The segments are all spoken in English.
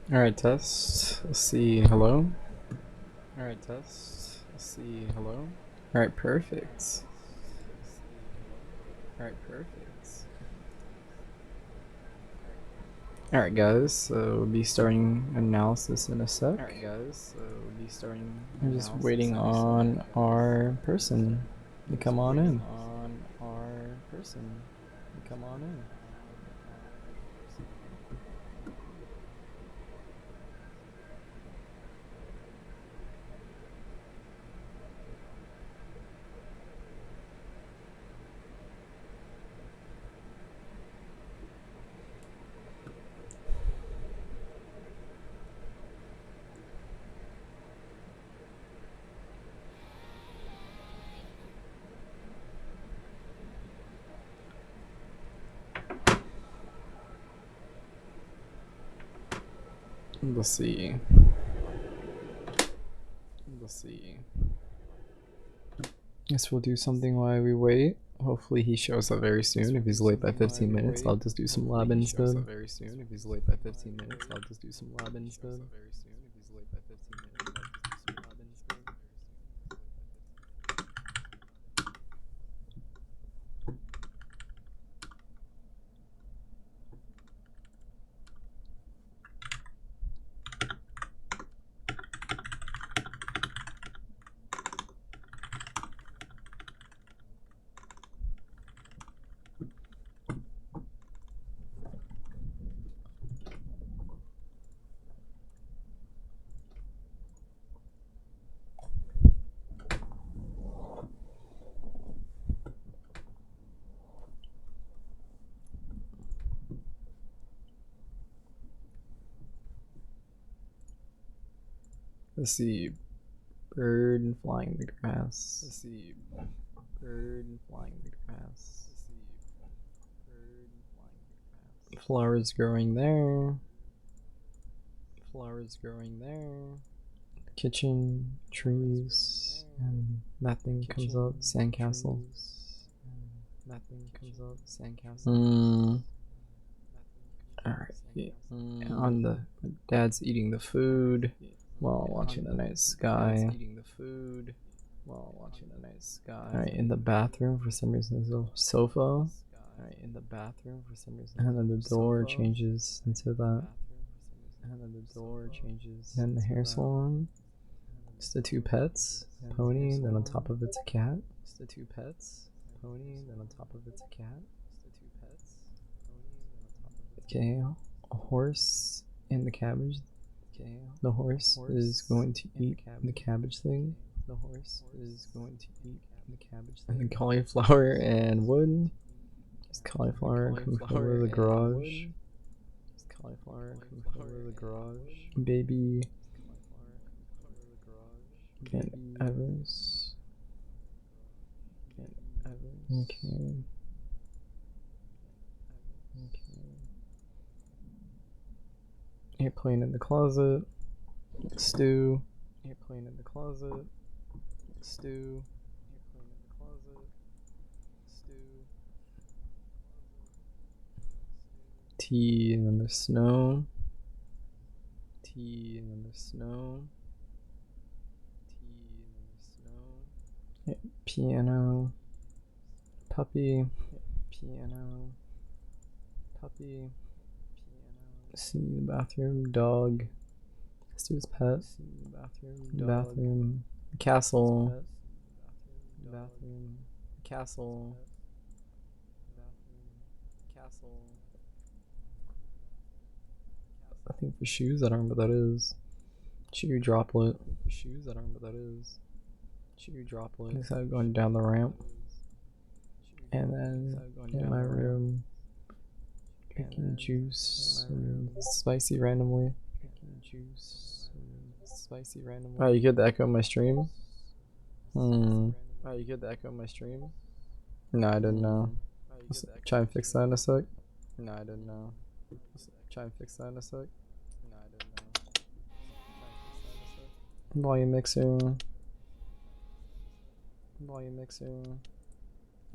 Alright, test. Let's see. Hello? Alright, test. Let's see. Hello? Alright, perfect. Alright, perfect. Alright, guys, so we'll be starting analysis in a sec. Alright, guys, so we'll be starting. I'm just waiting on our person to come on in. Let's see. Guess we'll do something while we wait. Hopefully he shows up very soon. If he's late by 15 minutes, I'll just do some lab instead. Let's see. Bird flying in the grass. Flowers growing there. Kitchen, trees, and nothing comes up. Sandcastle. Alright. On the dad's eating the food while watching the night sky. Alright, in the bathroom for some reason there's a sofa. And then the door changes into that. Then the hair salon. It's the two pets. Pony, and then on top of it's a cat. Okay, a horse and the cabbage. The horse is going to eat the cabbage thing. And then cauliflower and wood. Just cauliflower coming over the garage. Baby. And Evers. Okay. Airplane in the closet. Stew. Tea in the snow. Piano. Puppy. See the bathroom. Dog. Let's do his pet. Bathroom. Castle. I think for shoes, I don't know what that is. Shoe droplet. Is that going down the ramp? And then in my room, picking juice, spicy randomly. Oh, you get the echo in my stream? No, I didn't know. Let's try and fix that in a sec. Volume mixer.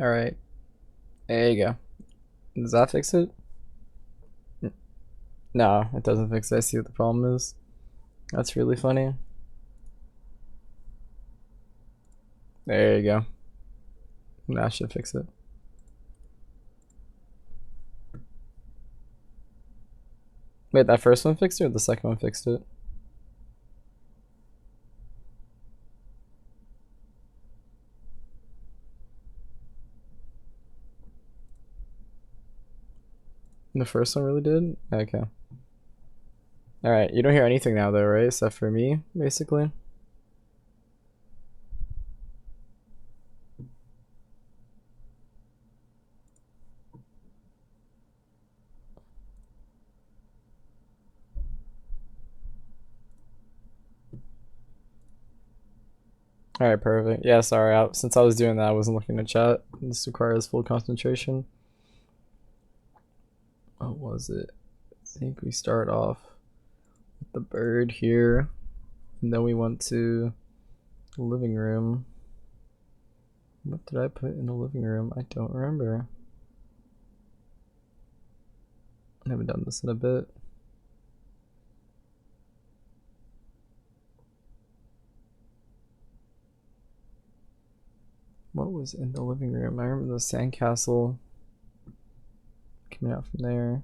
Alright. There you go. Does that fix it? No, it doesn't fix it. I see what the problem is. That's really funny. There you go. That should fix it. Wait, that first one fixed it or the second one fixed it? The first one really did? Okay. Alright, you don't hear anything now though, right? Except for me, basically. Alright, perfect. Yeah, sorry. Since I was doing that, I wasn't looking at chat. This requires full concentration. What was it? I think we start off with the bird here. And then we went to the living room. What did I put in the living room? I don't remember. I haven't done this in a bit. What was in the living room? I remember the sandcastle coming out from there.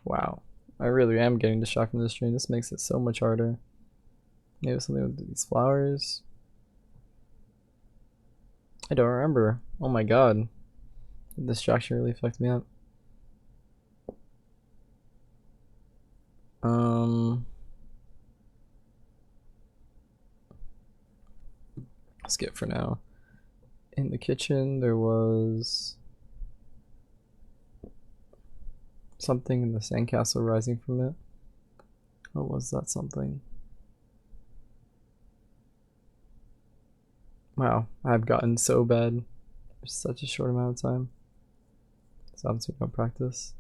Wow. I really am getting distracted from this stream. This makes it so much harder. Maybe something with these flowers. I don't remember. Oh my god. The distraction really fucked me up. Skip for now. In the kitchen, there was something in the sandcastle rising from it. What was that something? Wow, I've gotten so bad for such a short amount of time. It's obviously no practice.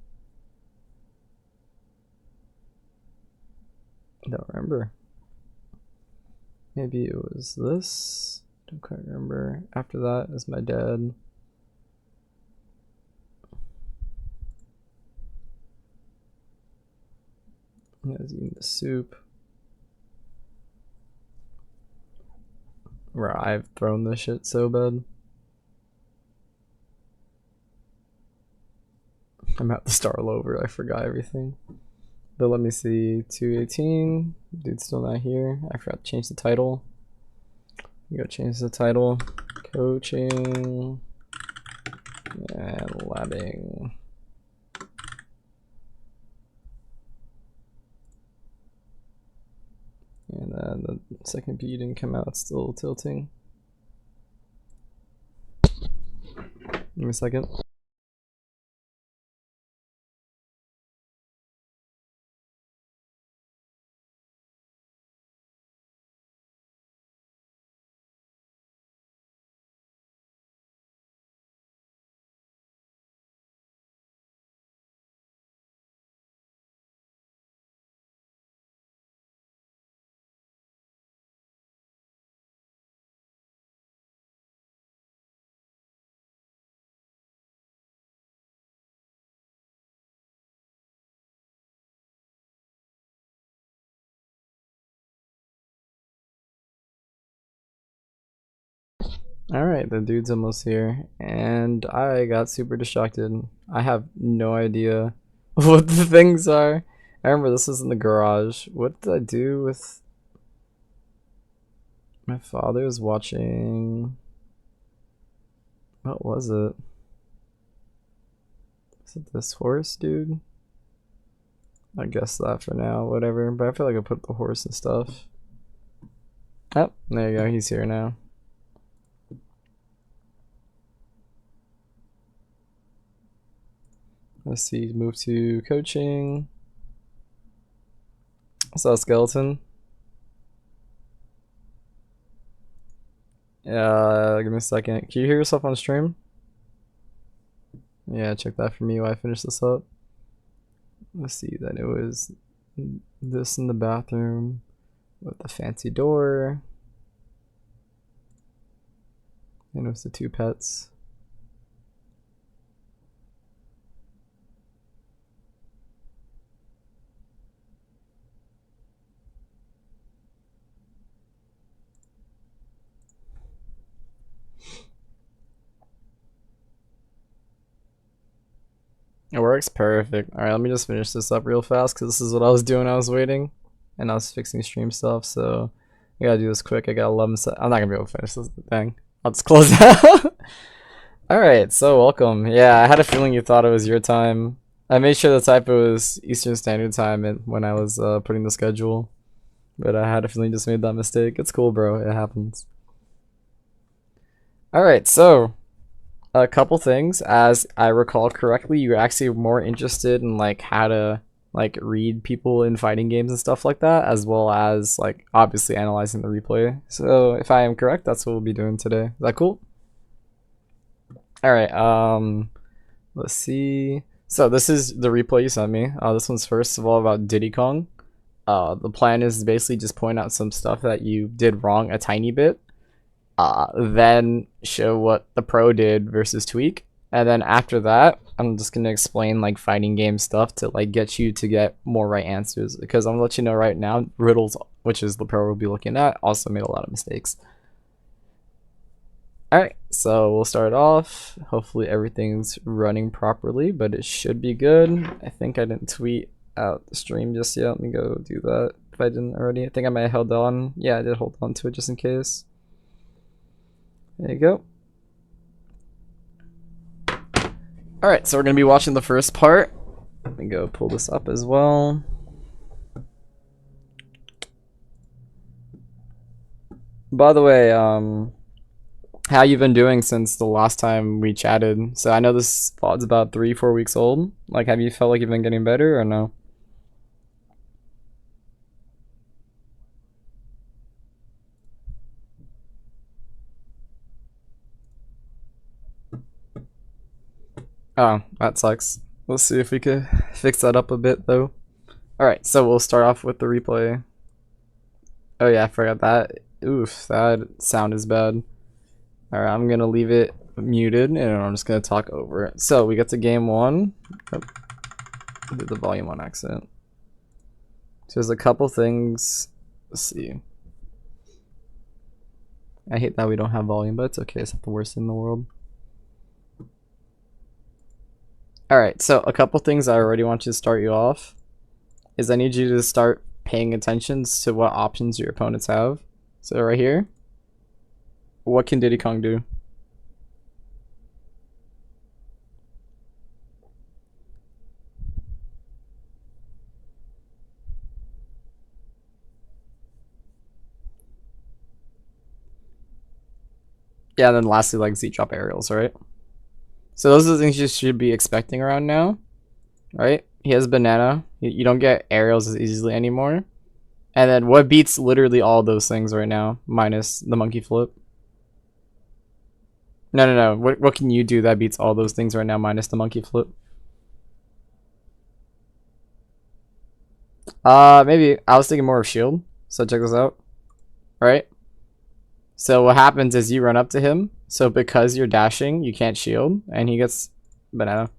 I don't remember. Maybe it was this. Don't quite remember. After that is my dad. He was eating the soup. Where I've thrown this shit so bad. I'm about to start all over. I forgot everything. But let me see. 218. Dude's still not here. I forgot to change the title. Go change the title. Coaching and labbing. And then the second B didn't come out. It's still tilting. Give me a second. Alright, the dude's almost here, and I got super distracted. I have no idea what the things are. I remember this was in the garage. What did I do with... My father was watching... What was it? Is it this horse, dude? I guess that for now, whatever. But I feel like I put the horse and stuff. Oh, there you go, he's here now. Let's see, move to coaching. I saw a skeleton. Yeah, give me a second. Can you hear yourself on stream? Yeah, check that for me while I finish this up. Let's see, then it was this in the bathroom with the fancy door. And it was the two pets. It works perfect. Alright, let me just finish this up real fast because this is what I was doing. I was waiting and I was fixing stream stuff. So I gotta do this quick. I got 11 seconds. I'm not gonna be able to finish this thing. I'll just close it out. Alright, so welcome. Yeah, I had a feeling you thought it was your time. I made sure the type it was Eastern Standard Time when I was putting the schedule. But I had a feeling you just made that mistake. It's cool, bro. It happens. Alright, so a couple things. As I recall correctly, you're actually more interested in like how to like read people in fighting games and stuff like that, as well as like obviously analyzing the replay. So if I am correct, that's what we'll be doing today. Is that cool? Alright, let's see. So this is the replay you sent me. This one's first of all about Diddy Kong. The plan is basically just point out some stuff that you did wrong a tiny bit. Then show what the pro did versus tweak, and then after that I'm just gonna explain like fighting game stuff to like get you to get more right answers, because I'm gonna let you know right now Riddles, which is the pro we'll be looking at, also made a lot of mistakes. Alright, so we'll start off. Hopefully everything's running properly, but it should be good. I think I didn't tweet out the stream just yet. Let me go do that if I didn't already. I think I might have held on. Yeah, I did hold on to it just in case. There you go. Alright, so we're going to be watching the first part. Let me go pull this up as well. By the way, how you been doing since the last time we chatted? So I know this VOD's about 3-4 weeks old. Like, have you felt like you've been getting better or no? Oh, that sucks. We'll see if we could fix that up a bit though. Alright, so we'll start off with the replay. Oh yeah, I forgot that. Oof, that sound is bad. Alright, I'm gonna leave it muted and I'm just gonna talk over it. So we get to game 1. Oh, I did the volume on accident. So there's a couple things. Let's see. I hate that we don't have volume, but it's okay. It's not the worst thing in the world. Alright, so a couple things I already want you to start you off is I need you to start paying attention to what options your opponents have. So right here, what can Diddy Kong do? Yeah, and then lastly, like Z drop aerials, right? So those are the things you should be expecting around now, right? He has banana. You don't get aerials as easily anymore. And then what beats literally all those things right now, minus the monkey flip? No. What can you do that beats all those things right now, minus the monkey flip? Maybe I was thinking more of shield. So check this out, right? So what happens is you run up to him. So because you're dashing, you can't shield, and he gets banana.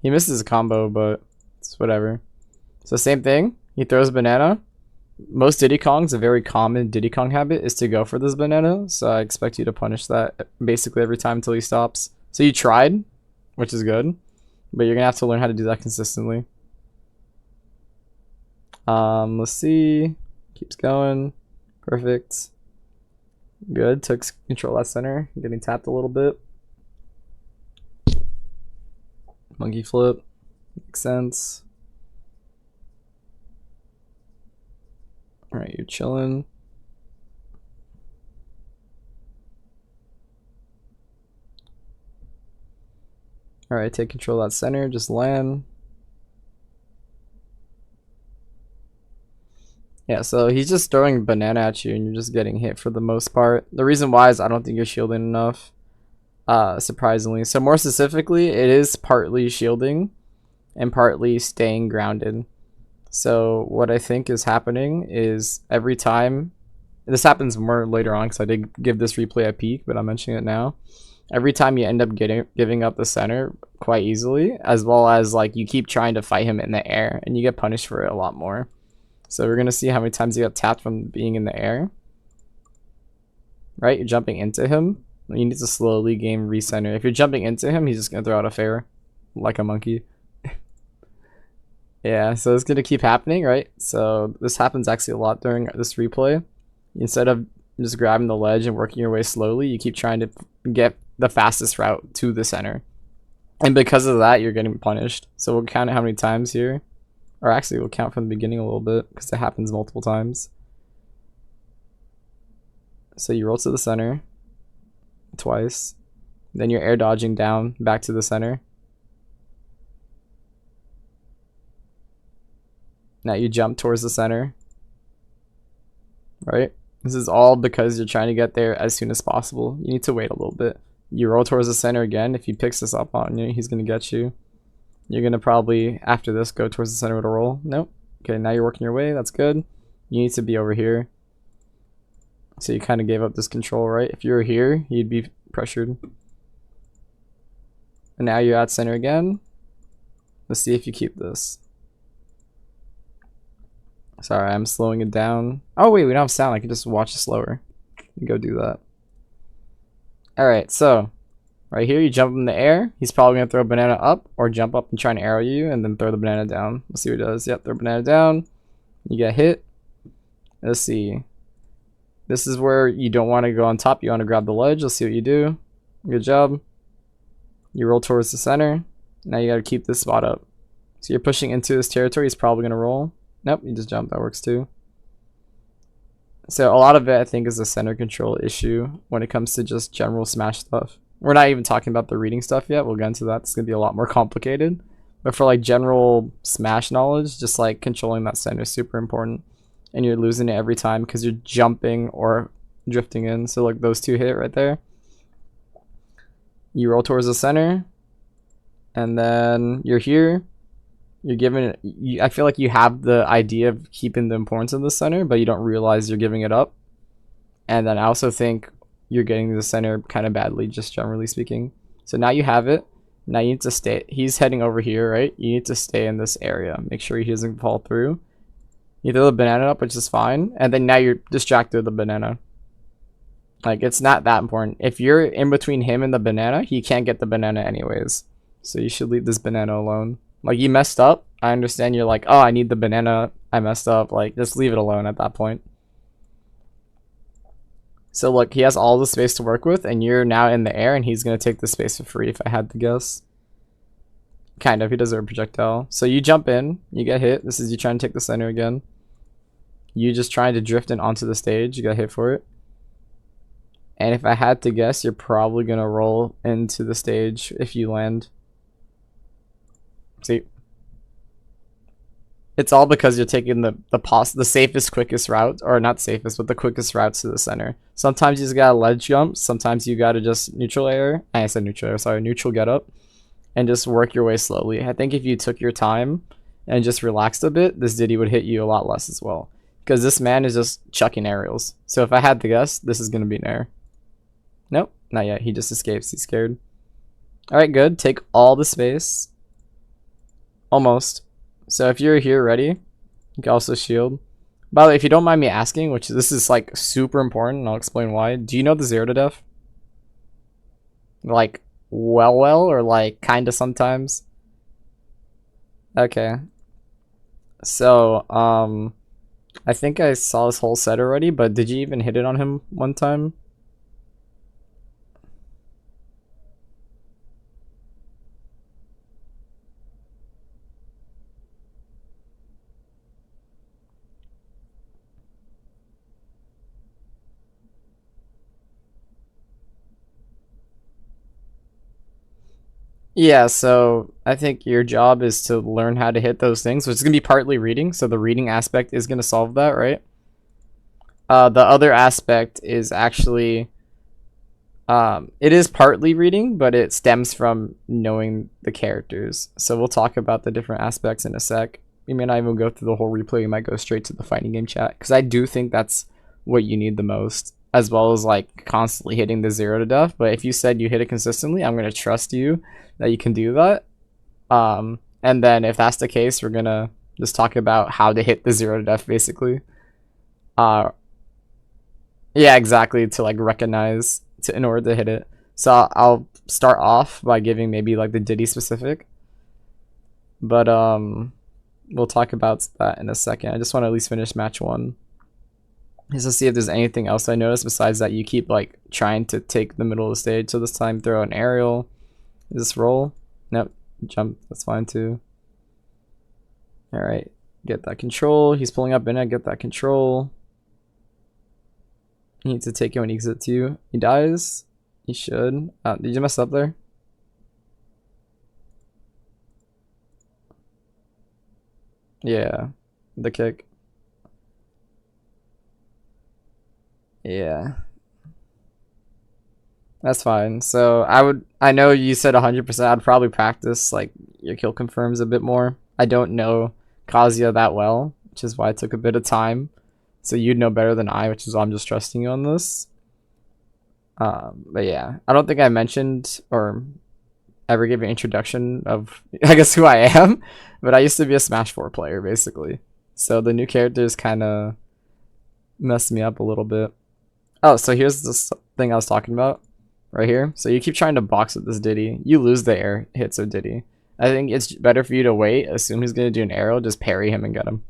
He misses a combo, but it's whatever. So same thing. He throws banana. Most Diddy Kongs, a very common Diddy Kong habit is to go for this banana. So I expect you to punish that basically every time until he stops. So you tried, which is good, but you're gonna have to learn how to do that consistently. Let's see. Keeps going. Perfect. Good. Took control at center. Getting tapped a little bit. Monkey flip. Makes sense. Alright, you're chilling. Alright, take control at center. Just land. Yeah, so he's just throwing banana at you and you're just getting hit for the most part. The reason why is I don't think you're shielding enough, surprisingly. So more specifically, it is partly shielding and partly staying grounded. So what I think is happening is every time, this happens more later on because I did give this replay a peek, but I'm mentioning it now. Every time you end up giving up the center quite easily, as well as like you keep trying to fight him in the air and you get punished for it a lot more. So we're going to see how many times you got tapped from being in the air. Right? You're jumping into him. You need to slowly game recenter. If you're jumping into him, he's just going to throw out a fair like a monkey. Yeah, so it's gonna keep happening, right? So this happens actually a lot during this replay. Instead of just grabbing the ledge and working your way slowly, you keep trying to get the fastest route to the center. And because of that, you're getting punished. So we'll count it how many times here. Or actually, we'll count from the beginning a little bit because it happens multiple times. So you roll to the center twice. Then you're air dodging down back to the center. Now you jump towards the center. Right? This is all because you're trying to get there as soon as possible. You need to wait a little bit. You roll towards the center again. If he picks this up on you, he's going to get you. You're going to probably, after this, go towards the center with a roll. Nope. Okay, now you're working your way. That's good. You need to be over here. So you kind of gave up this control, right? If you were here, you'd be pressured. And now you're at center again. Let's see if you keep this. Sorry, I'm slowing it down. Oh wait, we don't have sound. I can just watch it slower. Go do that. Alright, so right here you jump in the air. He's probably going to throw a banana up or jump up and try and arrow you and then throw the banana down. Let's see what he does. Yep, throw banana down. You get hit. Let's see. This is where you don't want to go on top. You want to grab the ledge. Let's see what you do. Good job. You roll towards the center. Now you got to keep this spot up. So you're pushing into this territory. He's probably going to roll. Nope, you just jump. That works too. So a lot of it, I think, is a center control issue when it comes to just general Smash stuff. We're not even talking about the reading stuff yet. We'll get into that. It's going to be a lot more complicated. But for like general Smash knowledge, just like controlling that center is super important. And you're losing it every time because you're jumping or drifting in. So like those two hit right there. You roll towards the center. And then you're here. You're giving it, I feel like you have the idea of keeping the importance of the center, but you don't realize you're giving it up. And then I also think you're getting to the center kind of badly, just generally speaking. So now you have it. Now you need to stay. He's heading over here, right? You need to stay in this area. Make sure he doesn't fall through. You throw the banana up, which is fine. And then now you're distracted with the banana. Like, it's not that important. If you're in between him and the banana, he can't get the banana anyways. So you should leave this banana alone. Like, you messed up. I understand you're like, oh, I need the banana. I messed up. Like, just leave it alone at that point. So, look, he has all the space to work with, and you're now in the air, and he's going to take the space for free, if I had to guess. Kind of. He does a projectile. So, you jump in. You get hit. This is you trying to take the center again. You just trying to drift in onto the stage. You got hit for it. And if I had to guess, you're probably going to roll into the stage if you land. See, it's all because you're taking the safest, quickest route, or not safest, but the quickest routes to the center. Sometimes you just gotta ledge jump. Sometimes you gotta just neutral air. I said neutral air. Sorry, neutral get up, and just work your way slowly. I think if you took your time and just relaxed a bit, this Diddy would hit you a lot less as well. Because this man is just chucking aerials. So if I had to guess, this is gonna be an air. Nope, not yet. He just escapes. He's scared. All right, good. Take all the space. Almost. So if you're here ready, you can also shield. By the way, if you don't mind me asking, which this is like super important, and I'll explain why. Do you know the 0 to death? Like, well, or like kinda sometimes? Okay. So, I think I saw this whole set already, but did you even hit it on him one time? Yeah, so I think your job is to learn how to hit those things, which is going to be partly reading, so the reading aspect is going to solve that, right? The other aspect is actually, it is partly reading, but it stems from knowing the characters. So we'll talk about the different aspects in a sec. We may not even go through the whole replay, we might go straight to the fighting game chat, because I do think that's what you need the most, as well as like constantly hitting the 0 to death. But if you said you hit it consistently, I'm going to trust you that you can do that. And then if that's the case, we're going to just talk about how to hit the 0 to death, basically. Yeah, exactly, to like recognize in order to hit it. So I'll start off by giving maybe like the Diddy specific. But we'll talk about that in a second. I just want to at least finish match 1. Just to see if there's anything else I noticed besides that you keep like trying to take the middle of the stage. So this time throw an aerial. Is this roll? Nope. Jump. That's fine too. Alright. Get that control. He's pulling up in it. Get that control. He needs to take it when he exits you. He dies. He should. Did you mess up there? Yeah. The kick. Yeah. That's fine. So I know you said 100%. I'd probably practice like your kill confirms a bit more. I don't know Kazuya that well, which is why it took a bit of time. So you'd know better than I, which is why I'm just trusting you on this. But yeah, I don't think I mentioned or ever gave an introduction of, I guess, who I am. But I used to be a Smash 4 player, basically. So the new characters kind of messed me up a little bit. Oh, so here's this thing I was talking about. Right here. So you keep trying to box with this Diddy. You lose the air hits of Diddy. I think it's better for you to wait, assume he's going to do an arrow, just parry him and get him.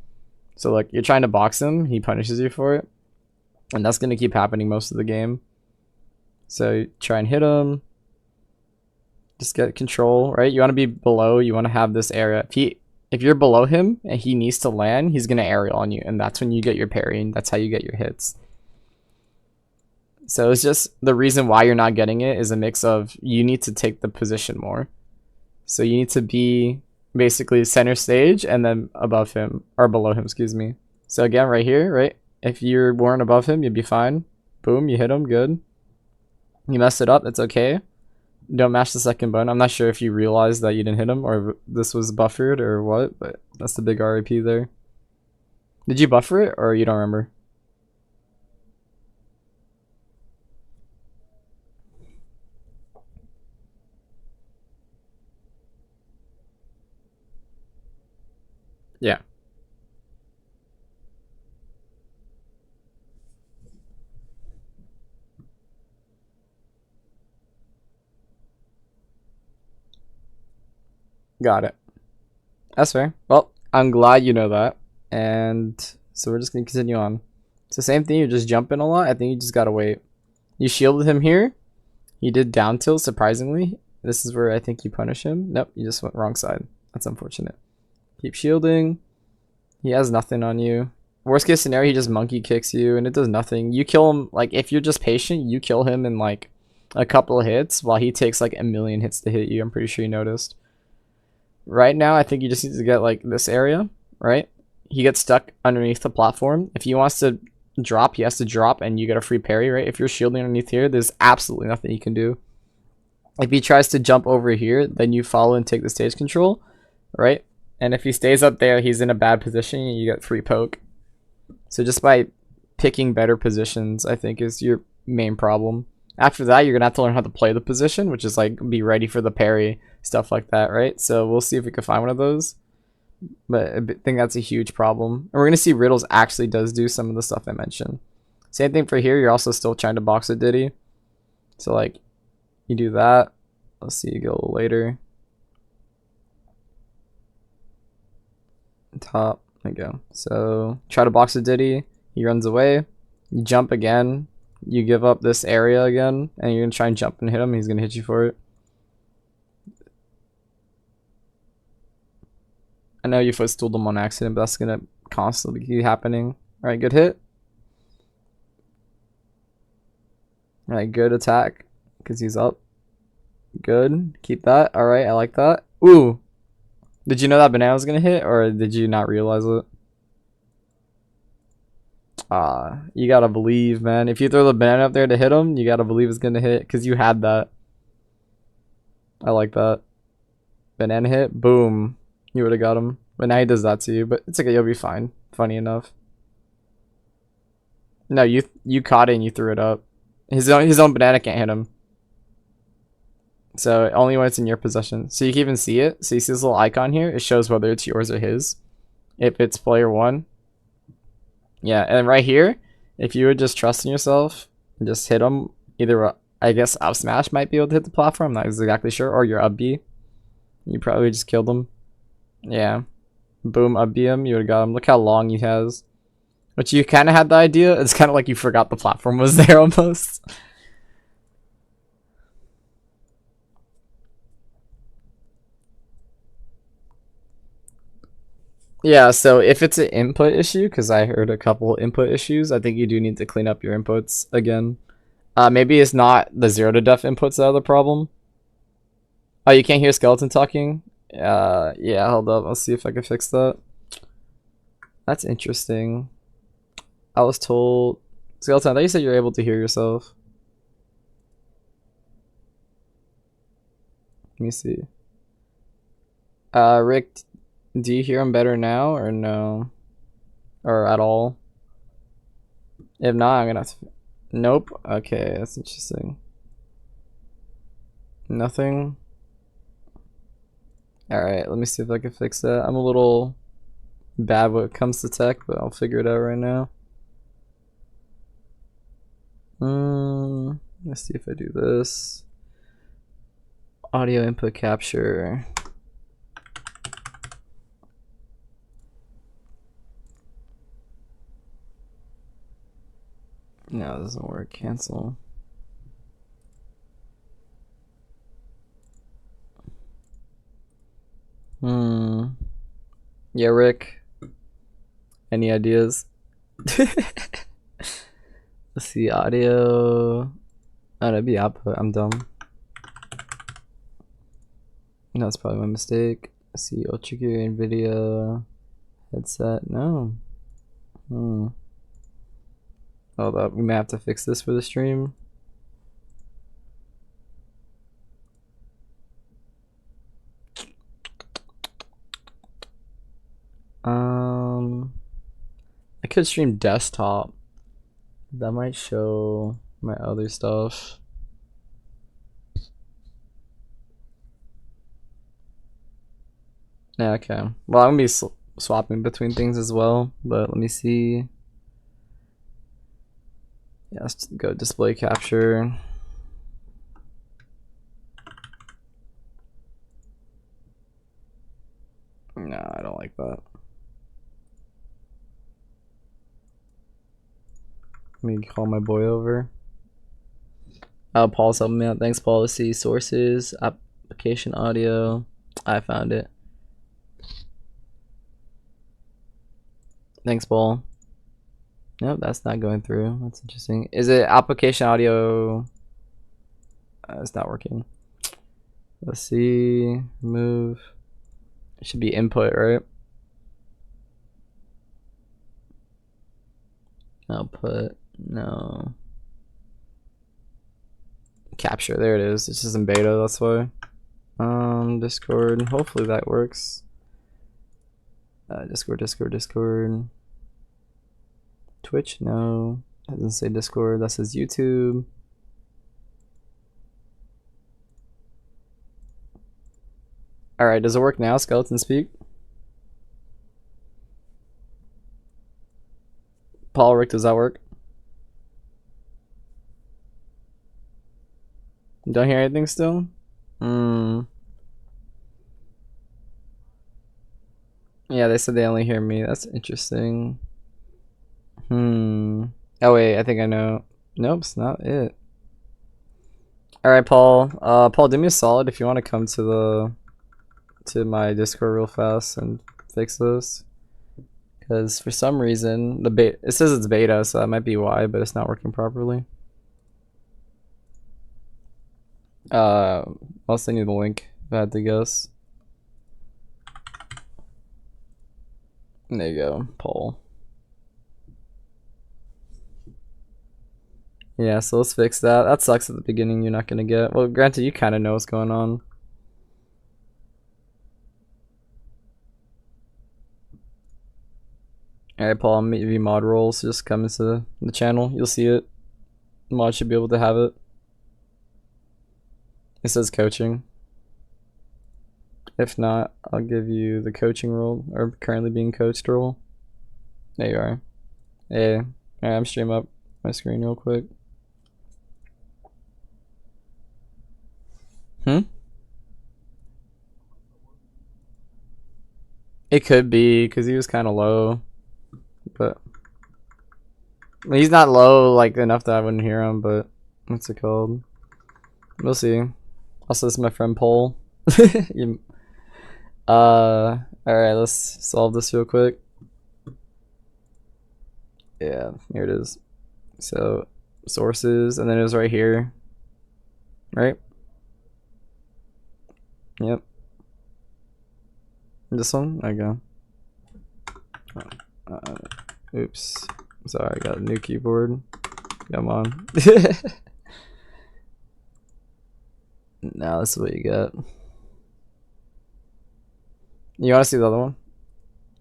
So like you're trying to box him, he punishes you for it. And that's going to keep happening most of the game. So try and hit him. Just get control, right? You want to be below, you want to have this area. If you're below him and he needs to land, he's going to aerial on you. And that's when you get your parry, and that's how you get your hits. So it's just the reason why you're not getting it is a mix of you need to take the position more. So you need to be basically center stage and then above him, or below him, excuse me. So again, right here, right? If you weren't above him, you'd be fine. Boom, you hit him, good. You messed it up, it's okay. Don't mash the second button. I'm not sure if you realized that you didn't hit him or if this was buffered or what, but that's the big RIP there. Did you buffer it or you don't remember? Yeah. Got it. That's fair. Well, I'm glad you know that. And so we're just going to continue on. It's the same thing. You're just jumping a lot. I think you just got to wait. You shielded him here. He did down tilt, surprisingly. This is where I think you punish him. Nope, you just went wrong side. That's unfortunate. Keep shielding. He has nothing on you. Worst case scenario, he just monkey kicks you and it does nothing. You kill him, like, if you're just patient, you kill him in, like, a couple of hits while he takes, like, a million hits to hit you. I'm pretty sure you noticed. Right now, I think you just need to get, like, this area, right? He gets stuck underneath the platform. If he wants to drop, he has to drop and you get a free parry, right? If you're shielding underneath here, there's absolutely nothing you can do. If he tries to jump over here, then you follow and take the stage control, right? And if he stays up there, he's in a bad position and you get free poke. So just by picking better positions, I think is your main problem. After that, you're going to have to learn how to play the position, which is like be ready for the parry, stuff like that, right? So we'll see if we can find one of those. But I think that's a huge problem. And we're going to see Riddles actually does do some of the stuff I mentioned. Same thing for here. You're also still trying to box with Diddy. So like you do that. Let's see you go a little later. Top. There you go. So try to box with Diddy. He runs away. You jump again. You give up this area again. And you're going to try and jump and hit him. He's going to hit you for it. I know you footstooled him on accident, but that's going to constantly keep happening. Alright, good hit. Alright, good attack. Because he's up. Good. Keep that. Alright, I like that. Ooh. Did you know that banana was going to hit? Or did you not realize it? You got to believe, man. If you throw the banana up there to hit him, you got to believe it's going to hit. Because you had that. I like that. Banana hit. Boom. You would have got him. But now he does that to you. But it's okay. You'll be fine. Funny enough. No, you caught it and you threw it up. His own banana can't hit him. So only when it's in your possession. So you can even see it. So you see this little icon here. It shows whether it's yours or his. If it's player 1. Yeah, and right here, if you would just trust in yourself and just hit him, either I guess up smash might be able to hit the platform. I'm not exactly sure. Or your up B. You probably just killed him. Yeah. Boom, a BM, you would've got him. Look how long he has. But you kind of had the idea. It's kind of like you forgot the platform was there almost. Yeah, so if it's an input issue, because I heard a couple input issues, I think you do need to clean up your inputs again. Maybe it's not the 0 to def inputs that are the problem. Oh, you can't hear skeleton talking? Yeah, hold up. I'll see if I can fix that. That's interesting. I was told... Skeleton, I thought you said you were able to hear yourself. Let me see. Rick, do you hear him better now or no? Or at all? If not, I'm gonna have to... Nope. Okay, that's interesting. Nothing. Alright, let me see if I can fix that. I'm a little bad when it comes to tech, but I'll figure it out right now. Let's see if I do this. Audio input capture. No, it doesn't work. Cancel. Yeah, Rick. Any ideas? Let's see, audio. Oh, that'd be output. I'm dumb. No, that's probably my mistake. Let's see, Ultra Gear, NVIDIA, headset. No. Hold up, we may have to fix this for the stream. I could stream desktop. That might show my other stuff. Yeah, okay. Well, I'm gonna be swapping between things as well, but let me see. Yeah, let's go display capture. No, I don't like that. Let me call my boy over. Paul's helping me out. Thanks, Paul. Let's see. Sources, application audio. I found it. Thanks, Paul. Nope, that's not going through. That's interesting. Is it application audio? It's not working. Let's see. Remove. It should be input, right? Output. No. Capture. There it is. It's just in beta. That's why. Discord. Hopefully that works. Discord. Twitch. No. That doesn't say Discord. That says YouTube. Alright, does it work now? Skeleton speak. Paul, Rick, does that work? Don't hear anything still? Yeah, they said they only hear me. That's interesting. Oh wait, I think I know. Nope, it's not it. Alright, Paul. Paul, do me a solid if you want to come to my Discord real fast and fix this. Because for some reason it says it's beta, so that might be why, but it's not working properly. I'll send you the link if I had to guess. There you go, Paul. Yeah, so let's fix that. That sucks at the beginning, you're not gonna get. Well, granted, you kind of know what's going on. Alright, Paul, I'm gonna give you mod roles. Just come into the channel, you'll see it. Mod should be able to have it. It says coaching. If not, I'll give you the coaching role, or currently being coached role. There you are. Hey, alright, I'm streaming up my screen real quick. It could be because he was kind of low, but I mean, he's not low like enough that I wouldn't hear him. But what's it called? We'll see. Also, this is my friend Paul. You, all right, let's solve this real quick. Yeah, here it is. So sources, and then it was right here, right? Yep. This one. Okay. Oops. Sorry, I got a new keyboard. Come on. Now this is what you got. You want to see the other one?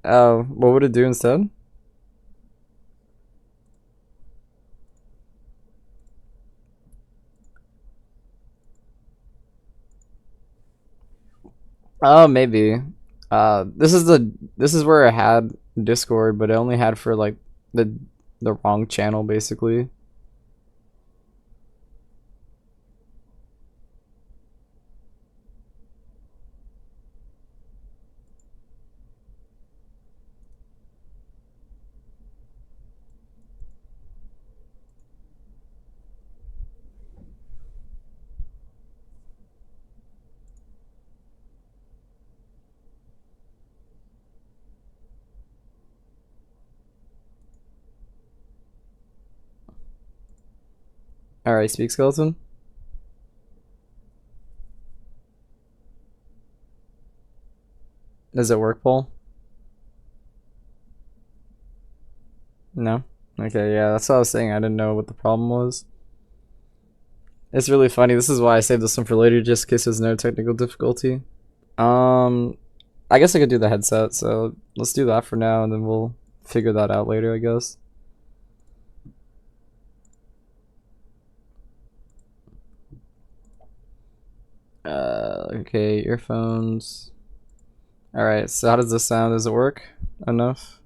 Oh, what would it do instead? Oh, maybe. This is where I had Discord, but I only had for like the wrong channel basically. All right, speak skeleton. Does it work, Paul? No. Okay, yeah, that's what I was saying. I didn't know what the problem was. It's really funny. This is why I saved this one for later, just in case there's no technical difficulty. I guess I could do the headset, so let's do that for now, and then we'll figure that out later, I guess. Okay, earphones. Alright, so how does this sound? Does it work enough?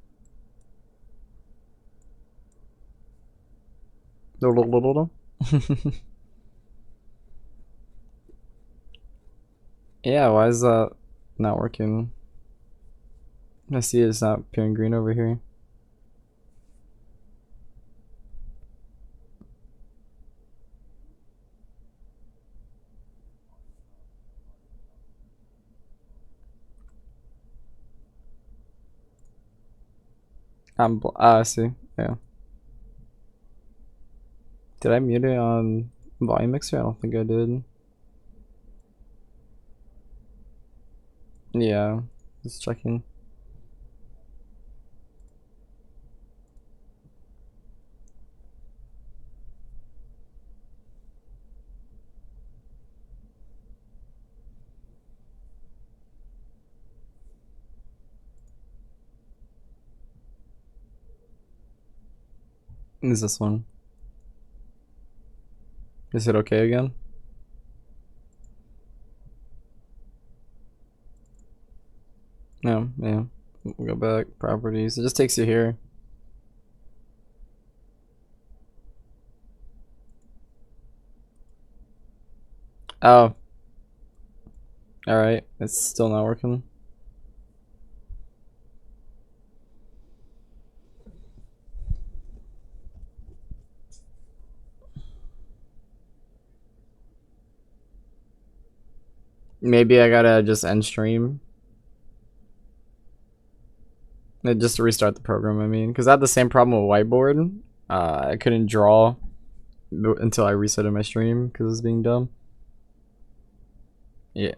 Yeah, why is that not working? I see it's not appearing green over here. I see. Yeah. Did I mute it on volume mixer? I don't think I did. Yeah, just checking. Is this one? Is it okay again? No, yeah. We'll go back, properties. It just takes you here. Oh. Alright, it's still not working. Maybe I gotta just end stream. Just to restart the program, I mean. Because I had the same problem with whiteboard. I couldn't draw until I resetted my stream because it's being dumb. Yeah.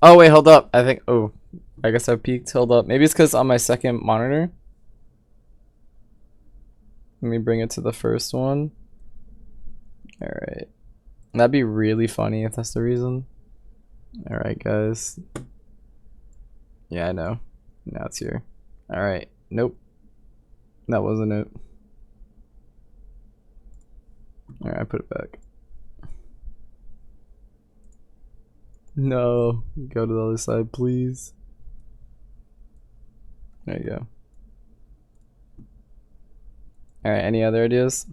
Oh, wait, hold up. I think, oh, I guess I peaked. Hold up. Maybe it's because on my second monitor. Let me bring it to the first one. Alright. That'd be really funny if that's the reason. Alright, guys. Yeah, I know. Now it's here. Alright. Nope. That wasn't it. Alright, I put it back. No. Go to the other side, please. There you go. Alright, any other ideas?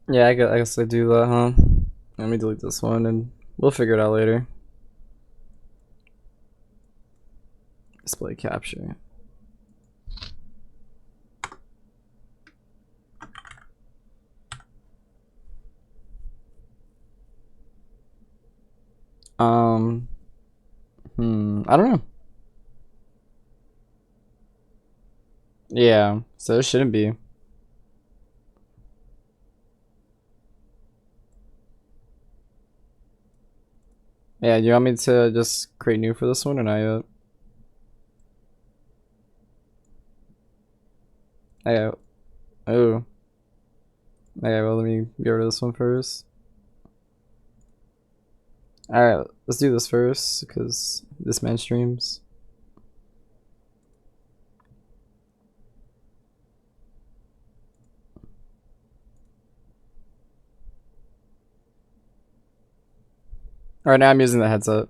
Yeah, I guess I do that, huh? Let me delete this one and we'll figure it out later. Display capture. Um, I don't know. Yeah, so it shouldn't be. Yeah, you want me to just create new for this one or not yet? Yeah. Oh. Okay, well, let me get rid of this one first. Alright, let's do this first, because this man streams. Alright, now I'm using the headset.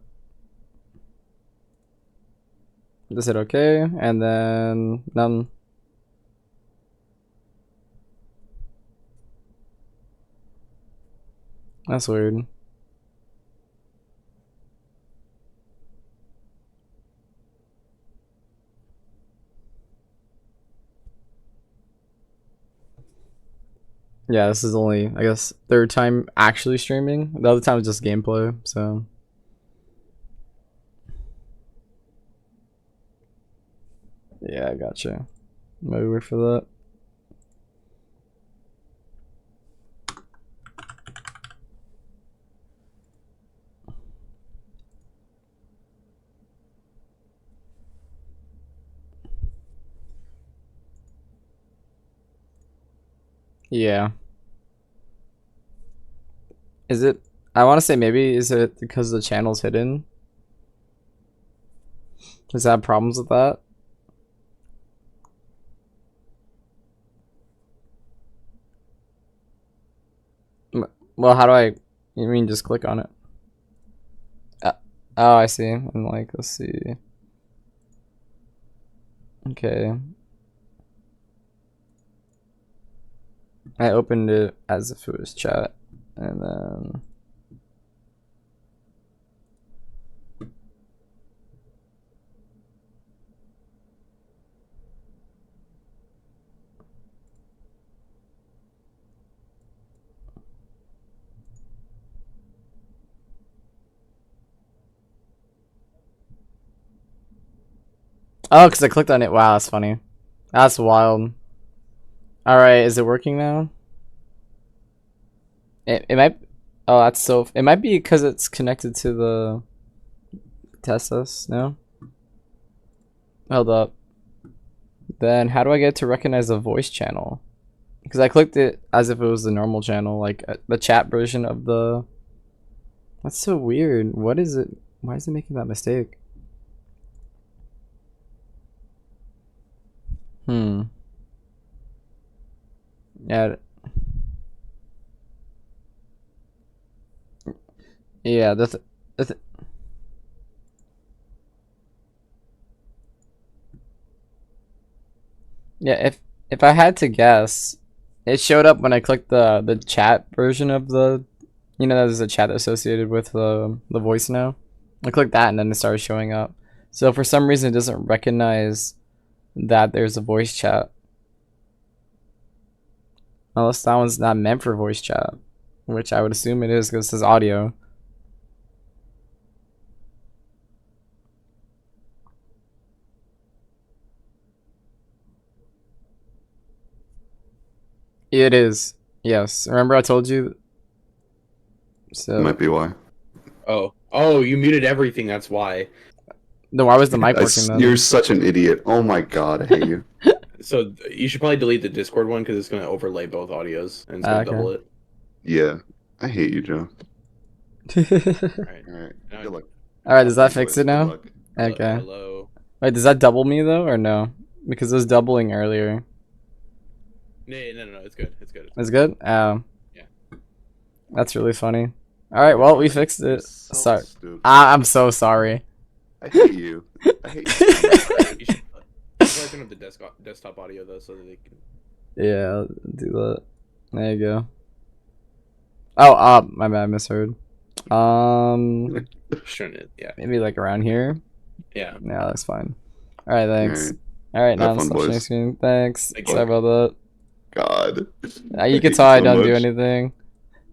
Just hit OK, and then none. That's weird. Yeah, this is only, I guess, third time actually streaming. The other time was just gameplay, so. Yeah, I gotcha. Maybe wait for that. Yeah. Is it? I want to say maybe, is it because the channel's hidden? Does that have problems with that? Well, how do I? You mean just click on it? Uh, oh, I see. And like, let's see. Okay. I opened it as if it was chat, and then. Oh, because I clicked on it. Wow, that's funny. That's wild. Alright, is it working now? It might. Oh, that's so. It might be because it's connected to the test us. No? Hold up. Then how do I get to recognize the voice channel? Because I clicked it as if it was the normal channel, like the chat version of the. That's so weird. What is it? Why is it making that mistake? Hmm. Yeah. Yeah. The th yeah. If I had to guess, it showed up when I clicked the chat version of the. You know, there's a chat associated with the voice now. I clicked that and then it started showing up. So for some reason, it doesn't recognize that there's a voice chat. Unless that one's not meant for voice chat, which I would assume it is because it says audio. It is. Yes. Remember I told you? So. Might be why. Oh, you muted everything. That's why. Then why was the mic working then? You're such an idiot. Oh my god, I hate you. So you should probably delete the Discord one because it's going to overlay both audios and it's going to double it. Yeah, I hate you, Joe. Alright. Alright, good luck. Alright, does that fix it now? Okay. Hello. Wait, does that double me though, or no? Because it was doubling earlier. No, it's good. It's good. It's good? Yeah. That's really funny. Alright, well, we fixed it. So Sorry. stupid. I'm so sorry. I hate you. I hate you. You should probably turn up the desktop audio though so that they can. Yeah, I'll do that. There you go. Oh, my bad, misheard. Shouldn't it? Yeah. Maybe like around here. Yeah. Yeah, that's fine. All right, thanks. Alright. All right, now Have I'm fun, stop sharing boys. screen. Thanks. Thank Sorry you. about that. God. You I can hate tell I so don't do much. anything.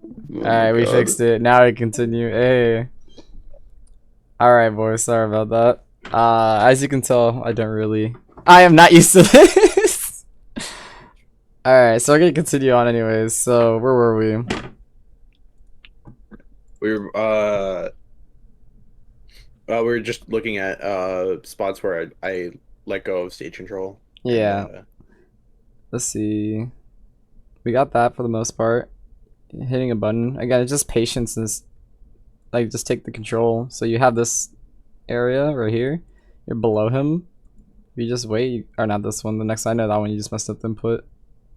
Oh All my right, we God. fixed it. Now we continue. Hey. All right, boys. Sorry about that. As you can tell, I don't really. I am not used to this. All right, so we're gonna continue on anyways. So where were we? We were just looking at spots where I let go of stage control. Yeah. And, Let's see. We got that for the most part. Hitting a button again. It's just patience and like just take the control. So you have this area right here. You're below him. If you just wait, or not this one. The next I know that one you just messed up the input.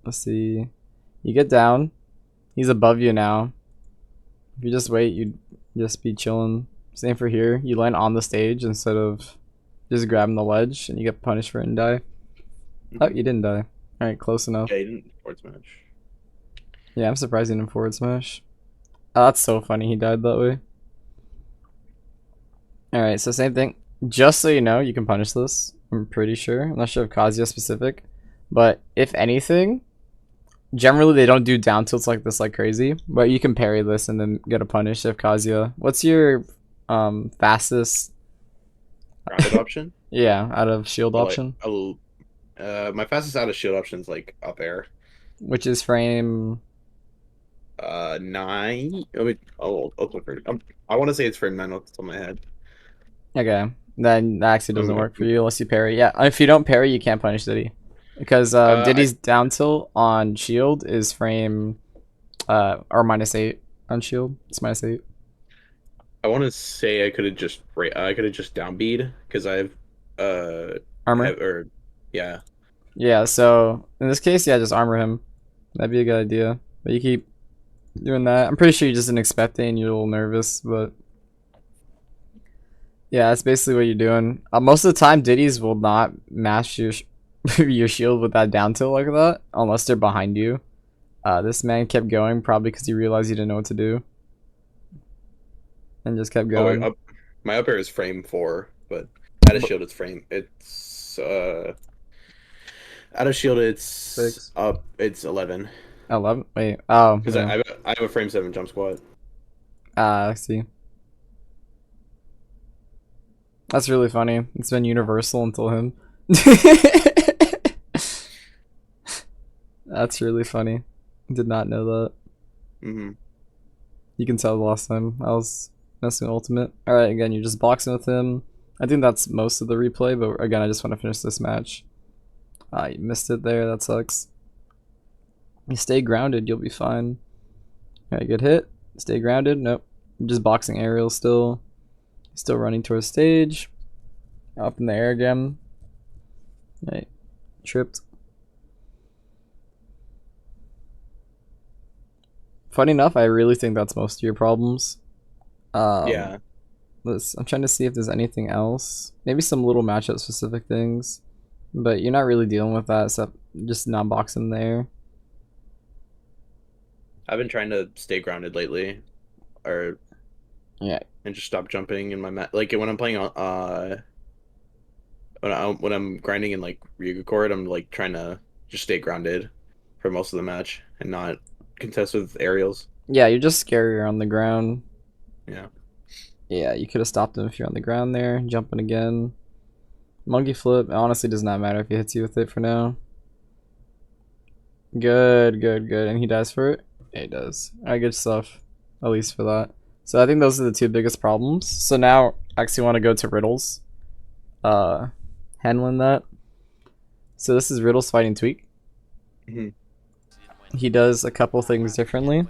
Let's see. You get down. He's above you now. If you just wait, you'd just be chilling. Same for here. You land on the stage instead of just grabbing the ledge, and you get punished for it and die. Oh, you didn't die. All right, close enough. yeah, he didn't forward smash. Yeah, I'm surprised he didn't forward smash. Oh, that's so funny. He died that way. All right, so same thing. Just so you know, you can punish this. I'm pretty sure. I'm not sure if Kazuya specific, but if anything, generally they don't do down tilts like this like crazy. But you can parry this and then get a punish if Kazuya. What's your fastest? Grounded option. Yeah, out of shield Or, like, option, my fastest out of shield option is like up air. which is frame. 9. I mean, I'll look for it. I want to say it's frame 9 off the top of my head. Okay, then that actually doesn't Okay. work for you unless you parry. Yeah, if you don't parry, you can't punish Diddy, because Diddy's down tilt on shield is frame or -8 on shield. It's -8. I want to say I could have just downbeat because I have Armor. yeah. Yeah, so in this case, yeah, just armor him. That'd be a good idea. But you keep doing that. I'm pretty sure you just didn't expect it and you're a little nervous, but yeah, that's basically what you're doing. Most of the time, Diddy's will not match your your shield with that down tilt like that unless they're behind you. This man kept going probably because he realized he didn't know what to do, and just kept Oh, wait, going. my up air is frame 4, but out of shield it's frame. It's out of shield it's 6. up. It's 11 11. Wait. Oh. because Yeah. I have a frame 7 jump squat. I see. That's really funny. It's been universal until him. That's really funny. Did not know that. Mm-hmm. You can tell the last time I was messing ultimate. Alright, again, you're just boxing with him. I think that's most of the replay, but again, I just want to finish this match. You missed it there. That sucks. You stay grounded, you'll be fine. Alright, good hit. Stay grounded. Nope. You're just boxing aerial still. Still running towards stage. Up in the air again. Right. Tripped. Funny enough, I really think that's most of your problems. Yeah. I'm trying to see if there's anything else. Maybe some little matchup specific things. But you're not really dealing with that except just not boxing there. I've been trying to stay grounded lately, or Yeah. and just stop jumping in my like when I'm playing when I'm grinding in like Ryuga Court, I'm like trying to just stay grounded for most of the match and not contest with aerials. Yeah, you're just scarier on the ground. Yeah. Yeah, you could have stopped him if you're on the ground there. Jumping again. Monkey flip. It honestly does not matter if he hits you with it for now. Good, good, good. And he dies for it? Yeah, he does. Alright, good stuff. At least for that. So I think those are the two biggest problems. So now I actually want to go to Riddles. Handling that. So this is Riddles fighting Tweak. Mhm. He does a couple things differently.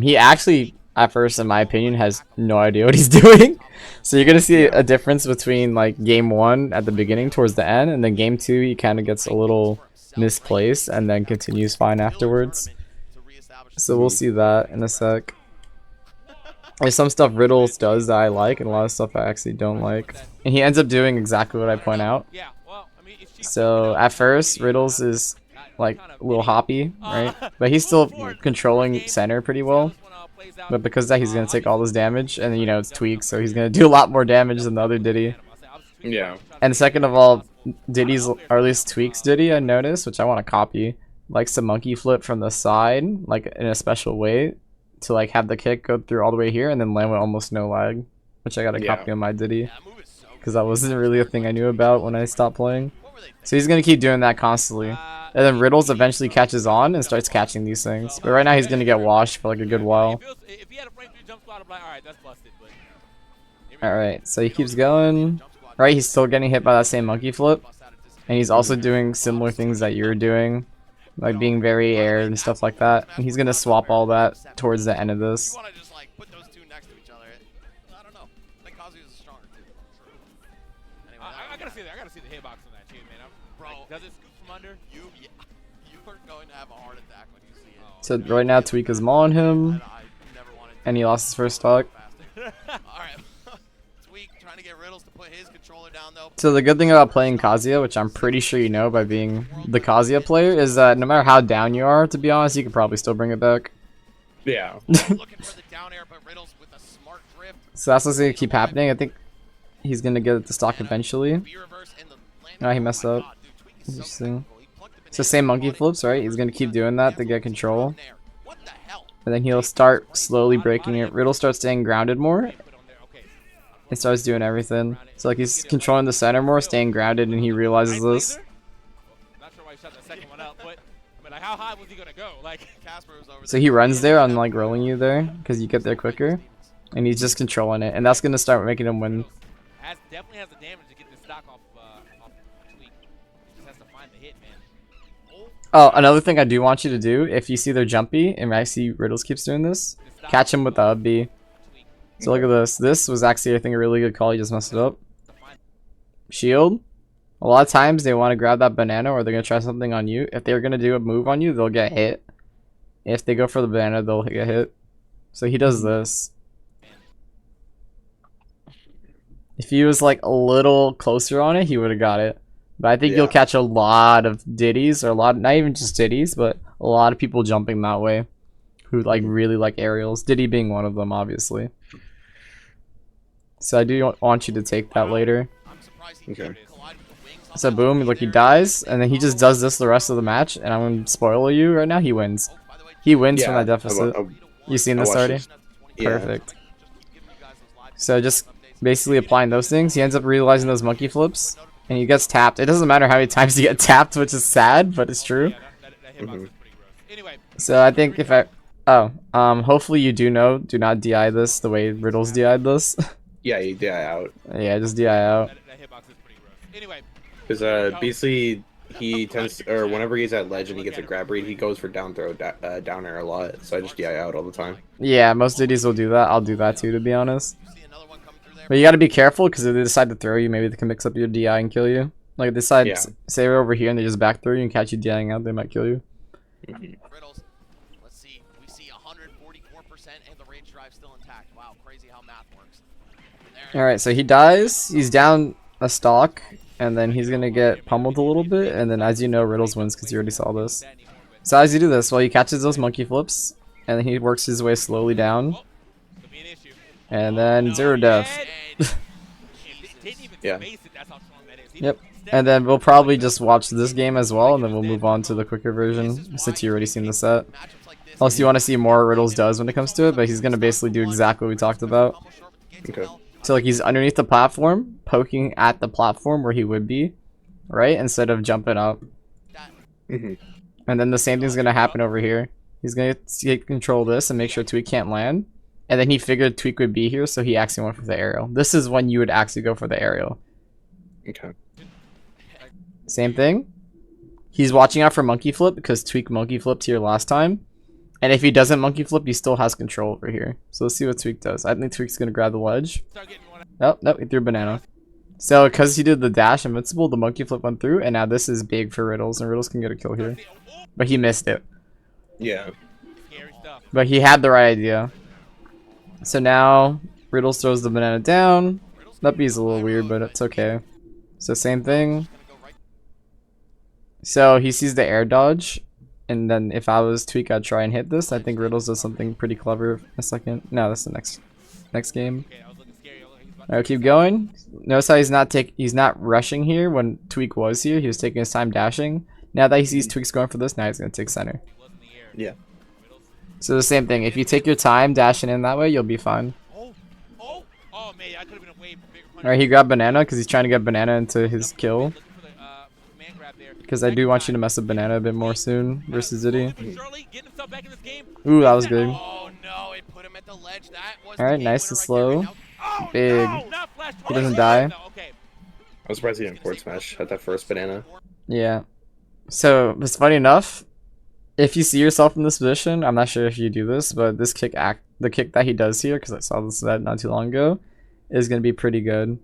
He actually, at first, in my opinion, has no idea what he's doing. So you're gonna see a difference between like game 1 at the beginning towards the end, and then game 2 he kind of gets a little misplaced and then continues fine afterwards. So we'll see that in a sec. There's some stuff Riddles does that I like, and a lot of stuff I actually don't like. And he ends up doing exactly what I point out. So at first, Riddles is like a little hoppy, right? But he's still controlling center pretty well. But because of that, he's gonna take all this damage, and you know it's tweaked, so he's gonna do a lot more damage than the other Diddy. Yeah. And second of all, Diddy's, or at least Tweak's Diddy, I noticed, which I want to copy, likes to monkey flip from the side, like in a special way, to like have the kick go through all the way here and then land with almost no lag, which I gotta copy on my Diddy, because that wasn't really a thing I knew about when I stopped playing. So he's gonna keep doing that constantly, and then Riddles eventually catches on and starts catching these things. But right now he's gonna get washed for like a good while. Alright, so he keeps going. Right, he's still getting hit by that same monkey flip. And he's also doing similar things that you're doing. Like being very aired and stuff like that. And he's gonna swap all that towards the end of this. You want to just like put those two next to each other. I don't know. I think Kazuya is stronger too. Anyway, I gotta see the hitbox on that too, man. Bro, like, does it scoop from under? You are going to have a heart attack when you see it. So right now Tweak is mauling him. And he lost his first stock. Alright. Tweak trying to get Riddles to put his controller down though. So the good thing about playing Kazuya, which I'm pretty sure you know by being the Kazuya player, is that no matter how down you are, to be honest, you can probably still bring it back. Yeah. Looking for the down air, but Riddles with a smart drift. So that's what's gonna keep happening. I think he's gonna get the stock eventually. Oh, he messed up. Interesting. So same monkey flips, right? He's gonna keep doing that to get control. And then he'll start slowly breaking it. Riddle starts staying grounded more. He starts doing everything. So like he's controlling the center more, staying grounded, and he realizes this. So he runs there on like rolling you there, because you get there quicker. And he's just controlling it. And that's gonna start making him win. Definitely has the damage to get this stock off Tweak. He just has to find the hit, man. Oh, another thing I do want you to do, if you see they're jumpy, and I see Riddles keeps doing this, catch him with the up B. So look at this. This was actually, I think, a really good call. He just messed it up. Shield. A lot of times they want to grab that banana or they're going to try something on you. If they're going to do a move on you, they'll get hit. If they go for the banana, they'll get hit. So he does this. If he was like a little closer on it, he would have got it. But I think you'll catch a lot of Diddies, or a lot, not even just Diddies, but a lot of people jumping that way who like really like aerials. Diddy being one of them, obviously. So I do want you to take that later. Okay. So boom, look, he dies, and then he just does this the rest of the match, and I'm going to spoil you right now, he wins. He wins from that deficit. You seen this already? Yeah. Perfect. So just basically applying those things, he ends up realizing those monkey flips, and he gets tapped. It doesn't matter how many times you get tapped, which is sad, but it's true. So I think if I... Oh, hopefully you do know, do not DI this the way Riddles DI'd this. Yeah, you DI out. Yeah, just DI out. Because basically he tends to, or whenever he's at ledge and he gets a grab read, he goes for down throw, down air a lot. So I just DI out all the time. Yeah, most Diddies will do that. I'll do that too, to be honest. But you gotta be careful, because if they decide to throw you, maybe they can mix up your DI and kill you. Like if they decide, say they're over here and they just back throw you and catch you DIing out, they might kill you. Riddles. Let's see. We see 144% and the rage drive still intact. Wow, crazy how math works. Alright, so he dies. He's down a stock, and then he's gonna get pummeled a little bit, and then as you know, Riddles wins because you already saw this. So as you do this, well, he catches those monkey flips, and then he works his way slowly down. And then zero death. Yeah. Yep. And then we'll probably just watch this game as well, and then we'll move on to the quicker version, since you already seen the set. Unless you want to see more Riddles does when it comes to it, but he's gonna basically do exactly what we talked about. Okay. So like he's underneath the platform, poking at the platform where he would be, right? Instead of jumping up. And then the same thing's gonna happen over here. He's gonna take control of this and make sure Tweak can't land. And then he figured Tweak would be here, so he actually went for the aerial. This is when you would actually go for the aerial. Okay. Same thing. He's watching out for monkey flip because Tweak monkey flipped here last time. And if he doesn't monkey flip, he still has control over here. So let's see what Tweak does. I think Tweak's gonna grab the ledge. Nope, nope, he threw a banana. So because he did the dash invincible, the monkey flip went through, and now this is big for Riddles, and Riddles can get a kill here. But he missed it. Yeah. But he had the right idea. So now Riddles throws the banana down. That B's a little weird, but it's okay. So same thing. So he sees the air dodge, and then if I was Tweak, I'd try and hit this. I think Riddles does something pretty clever. A second. No, that's the next game. Okay, I was looking scary. He's about to Alright, keep going. Notice how he's not rushing here when Tweak was here. He was taking his time dashing. Now that he sees Tweak's going for this, now he's gonna take center. He was in the air. Yeah. Riddles. So the same thing. If you take your time dashing in that way, you'll be fine. Oh, man, I could have been a way bigger punch. Alright, he grabbed banana because he's trying to get banana into his kill. Looking for the man grab there. Because I do want you to mess with banana a bit more soon versus Ziddy. Slowly but surely getting himself back in this game. Ooh, that was good. Oh no, it put him at the ledge. That was Alright, the nice game and winner right slow. there. And now- Big. No, not flash He doesn't twice. die. No, okay. I'm surprised he didn't forward smash at that first banana. Yeah. So it's funny enough. If you see yourself in this position, I'm not sure if you do this, but this the kick that he does here, because I saw this set not too long ago, is gonna be pretty good.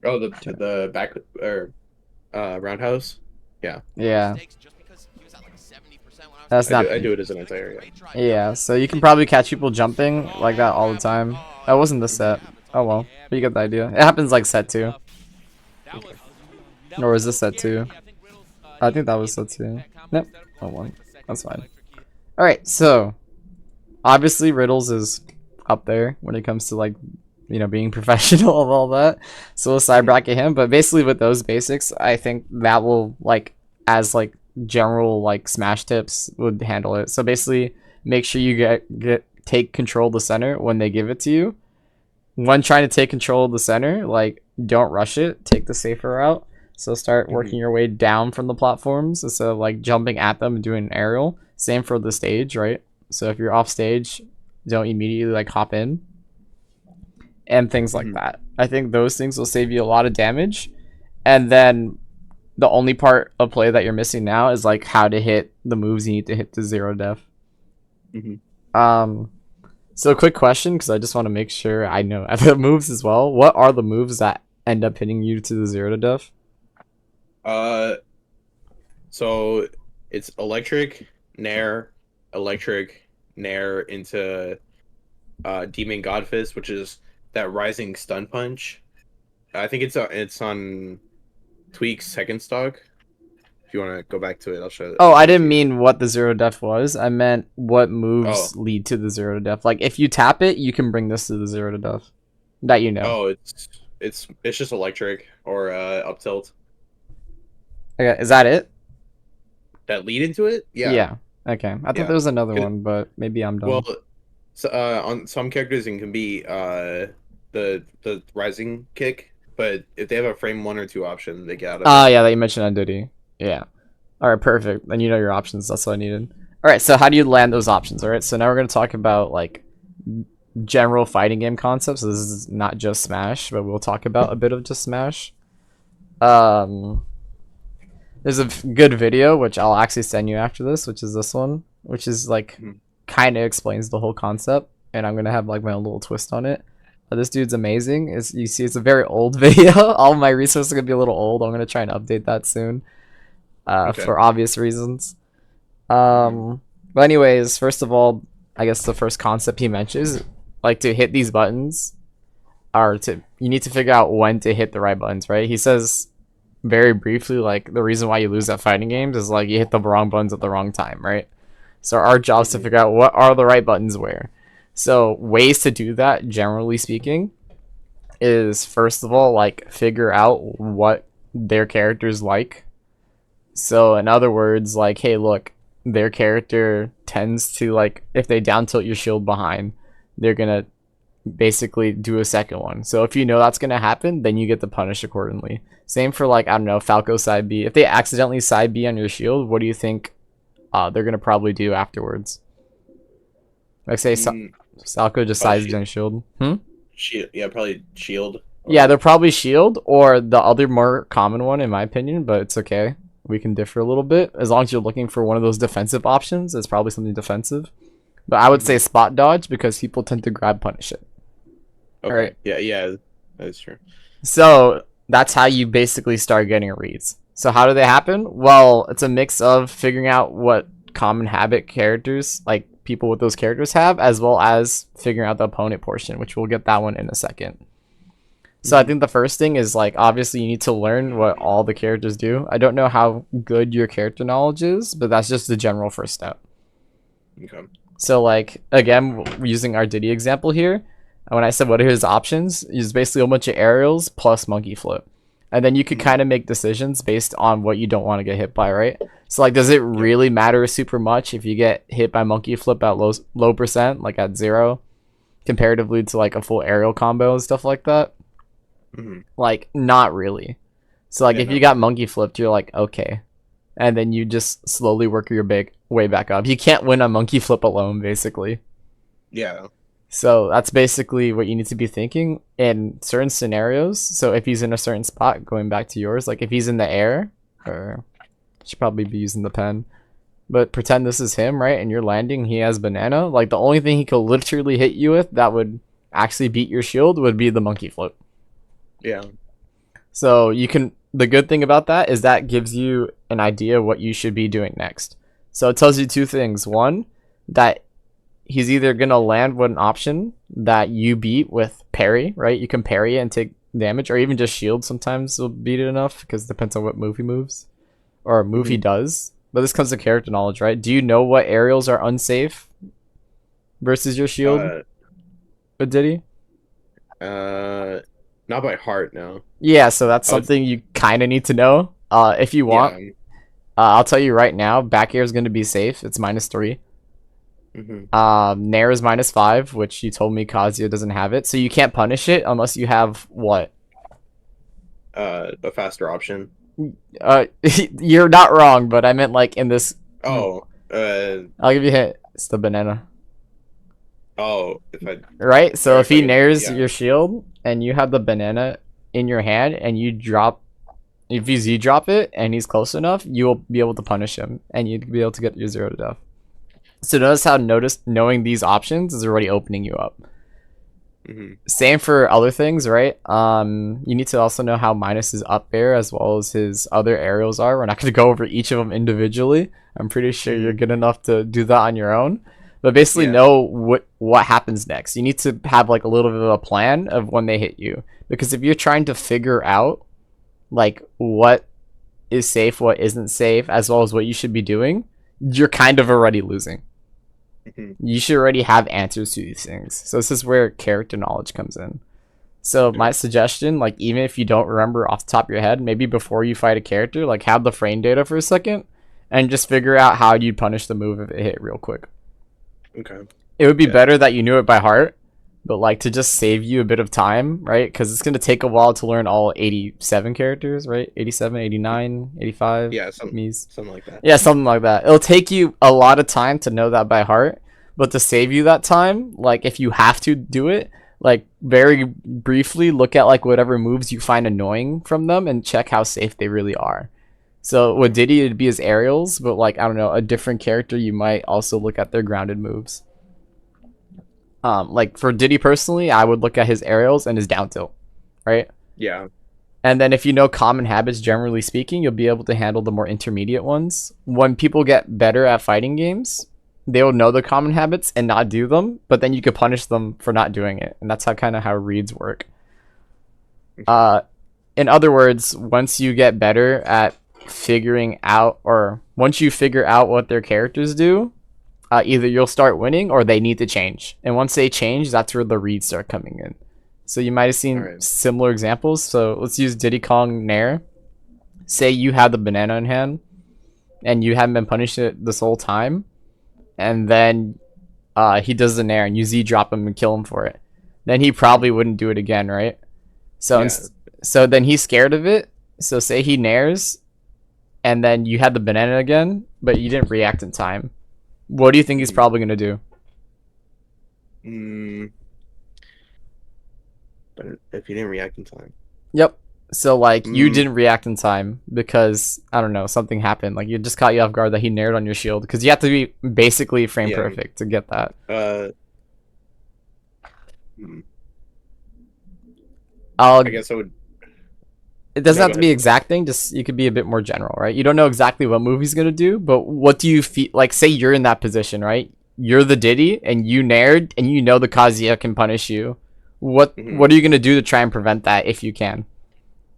Oh, the back or roundhouse. Yeah. Mistakes just because he was at like 70% when I was That's I not. do it as an entire. Yeah. Yeah. So you can probably catch people jumping like that all the time. That wasn't the set. Oh well, but you get the idea. It happens like set two. That was, Or was this set two? I think Riddles, I think that was set two. that combo Nope. instead of Oh going well. for the second That's fine. electric key. All right. So obviously Riddles is up there when it comes to like being professional of all that. So we'll side bracket him. But basically with those basics, I think that will like as like general like smash tips would handle it. So basically make sure you take control of the center when they give it to you. When trying to take control of the center, like don't rush it, take the safer route. So start working your way down from the platforms instead of like jumping at them and doing an aerial. Same for the stage, right? So if you're off stage, don't immediately like hop in and things like that. I think those things will save you a lot of damage. And then the only part of play that you're missing now is like how to hit the moves you need to hit to zero def. So quick question, because I just want to make sure I know the moves as well. What are the moves that end up hitting you to the zero to def? So it's electric nair into Demon Godfist, which is that rising stun punch. I think it's on Tweak's second stock. If you want to go back to it, I'll show it. Oh, I didn't mean what the zero def was. I meant what moves Oh. lead to the zero to def. Like if you tap it, you can bring this to the zero to def. That you know. Oh, it's just electric or up tilt Okay, is that it? that lead into it. Yeah. Okay. I thought Yeah. there was another It- one, but maybe I'm dumb. Well, so, on some characters it can be the rising kick, but if they have a frame 1 or 2 option, they get out of it. Yeah, that you mentioned on Diddy. Yeah. All right, perfect. Then you know your options. That's what I needed. All right, so how do you land those options? All right, so now we're gonna talk about like general fighting game concepts. So this is not just Smash, but we'll talk about a bit of just Smash. There's a good video which I'll actually send you after this, which is this one, which is like kind of explains the whole concept, and I'm gonna have like my own little twist on it. This dude's amazing. You see, it's a very old video. All my resources are gonna be a little old. I'm gonna try and update that soon, for obvious reasons. But anyways, first of all, I guess the first concept he mentions, like to hit these buttons, you need to figure out when to hit the right buttons, right? He says very briefly, like the reason why you lose at fighting games is like you hit the wrong buttons at the wrong time, right? So our job is to figure out what are the right buttons where. So ways to do that, generally speaking, is first of all like figure out what their characters like. So in other words, like, hey, look, their character tends to like if they down tilt your shield behind, they're gonna basically do a second one. So if you know that's gonna happen, then you get to punish accordingly. Same for like, I don't know, Falco side B. If they accidentally side B on your shield, what do you think they're gonna probably do afterwards? Like say Falco just sides B on shield. Shield, yeah, probably shield. Yeah, they're probably shield, or the other more common one in my opinion, but it's okay. We can differ a little bit. As long as you're looking for one of those defensive options, it's probably something defensive. But I would say spot dodge because people tend to grab punish it. Okay. Alright. Yeah, that's true. So that's how you basically start getting reads. So how do they happen? Well, it's a mix of figuring out what common habit characters, like people with those characters have, as well as figuring out the opponent portion, which we'll get that one in a second. So I think the first thing is like obviously you need to learn what all the characters do. I don't know how good your character knowledge is, but that's just the general first step. Okay. So like again, using our Diddy example here, when I said what are his options, is basically a bunch of aerials plus monkey flip. And then you could kind of make decisions based on what you don't want to get hit by, right? So like does it really matter super much if you get hit by monkey flip at low percent, like at 0, comparatively to like a full aerial combo and stuff like that? Like not really. So like if you got monkey flipped, you're like okay. And then you just slowly work your way back up. You can't win a monkey flip alone, basically. Yeah. So that's basically what you need to be thinking in certain scenarios. So if he's in a certain spot, going back to yours, like if he's in the air, or I should probably be using the pen, but pretend this is him, right? And you're landing, he has banana. Like the only thing he could literally hit you with that would actually beat your shield would be the monkey flip. Yeah. So you can, the good thing about that is that gives you an idea what you should be doing next. So it tells you two things. One, that he's either going to land with an option that you beat with parry, right? You can parry it and take damage, or even just shield sometimes will beat it enough, because it depends on what move he moves, or move he does. But this comes to character knowledge, right? Do you know what aerials are unsafe versus your shield? But Diddy? Not by heart, no. Yeah, so that's something you kind of need to know. If you want, I'll tell you right now, back air is going to be safe. It's -3. Nair is -5, which you told me Kazuya doesn't have it. So you can't punish it unless you have what? A faster option. You're not wrong, but I meant like in this. Oh. I'll give you a hint. It's the banana. Oh, if I. Right? So if he nairs yeah. your shield and you have the banana in your hand and you drop, if you Z drop it and he's close enough, you will be able to punish him and you'd be able to get your 0 to death. So notice how knowing these options is already opening you up. Same for other things, right? You need to also know how Minus's up air as well as his other aerials are. We're not going to go over each of them individually. I'm pretty sure you're good enough to do that on your own. But basically know what happens next. You need to have like a little bit of a plan of when they hit you. Because if you're trying to figure out like what is safe, what isn't safe, as well as what you should be doing, you're kind of already losing. You should already have answers to these things. So this is where character knowledge comes in. So my suggestion, like even if you don't remember off the top of your head, maybe before you fight a character, like have the frame data for a second and just figure out how you'd punish the move if it hit real quick. Okay. It would be better that you knew it by heart, but like to just save you a bit of time, right? Because it's going to take a while to learn all 87 characters, right? 87, 89, 85. Yeah, something like that. Yeah, something like that. It'll take you a lot of time to know that by heart, but to save you that time, like if you have to do it, like very briefly look at like whatever moves you find annoying from them and check how safe they really are. So with Diddy, it'd be his aerials, but like, I don't know, a different character, you might also look at their grounded moves. Like for Diddy personally, I would look at his aerials and his down tilt, right? Yeah. And then if you know common habits, generally speaking, you'll be able to handle the more intermediate ones. When people get better at fighting games, they will know the common habits and not do them, but then you could punish them for not doing it. And that's how reads work. In other words, once you get better at figuring out, or once you figure out what their characters do, either you'll start winning or they need to change. And once they change, that's where the reads start coming in. So you might have seen similar examples. So let's use Diddy Kong Nair. Say you have the banana in hand and you haven't been punished this whole time, and then he does the Nair and you Z drop him and kill him for it. Then he probably wouldn't do it again, right? So so then he's scared of it. So say he Nairs and then you had the banana again, but you didn't react in time. What do you think he's probably going to do? But if you didn't react in time. Yep. So like you didn't react in time because I don't know, something happened. Like you just caught you off guard that he nared on your shield, because you have to be basically frame perfect to get that. I guess I would. It doesn't have to be exacting, just you could be a bit more general, right? You don't know exactly what move he's gonna do, but what do you feel like? Say you're in that position, right? You're the Diddy and you nared and you know the Kazuya can punish you. What Mhm. what are you gonna do to try and prevent that if you can?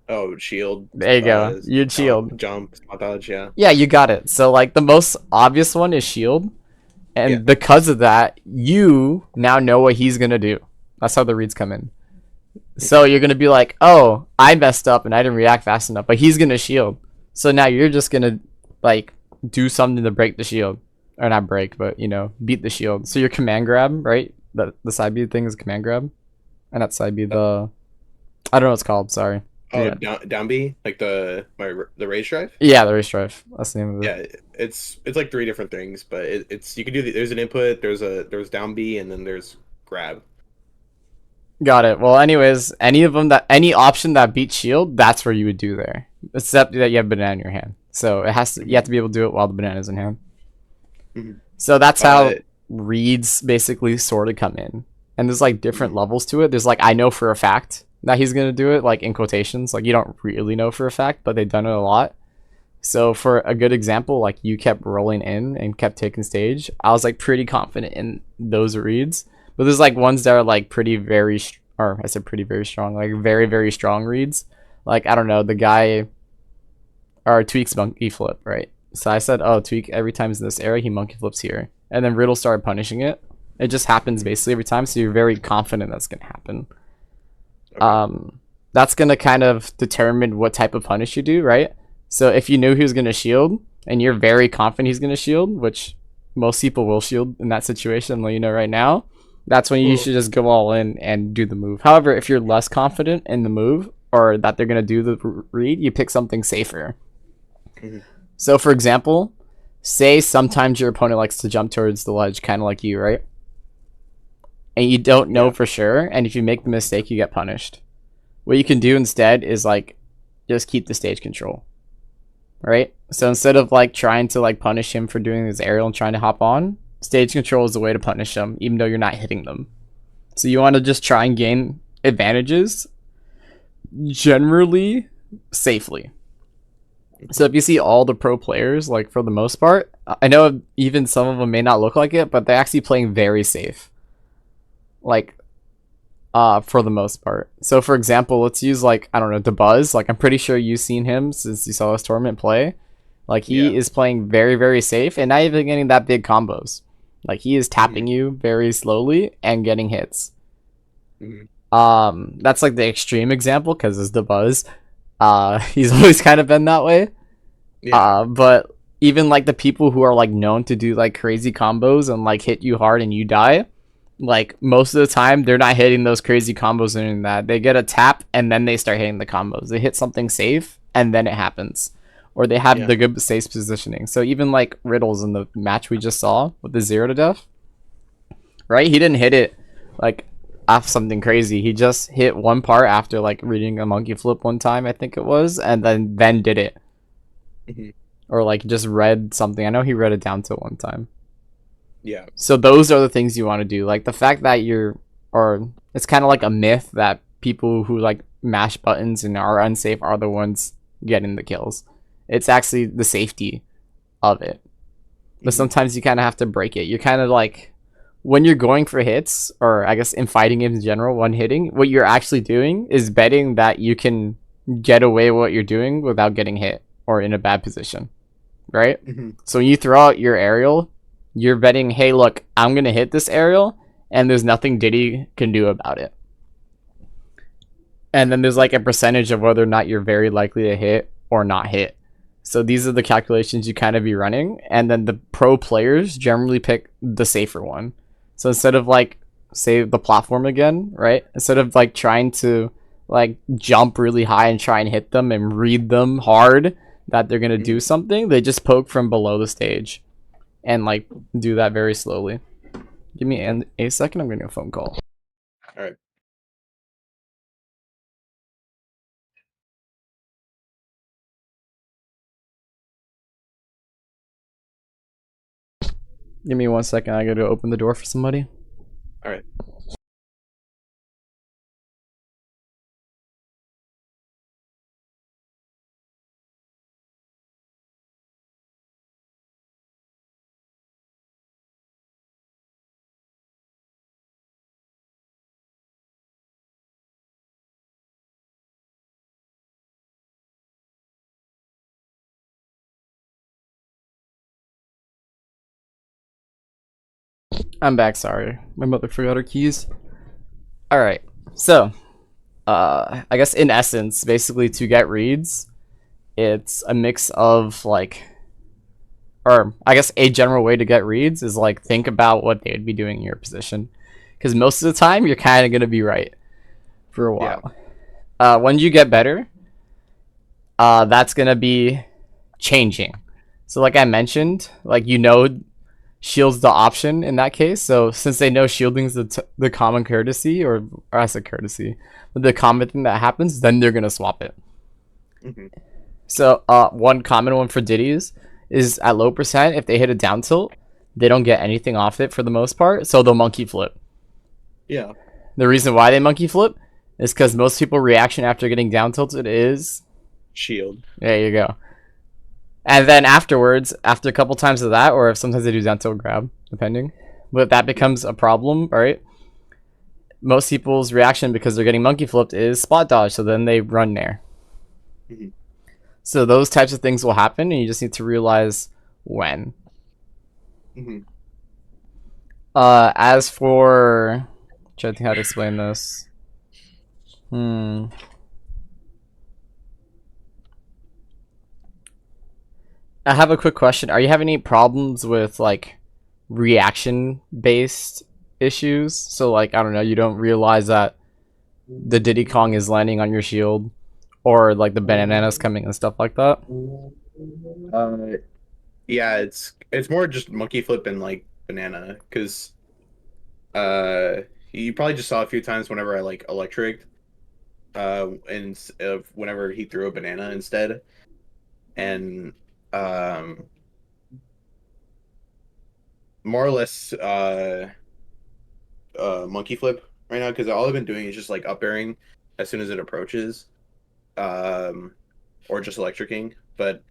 Oh, shield. There you go. You'd shield. Jump, spot dodge, yeah. Yeah, you got it. So like the most obvious one is shield, and Yeah. because of that, you now know what he's gonna do. That's how the reads come in. So you're gonna be like, oh, I messed up and I didn't react fast enough, but he's gonna shield. So now you're just gonna like do something to break the shield, or not break, but you know, beat the shield. So your command grab, right? The side B thing is command grab, and that side B the I don't know what it's called. Sorry. Oh, Yeah. down B, like the rage drive. Yeah, the race drive. That's the name of it. Yeah, it's like 3 different things, but it's you can do there's an input, there's down B, and then there's grab. Got it. Well, anyways, any option that beats shield, that's where you would do there. Except that you have banana in your hand. So you have to be able to do it while the banana's in hand. Mhm. So that's how Uh, reads basically sort of come in. And there's like different Mhm. levels to it. There's like I know for a fact that he's gonna do it, like in quotations. Like you don't really know for a fact, but they've done it a lot. So for a good example, like you kept rolling in and kept taking stage. I was like pretty confident in those reads. But there's like ones that are like pretty very, or I said pretty very strong, like very very strong reads. Like I don't know, the guy or Tweak's monkey flip, right? So I said, oh, Tweak every time he's in this area, he monkey flips here, and then Riddle started punishing it. It just happens basically every time, so you're very confident that's gonna happen. okay. That's gonna kind of determine what type of punish you do, right? So if you knew he was gonna shield and you're very confident he's gonna shield, which most people will shield in that situation, let you know right now, that's when you should just go all in and do the move. However, if you're less confident in the move or that they're gonna do the read, you pick something safer. Mhm. So for example, say sometimes your opponent likes to jump towards the ledge, kind of like you, right? And you don't know Yeah. for sure, and if you make the mistake, you get punished. What you can do instead is like just keep the stage control, right? So instead of like trying to like punish him for doing his aerial and trying to hop on, stage control is the way to punish them, even though you're not hitting them. So you want to just try and gain advantages generally safely. So if you see all the pro players, like for the most part, I know even some of them may not look like it, but they're actually playing very safe. Like for the most part. So for example, let's use like I don't know, DeBuzz. Like I'm pretty sure you've seen him since you saw this tournament play. Like he Yeah. is playing very very safe and not even getting that big combos. Like he is tapping you very slowly and getting hits. Mhm. That's like the extreme example because it's DeBuzz. He's always kind of been that way. Yeah. But even like the people who are like known to do like crazy combos and like hit you hard and you die, like most of the time they're not hitting those crazy combos and that. They get a tap and then they start hitting the combos. They hit something safe and then it happens. Or they have Yeah. the good safe positioning. So even like Riddles in the match we just saw with the 0 to death, right? He didn't hit it like off something crazy. He just hit one part after like reading a monkey flip one time, I think it was, and then did it. Mhm. Or like just read something. I know he read it down to one time. Yeah. So those are the things you want to do. Like the fact that or it's kind of like a myth that people who like mash buttons and are unsafe are the ones getting the kills. It's actually the safety of it. But Mhm. sometimes you kind of have to break it. You're kind of like when you're going for hits, or I guess in fighting games in general, one hitting, what you're actually doing is betting that you can get away with what you're doing without getting hit or in a bad position, right? Mhm. So when you throw out your aerial, you're betting, hey, look, I'm going to hit this aerial, and there's nothing Diddy can do about it. And then there's like a percentage of whether or not you're very likely to hit or not hit. So these are the calculations you kind of be running. And then the pro players generally pick the safer one. So instead of like, say, the platform again, right? Instead of like trying to like jump really high and try and hit them and read them hard that they're going to do something, they just poke from below the stage and like do that very slowly. Give me a second. I'm getting a phone call. All right. Give me 1 second. I gotta go open the door for somebody. All right. I'm back, sorry. My mother forgot her keys. Alright, so, I guess in essence, basically to get reads, it's a mix of like, or I guess a general way to get reads is like think about what they would be doing in your position. Because most of the time, you're kind of going to be right for a while. When you get better, that's going to be changing. So like I mentioned, like shield's the option in that case. So since they know shielding's the common courtesy, or I said courtesy, but the common thing that happens, then they're gonna swap it. Mhm. So one common one for Diddy's is at low percent, if they hit a down tilt, they don't get anything off it for the most part, so they'll monkey flip. Yeah. The reason why they monkey flip is because most people reaction after getting down tilted is Shield. there you go. And then afterwards, after a couple times of that, or if sometimes they do down tilt grab, depending, but that becomes a problem, right? Most people's reaction, because they're getting monkey flipped, is spot dodge, so then they run there. Mhm. So those types of things will happen, and you just need to realize when. Mhm. As for, trying to think how to explain this. I have a quick question. Are you having any problems with like reaction based issues? So like I don't know, you don't realize that the Diddy Kong is landing on your shield, or like the bananas coming and stuff like that? Yeah, it's more just monkey flip and like banana, because you probably just saw a few times whenever I like electric, and whenever he threw a banana instead, and more or less monkey flip right now, because all I've been doing is just like up airing as soon as it approaches, or just electriking. But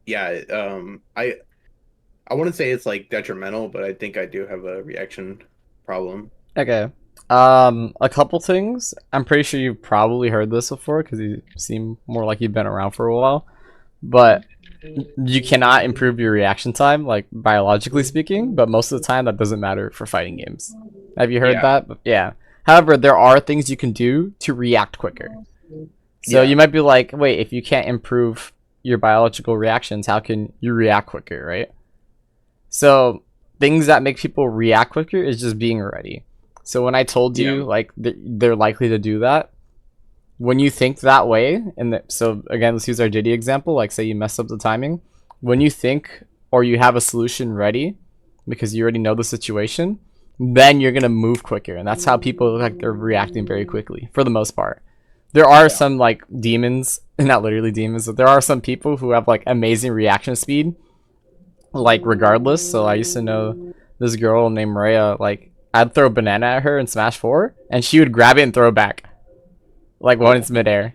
yeah, I wouldn't say it's like detrimental, but I think I do have a reaction problem. Okay. A couple things. I'm pretty sure you've probably heard this before because you seem more like you've been around for a while. But you cannot improve your reaction time, like biologically speaking, but most of the time that doesn't matter for fighting games. Have you heard Yeah. that? Yeah. However, there are things you can do to react quicker. So Yeah. you might be like, wait, if you can't improve your biological reactions, how can you react quicker, right? So things that make people react quicker is just being ready. So when I told you Yeah. like they're likely to do that, when you think that way, so again, let's use our Diddy example. Like say you mess up the timing, when you think or you have a solution ready because you already know the situation, then you're gonna move quicker, and that's how people look like they're reacting very quickly for the most part. There are some like demons, not literally demons, but there are some people who have like amazing reaction speed, like regardless. So I used to know this girl named Maria. Like I'd throw a banana at her in Smash 4, and she would grab it and throw it back, like when it's midair.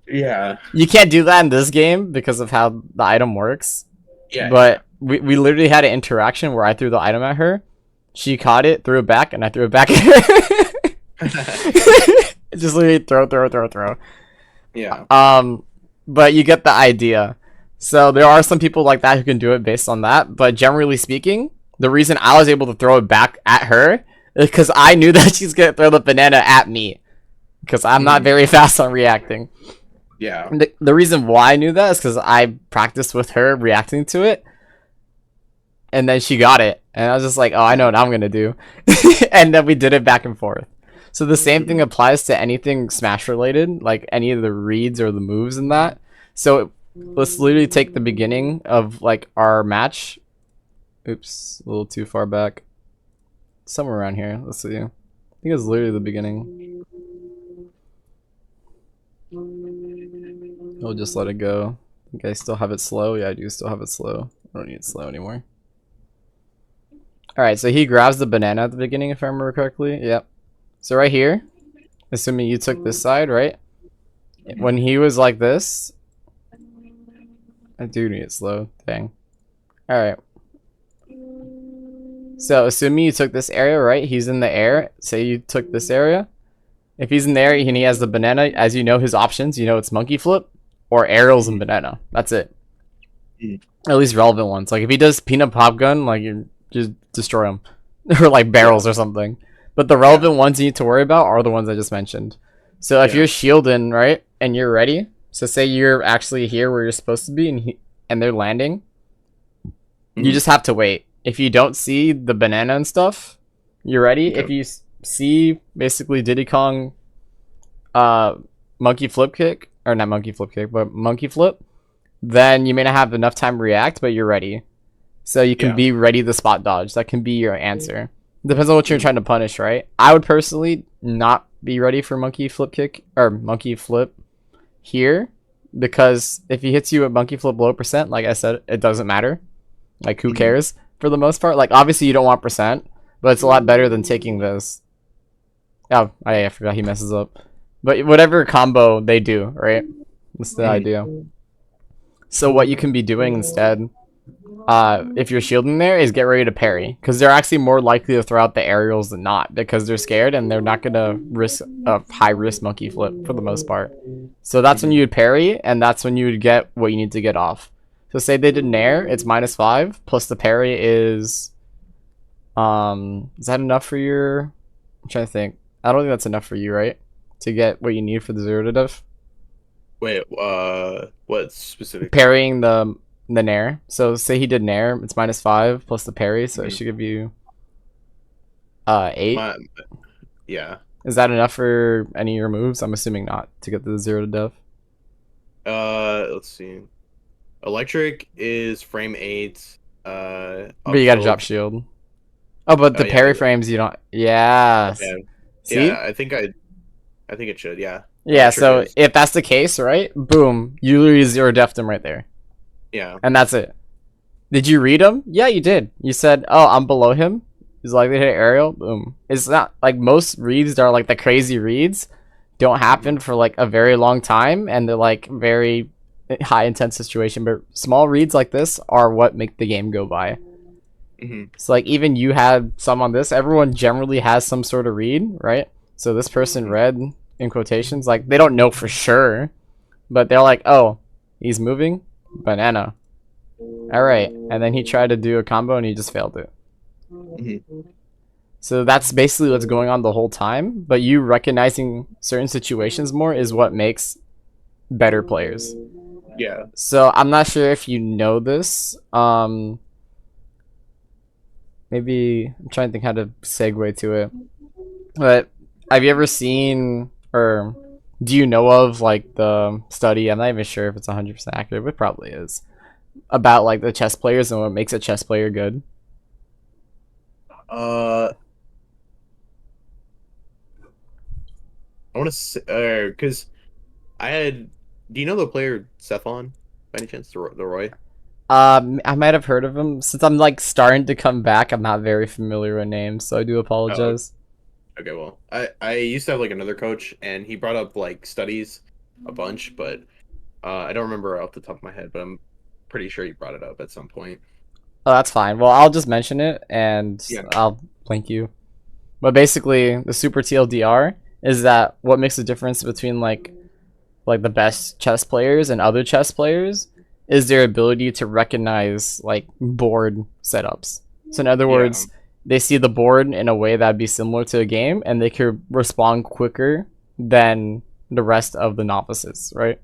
Yeah. You can't do that in this game because of how the item works. Yeah. But we literally had an interaction where I threw the item at her, she caught it, threw it back, and I threw it back at her. Just literally throw. Yeah. But you get the idea. So there are some people like that who can do it based on that. But generally speaking, the reason I was able to throw it back at her is because I knew that she's gonna throw the banana at me. Because I'm not very fast on reacting. Yeah. The reason why I knew that is because I practiced with her reacting to it. And then she got it. And I was just like, oh, I know what I'm going to do. And then we did it back and forth. So the same thing applies to anything Smash related, like any of the reads or the moves in that. So let's literally take the beginning of like our match. Oops, a little too far back. Somewhere around here. Let's see. I think it was literally the beginning. We'll just let it go. I think I still have it slow. Yeah, I do still have it slow. I don't need it slow anymore. Alright, so he grabs the banana at the beginning, if I remember correctly. Yep. So right here, assuming you took this side, right? When he was like this, I do need it slow. Dang. Alright. So assuming you took this area, right? He's in the air. Say you took this area. If he's in the air and he has the banana, as you know his options, you know it's monkey flip or aerials and banana. That's it. At least relevant ones. Like if he does peanut pop gun, like you're just destroy them, or like barrels or something. But the relevant ones you need to worry about are the ones I just mentioned. So if you're shielding, right, and you're ready, so say you're actually here where you're supposed to be, and they're landing, you just have to wait. If you don't see the banana and stuff, you're ready. Okay. If you see basically Diddy Kong, monkey flip kick, or not monkey flip kick, but monkey flip, then you may not have enough time to react, but you're ready. So you can be ready to spot dodge. That can be your answer. Depends on what you're trying to punish, right? I would personally not be ready for monkey flip kick or monkey flip here, because if he hits you at monkey flip low percent, like I said, it doesn't matter. Like, who cares for the most part? Like, obviously you don't want percent, but it's a lot better than taking this. Oh, I forgot he messes up. But whatever combo they do, right? That's the idea. So what you can be doing instead, if you're shielding there, is get ready to parry, because they're actually more likely to throw out the aerials than not, because they're scared and they're not gonna risk a high risk monkey flip for the most part. So that's when you would parry, and that's when you would get what you need to get off. So say they did nair, it's -5 plus the parry is that enough for your? I'm trying to think. I don't think that's enough for you, right? To get what you need for the 0 to def. Wait, what specific? Parrying the nair. So say he did nair, it's -5 plus the parry, so it should give you 8. Yeah. Is that enough for any of your moves? I'm assuming not, to get the 0 to def. Let's see. Electric is frame 8. But you gotta drop shield. Oh, but the parry frames you don't. Yeah. See? Yeah, I think it should. Yeah. Yeah. So if that's the case, right? Boom, you literally 0 def him right there. Yeah. And that's it. Did you read him? Yeah, you did. You said, "Oh, I'm below him. He's likely to hit aerial." Boom. It's not like most reads that are like the crazy reads don't happen for like a very long time, and they're like very high intense situation. But small reads like this are what make the game go by. So like even you had some on this. Everyone generally has some sort of read, right? So this person read in quotations, like they don't know for sure, but they're like, "Oh, he's moving, banana." All right, and then he tried to do a combo and he just failed it. So that's basically what's going on the whole time. But you recognizing certain situations more is what makes better players. Yeah. So I'm not sure if you know this. Maybe I'm trying to think how to segue to it. But have you ever seen, or do you know of like the study? I'm not even sure if it's 100% accurate, but it probably is, about like the chess players and what makes a chess player good. I want to say, because I had. Do you know the player Cephalon by any chance? The Roy. I might have heard of him. Since I'm like starting to come back, I'm not very familiar with names, so I do apologize. Okay, well, I used to have like another coach, and he brought up like studies a bunch, but I don't remember off the top of my head, but I'm pretty sure he brought it up at some point. Oh, that's fine. Well, I'll just mention it, and I'll link you. But basically, the super TLDR is that what makes the difference between like the best chess players and other chess players is their ability to recognize like board setups. So in other words, they see the board in a way that'd be similar to a game, and they could respond quicker than the rest of the novices, right?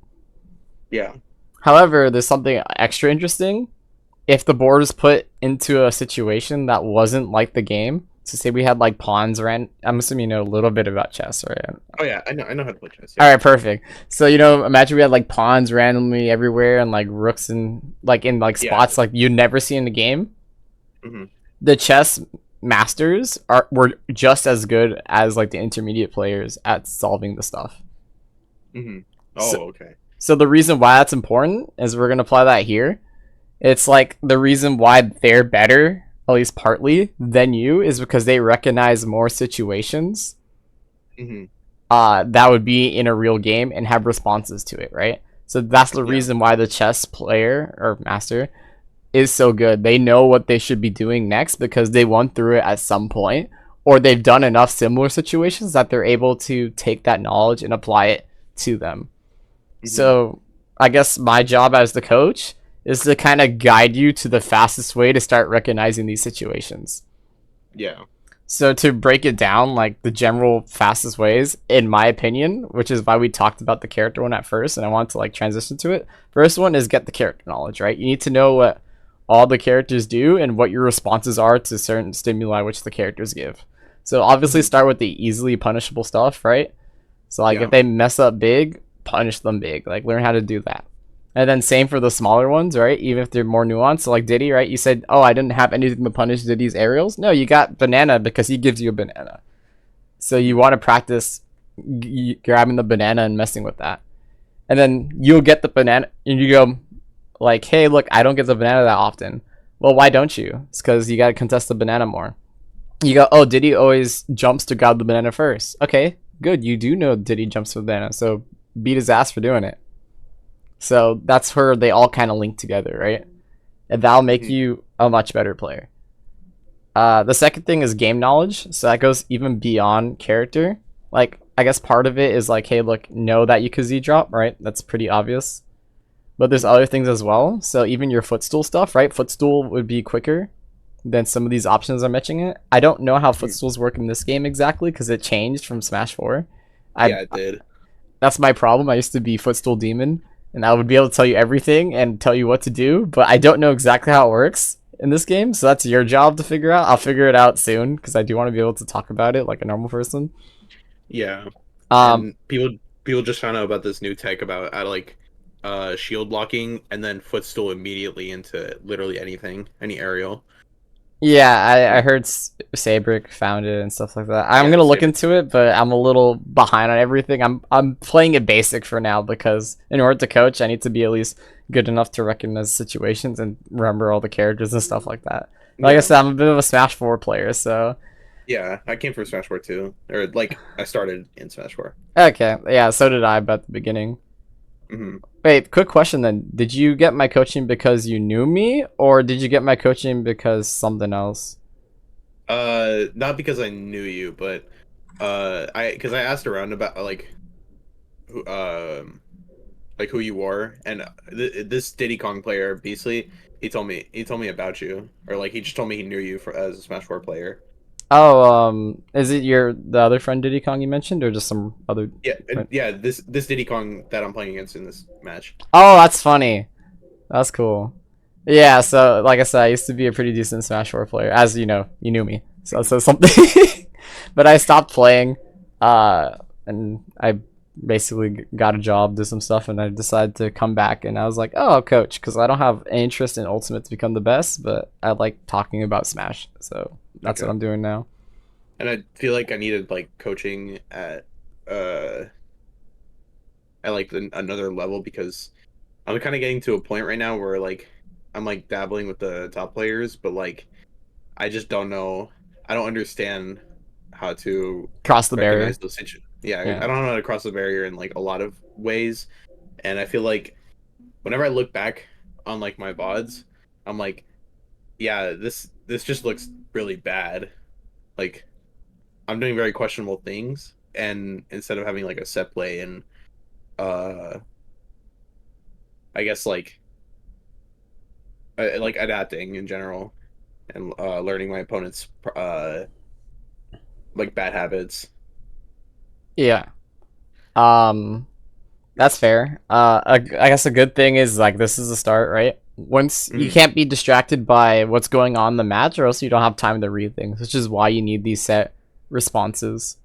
Yeah. However, there's something extra interesting. If the board is put into a situation that wasn't like the game, so say we had like pawns ran. I'm assuming you know a little bit about chess, right? Oh yeah, I know how to play chess. Yeah. All right, perfect. So imagine we had like pawns randomly everywhere and like rooks and like in like spots like you never see in the game. The chess masters were just as good as like the intermediate players at solving the stuff. Okay. So the reason why that's important is we're gonna apply that here. It's like the reason why they're better, at least partly, than you is because they recognize more situations that would be in a real game and have responses to it, right? So that's the reason why the chess player or master is so good. They know what they should be doing next because they went through it at some point, or they've done enough similar situations that they're able to take that knowledge and apply it to them. So I guess my job as the coach is to kind of guide you to the fastest way to start recognizing these situations. Yeah. So to break it down, like the general fastest ways, in my opinion, which is why we talked about the character one at first, and I want to like transition to it. First one is get the character knowledge, right? You need to know what all the characters do and what your responses are to certain stimuli which the characters give. So obviously start with the easily punishable stuff, right? So like Yeah. if they mess up big, punish them big. Like learn how to do that. And then same for the smaller ones, right? Even if they're more nuanced. So like Diddy, right? You said, oh, I didn't have anything to punish Diddy's aerials. No, you got banana because he gives you a banana. So you want to practice grabbing the banana and messing with that. And then you'll get the banana and you go like, hey, look, I don't get the banana that often. Well, why don't you? It's because you got to contest the banana more. You go, oh, Diddy always jumps to grab the banana first. Okay, good. You do know Diddy jumps for the banana. So beat his ass for doing it. So that's where they all kind of link together, right? And that'll make you a much better player. The second thing is game knowledge. So that goes even beyond character. Like, I guess part of it is like, hey, look, know that you could Z drop, right? That's pretty obvious. But there's other things as well. So even your footstool stuff, right? Footstool would be quicker than some of these options I'm mentioning it. I don't know how footstools work in this game exactly because it changed from Smash 4. Yeah, it did. That's my problem. I used to be footstool demon, and I would be able to tell you everything and tell you what to do, but I don't know exactly how it works in this game, so that's your job to figure out. I'll figure it out soon because I do want to be able to talk about it like a normal person. Yeah. And people just found out about this new tech about like shield blocking and then footstool immediately into literally anything, any aerial. Yeah, I heard Sabrick found it and stuff like that. I'm gonna look into it, but I'm a little behind on everything. I'm playing it basic for now because in order to coach, I need to be at least good enough to recognize situations and remember all the characters and stuff like that. Like I said, I'm a bit of a Smash 4 player, so yeah, I came from Smash 4 too, or like I started in Smash 4. okay, yeah, so did I, but at the beginning. Mm-hmm. Wait, quick question then. Did you get my coaching because you knew me, or did you get my coaching because something else? Not because I knew you, but because I asked around about who you were, and this Diddy Kong player, Beasley, he told me about you, or like he just told me he knew you as a Smash 4 player. Oh, is it the other friend Diddy Kong you mentioned, or just some other? Yeah, yeah. This Diddy Kong that I'm playing against in this match. Oh, that's funny. That's cool. Yeah, so like I said, I used to be a pretty decent Smash 4 player, as you know, you knew me. So something, but I stopped playing, and I basically got a job, did some stuff, and I decided to come back. And I was like, oh, I'll coach because I don't have any interest in Ultimate to become the best, but I like talking about Smash, so that's what I'm doing now. And I feel like I needed like coaching at like another level because I'm kind of getting to a point right now where like I'm like dabbling with the top players, but like I just don't know. I don't understand how to cross the barrier. Yeah, I don't know how to cross the barrier in like a lot of ways, and I feel like whenever I look back on like my VODs, I'm like, yeah, this just looks really bad. Like I'm doing very questionable things, and instead of having like a set play and I guess like adapting in general and learning my opponent's like bad habits. Yeah. That's fair. I guess a good thing is like this is a start, right? Once you can't be distracted by what's going on in the match, or else you don't have time to read things, which is why you need these set responses,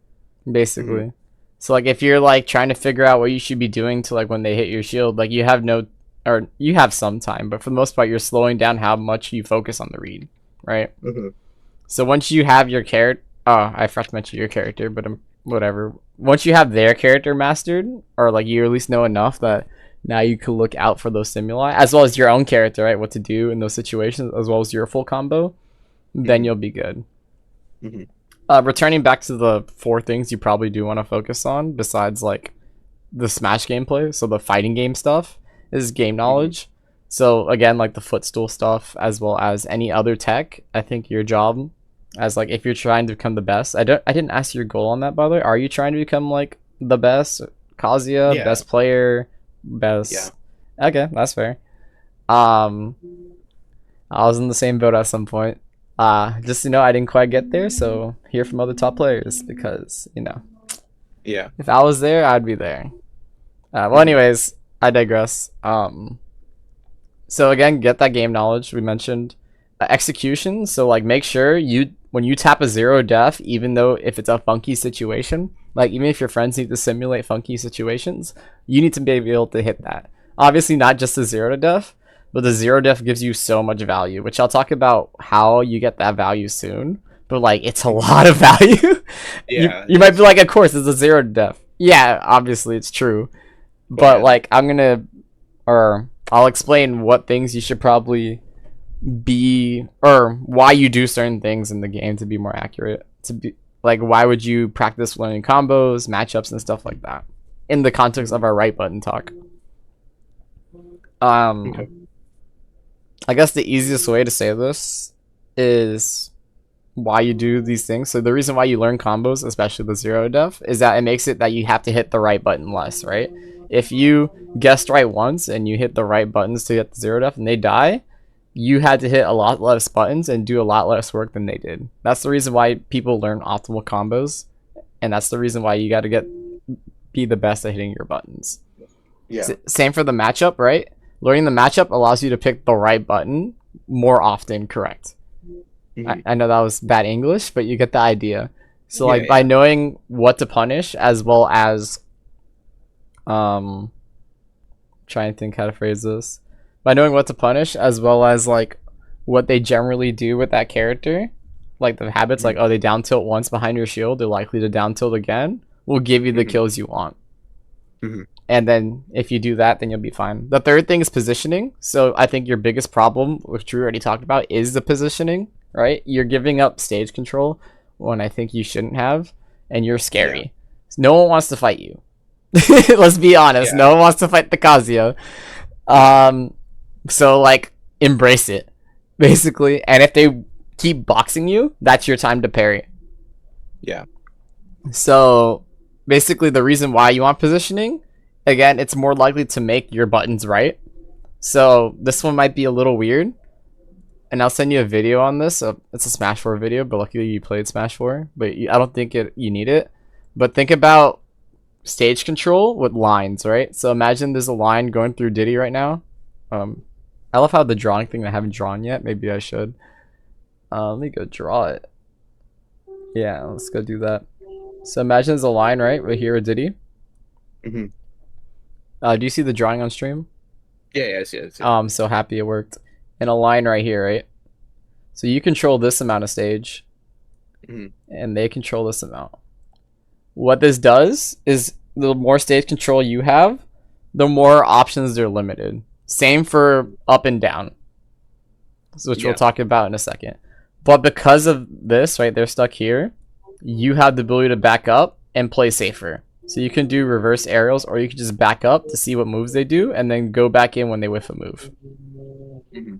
basically. So like if you're like trying to figure out what you should be doing to like when they hit your shield, like you have some time, but for the most part you're slowing down how much you focus on the read, right? So once you have your character, oh, I forgot to mention your character, but whatever. Once you have their character mastered, or like you at least know enough that now you can look out for those stimuli, as well as your own character, right? What to do in those situations, as well as your full combo, then you'll be good. Returning back to the 4 things you probably do want to focus on, besides like the Smash gameplay, so the fighting game stuff, is game knowledge. So again, like the footstool stuff, as well as any other tech, I think your job as like if you're trying to become the best. I didn't ask your goal on that, by the way. Are you trying to become like the best Kazuya, best player, best? Yeah. Okay, that's fair. I was in the same boat at some point. Just I didn't quite get there, so hear from other top players because Yeah. if I was there, I'd be there. Well, anyways, I digress. So again, get that game knowledge we mentioned. Execution. So like, make sure when you tap a zero def, even though if it's a funky situation, like even if your friends need to simulate funky situations, you need to be able to hit that. Obviously, not just the zero to def, but the zero def gives you so much value, which I'll talk about how you get that value soon. But like, it's a lot of value. Yeah. You might be like, of course, it's a zero to def. Yeah, obviously it's true. But like, I'll explain what things you should probably be, or why you do certain things in the game to be more accurate. To be like, why would you practice learning combos, matchups, and stuff like that in the context of our right button talk. Okay. I guess the easiest way to say this is why you do these things. So the reason why you learn combos, especially the zero def, is that it makes it that you have to hit the right button less, right? If you guessed right once and you hit the right buttons to get the zero def and they die, you had to hit a lot less buttons and do a lot less work than they did. That's the reason why people learn optimal combos, and that's the reason why you got to be the best at hitting your buttons. Yeah. Same for the matchup, right? Learning the matchup allows you to pick the right button more often, correct? Mhm. I know that was bad English, but you get the idea. So Yeah, like, by knowing what to punish, as well as trying to think how to phrase this, by knowing what to punish, as well as like what they generally do with that character, like the habits, like, oh, they down tilt once behind your shield, they're likely to down tilt again, will give you the kills you want. And then if you do that, then you'll be fine. The third thing is positioning. So I think your biggest problem, which we already talked about, is the positioning, right? You're giving up stage control when I think you shouldn't have, and you're scary. No one wants to fight you. Let's be honest. No one wants to fight the Kazuya. So like, embrace it, basically. And if they keep boxing you, that's your time to parry. Yeah. So basically, the reason why you want positioning, again, it's more likely to make your buttons right. So this one might be a little weird, and I'll send you a video on this. It's a Smash 4 video, but luckily you played Smash 4, but I don't think you need it. But think about stage control with lines, right? So imagine there's a line going through Diddy right now. I love how the drawing thing I haven't drawn yet. Maybe I should. Let me go draw it. Yeah, let's go do that. So imagine there's a line right here with Diddy. Do you see the drawing on stream? Yeah, I see it. I'm so happy it worked. And a line right here, right? So you control this amount of stage, and they control this amount. What this does is, the more stage control you have, the more options they're limited. Same for up and down, which we'll talk about in a second. But because of this, right, they're stuck here, you have the ability to back up and play safer. So you can do reverse aerials, or you can just back up to see what moves they do, and then go back in when they whiff a move.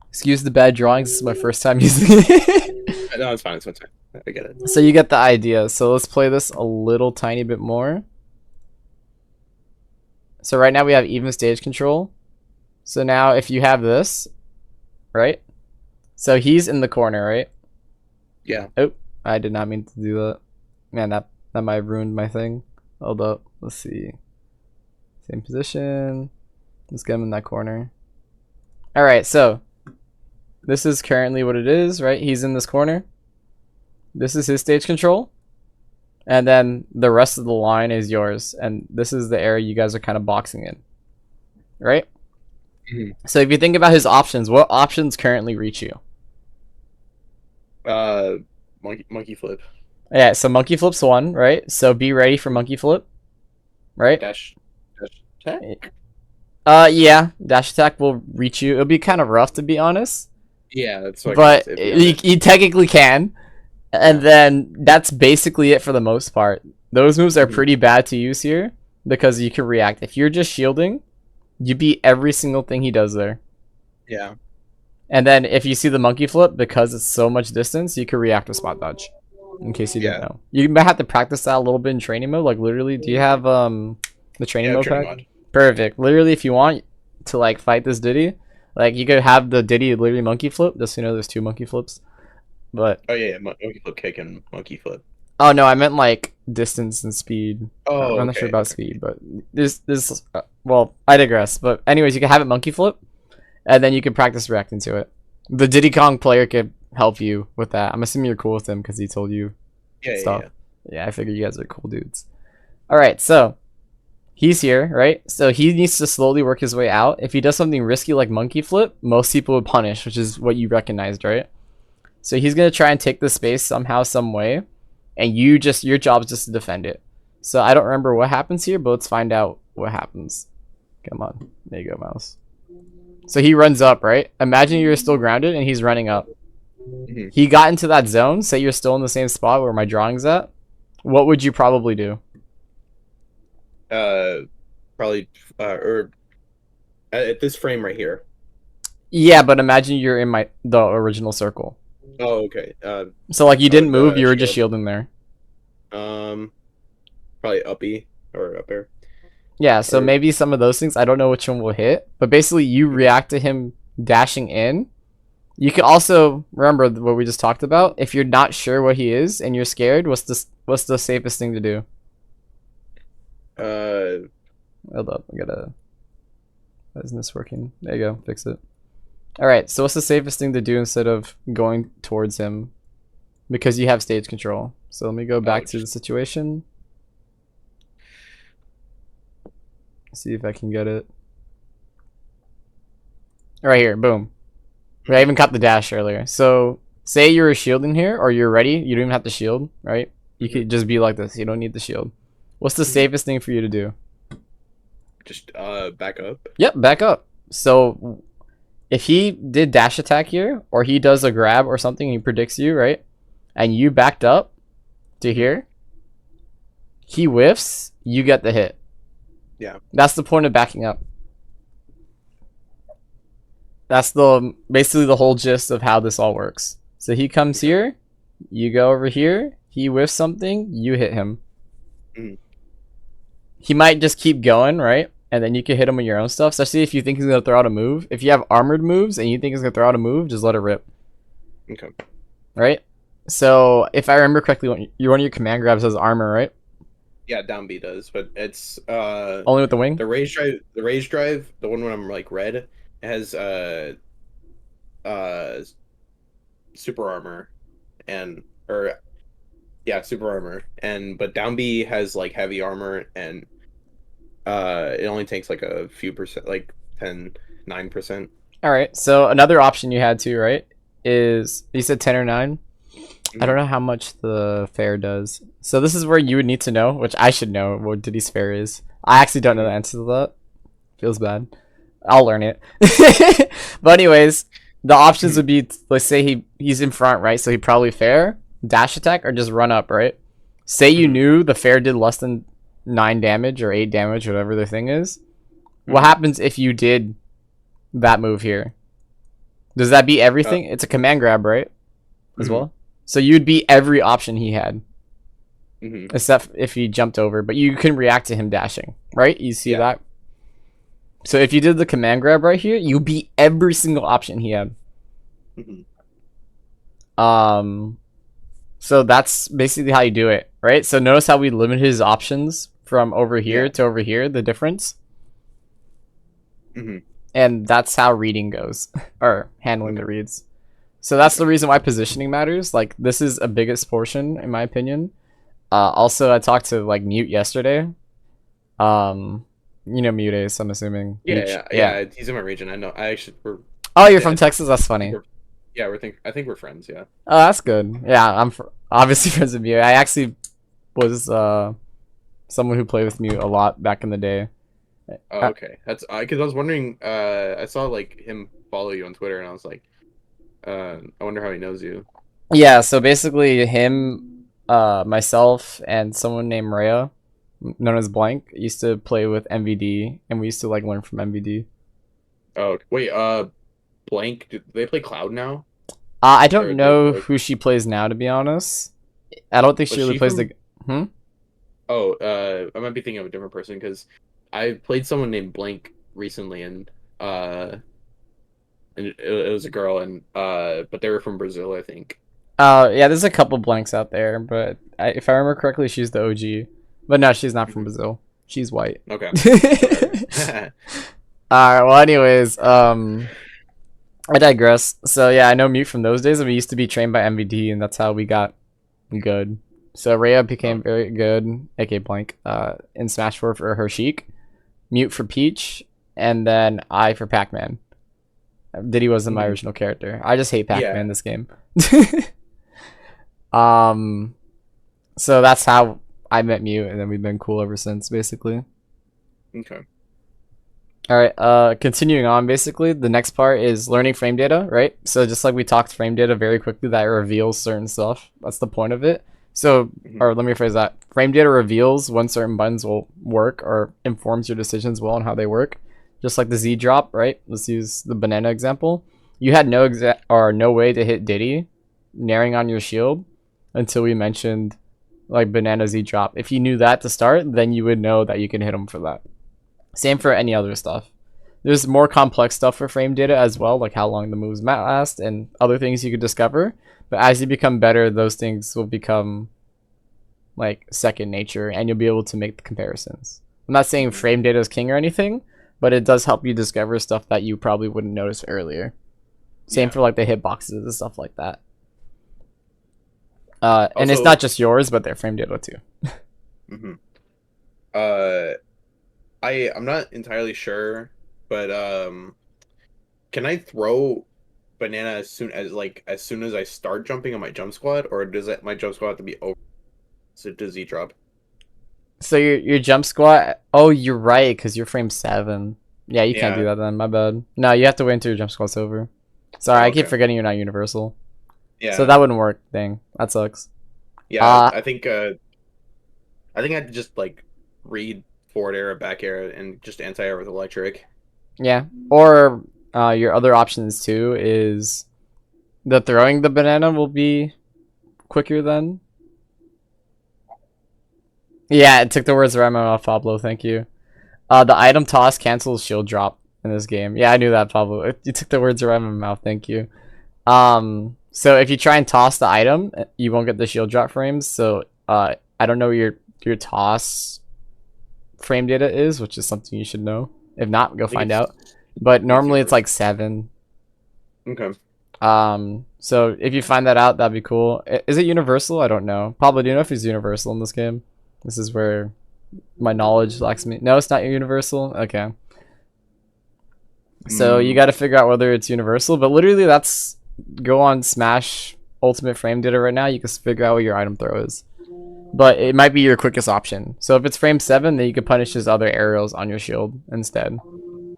Excuse the bad drawings, this is my first time using it. No, it's fine. It's fine. I get it. So you get the idea. So let's play this a little tiny bit more. So right now we have even stage control. So now if you have this, right? So he's in the corner, right? Yeah. Oh, I did not mean to do that. Man, that might have ruined my thing. Hold up. Let's see. Same position. Let's get him in that corner. Alright, so this is currently what it is, right? He's in this corner. This is his stage control. And then the rest of the line is yours. And this is the area you guys are kind of boxing in. Right? So if you think about his options, what options currently reach you? Monkey flip. Yeah, so monkey flip's one, right? So be ready for monkey flip. Right? Dash attack? Yeah, dash attack will reach you. It'll be kind of rough, to be honest. Yeah, that's what But you technically can. And then that's basically it for the most part. Those moves are pretty bad to use here because you can react. If you're just shielding, you beat every single thing he does there. Yeah. And then if you see the monkey flip, because it's so much distance, you can react with spot dodge. In case you didn't know. You might have to practice that a little bit in training mode. Like, literally, do you have the training mode pack? Mod. Perfect. Literally, if you want to like fight this Diddy, Like you could have the Diddy literally monkey flip. Just so you know, there's 2 monkey flips. But Oh yeah, monkey flip kick and monkey flip. oh no, I meant like distance and speed. Oh, I'm not sure okay. about speed, but this. Well, I digress. But anyways, you can have it monkey flip, and then you can practice reacting to it. The Diddy Kong player could help you with that. I'm assuming you're cool with him because he told you Yeah, stuff. yeah. Yeah, I figure you guys are cool dudes. All right, so he's here, right? So he needs to slowly work his way out. If he does something risky like monkey flip, most people would punish, which is what you recognized, right? So he's gonna try and take the space somehow, some way, and your job is just to defend it. So I don't remember what happens here, but let's find out what happens. Come on, there you go, mouse. So he runs up, right? Imagine you're still grounded and he's running up. Mhm. He got into that zone. Say you're still in the same spot where my drawing's at. What would you probably do? Probably or at this frame right here. Yeah, but imagine you're in the original circle. Oh, okay. So like you I didn't would, move, you were just shield. shielding there. Probably uppy or up air. Yeah, so Or- maybe some of those things. I don't know which one will hit, but basically you react to him dashing in. You can also remember what we just talked about. If you're not sure what he is and you're scared, what's the safest thing to do? Hold up, I gotta. Why isn't this working? There you go, fix it. All right, so what's the safest thing to do instead of going towards him? Because you have stage control. So let me go back to the situation. See if I can get it. Right here, boom. I even caught the dash earlier. So say you're shielding here or you're ready. You don't even have to shield, right? You could just be like this. You don't need the shield. What's the safest thing for you to do? Just back up. Yep, back up. So if he did dash attack here or he does a grab or something, he predicts you, right? And you backed up to here, he whiffs, you get the hit. Yeah. That's the point of backing up. That's basically the whole gist of how this all works. So he comes here, you go over here, he whiffs something, you hit him. Mhm. He might just keep going, right? And then you can hit him with your own stuff, especially if you think he's going to throw out a move. If you have armored moves and you think he's going to throw out a move, just let it rip. Okay. Right? So if I remember correctly, one of your command grabs has armor, right? Yeah, down B does, but it's Only with the wing? the rage drive, the one when I'm like red, it has super armor super armor, but down B has like heavy armor, and it only takes like a few percent, like 9%. All right. So another option you had too, right? Is you said 10 or 9? I don't know how much the fair does. So this is where you would need to know, which I should know what Diddy's fair is. I actually don't know the answer to that. Feels bad. I'll learn it. But anyways, the options would be, let's say he's in front, right? So he probably fair, dash attack, or just run up, right? Say you knew the fair did less than 9 damage or 8 damage, whatever the thing is. What happens if you did that move here? Does that beat everything? It's a command grab, right? As well. So you'd beat every option he had, except if he jumped over. But you can react to him dashing, right? You see that? So if you did the command grab right here, you beat every single option he had. So that's basically how you do it, right? So notice how we limit his options from over here to over here, the difference. And that's how reading goes, or handling the reads. So that's the reason why positioning matters. Like, this is a biggest portion, in my opinion. Also, I talked to, like, Mute yesterday. You know Mute Ace, I'm assuming. Yeah, he's in my region. I know. Oh, you're from Texas? That's funny. I think we're friends, yeah. Oh, that's good. Yeah, I'm obviously friends with Mute. I actually was someone who played with Mute a lot back in the day. Oh, okay. That's because I was wondering. I saw like him follow you on Twitter, and I was like, I wonder how he knows you. Yeah. So basically, him, myself, and someone named Rhea, known as Blank, used to play with MVD, and we used to like learn from MVD. Oh wait, Blank. Do they play Cloud now? I don't know who she plays now, to be honest. I don't think she really plays the. Oh, I might be thinking of a different person because I played someone named Blank recently, and and it was a girl, and but they were from Brazil, I think. Yeah, there's a couple blanks out there, but if I remember correctly, she's the OG. But no, she's not from Brazil. She's white. Okay. Alright, well anyways, I digress. So yeah, I know Mute from those days, and we used to be trained by MVD, and that's how we got good. So Rhea became very good, aka Blank, in Smash 4 for her Sheik, Mute for Peach, and then I for Pac-Man. Diddy wasn't my original character. I just hate Pac-Man this game. So that's how I met Mute, and then we've been cool ever since, basically. Okay. Alright, continuing on, basically, the next part is learning frame data, right? So just like we talked frame data very quickly, that reveals certain stuff. That's the point of it. So, or let me rephrase that. Frame data reveals when certain buttons will work or informs your decisions well on how they work. Just like the Z drop, right? Let's use the banana example. You had no way to hit Diddy naring on your shield until we mentioned like banana Z drop. If you knew that to start, then you would know that you can hit him for that. Same for any other stuff. There's more complex stuff for frame data as well, like how long the moves might last and other things you could discover. But as you become better, those things will become like second nature, and you'll be able to make the comparisons. I'm not saying frame data is king or anything, but it does help you discover stuff that you probably wouldn't notice earlier. Same for like the hitboxes and stuff like that. And it's not just yours, but their frame data too. I'm not entirely sure, but can I throw banana as soon as I start jumping on my jump squad, or does my jump squad have to be over to Z drop? So your jump squat. Oh, you're right, because you're frame 7. Yeah, you can't do that then. My bad. No, you have to wait until your jump squat's over. Sorry, I keep forgetting you're not universal. Yeah. So that wouldn't work. Dang, that sucks. Yeah, I think I'd just like read forward air, back air, and just anti-air with electric. Yeah, or your other options too is the throwing the banana will be quicker then. Yeah, it took the words right out of my mouth, Pablo. Thank you. The item toss cancels shield drop in this game. Yeah, I knew that, Pablo. You took the words right out of my mouth. Thank you. So if you try and toss the item, you won't get the shield drop frames. So I don't know what your toss frame data is, which is something you should know. If not, go find out. But normally it's like 7. Okay. So if you find that out, that'd be cool. Is it universal? I don't know. Pablo, do you know if it's universal in this game? This is where my knowledge lacks me. No, it's not universal. Okay. So you got to figure out whether it's universal. But literally, that's go on Smash Ultimate Frame Data right now. You can figure out what your item throw is. But it might be your quickest option. So if it's frame 7, then you can punish his other aerials on your shield instead.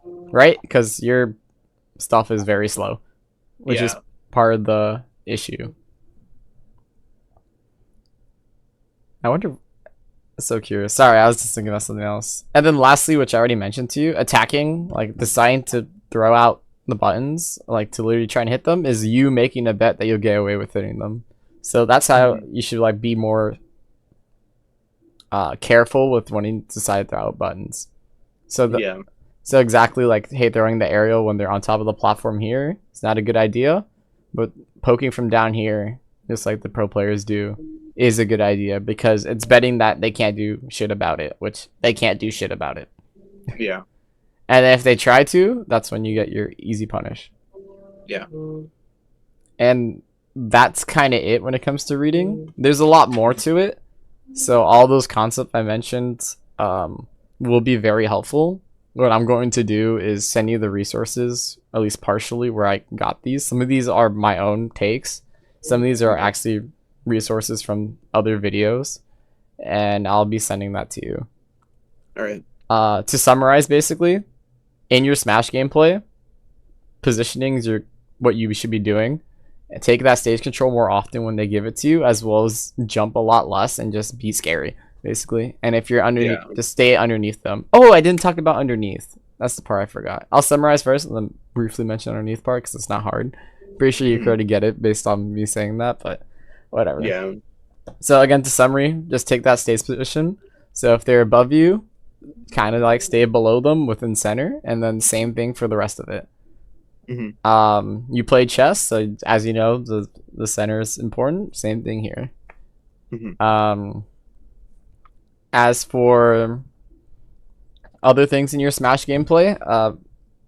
Right? Because your stuff is very slow. Which is part of the issue. I wonder... So curious. Sorry, I was just thinking about something else. And then lastly, which I already mentioned to you, attacking, like deciding to throw out the buttons, like to literally try and hit them, is you making a bet that you'll get away with hitting them. So that's how you should like be more careful with when you decide to throw out buttons. So so exactly like, hey, throwing the aerial when they're on top of the platform here, it's not a good idea. But poking from down here, just like the pro players do, is a good idea because it's betting that they can't do shit about it, which they can't do shit about it. Yeah. And if they try to, that's when you get your easy punish. Yeah. And that's kind of it when it comes to reading. There's a lot more to it. So all those concepts I mentioned will be very helpful. What I'm going to do is send you the resources, at least partially, where I got these. Some of these are my own takes. Some of these are actually resources from other videos, and I'll be sending that to you. All right. To summarize, basically, in your Smash gameplay, positioning is what you should be doing. Take that stage control more often when they give it to you, as well as jump a lot less and just be scary, basically. And if you're underneath, just stay underneath them. Oh, I didn't talk about underneath. That's the part I forgot. I'll summarize first and then briefly mention underneath part because it's not hard. Pretty sure you could already get it based on me saying that, but whatever. Yeah. So again, to summary, just take that stage position. So if they're above you, kind of like stay below them within center, and then same thing for the rest of it. You play chess, so as you know, the center is important. Same thing here. As for other things in your Smash gameplay,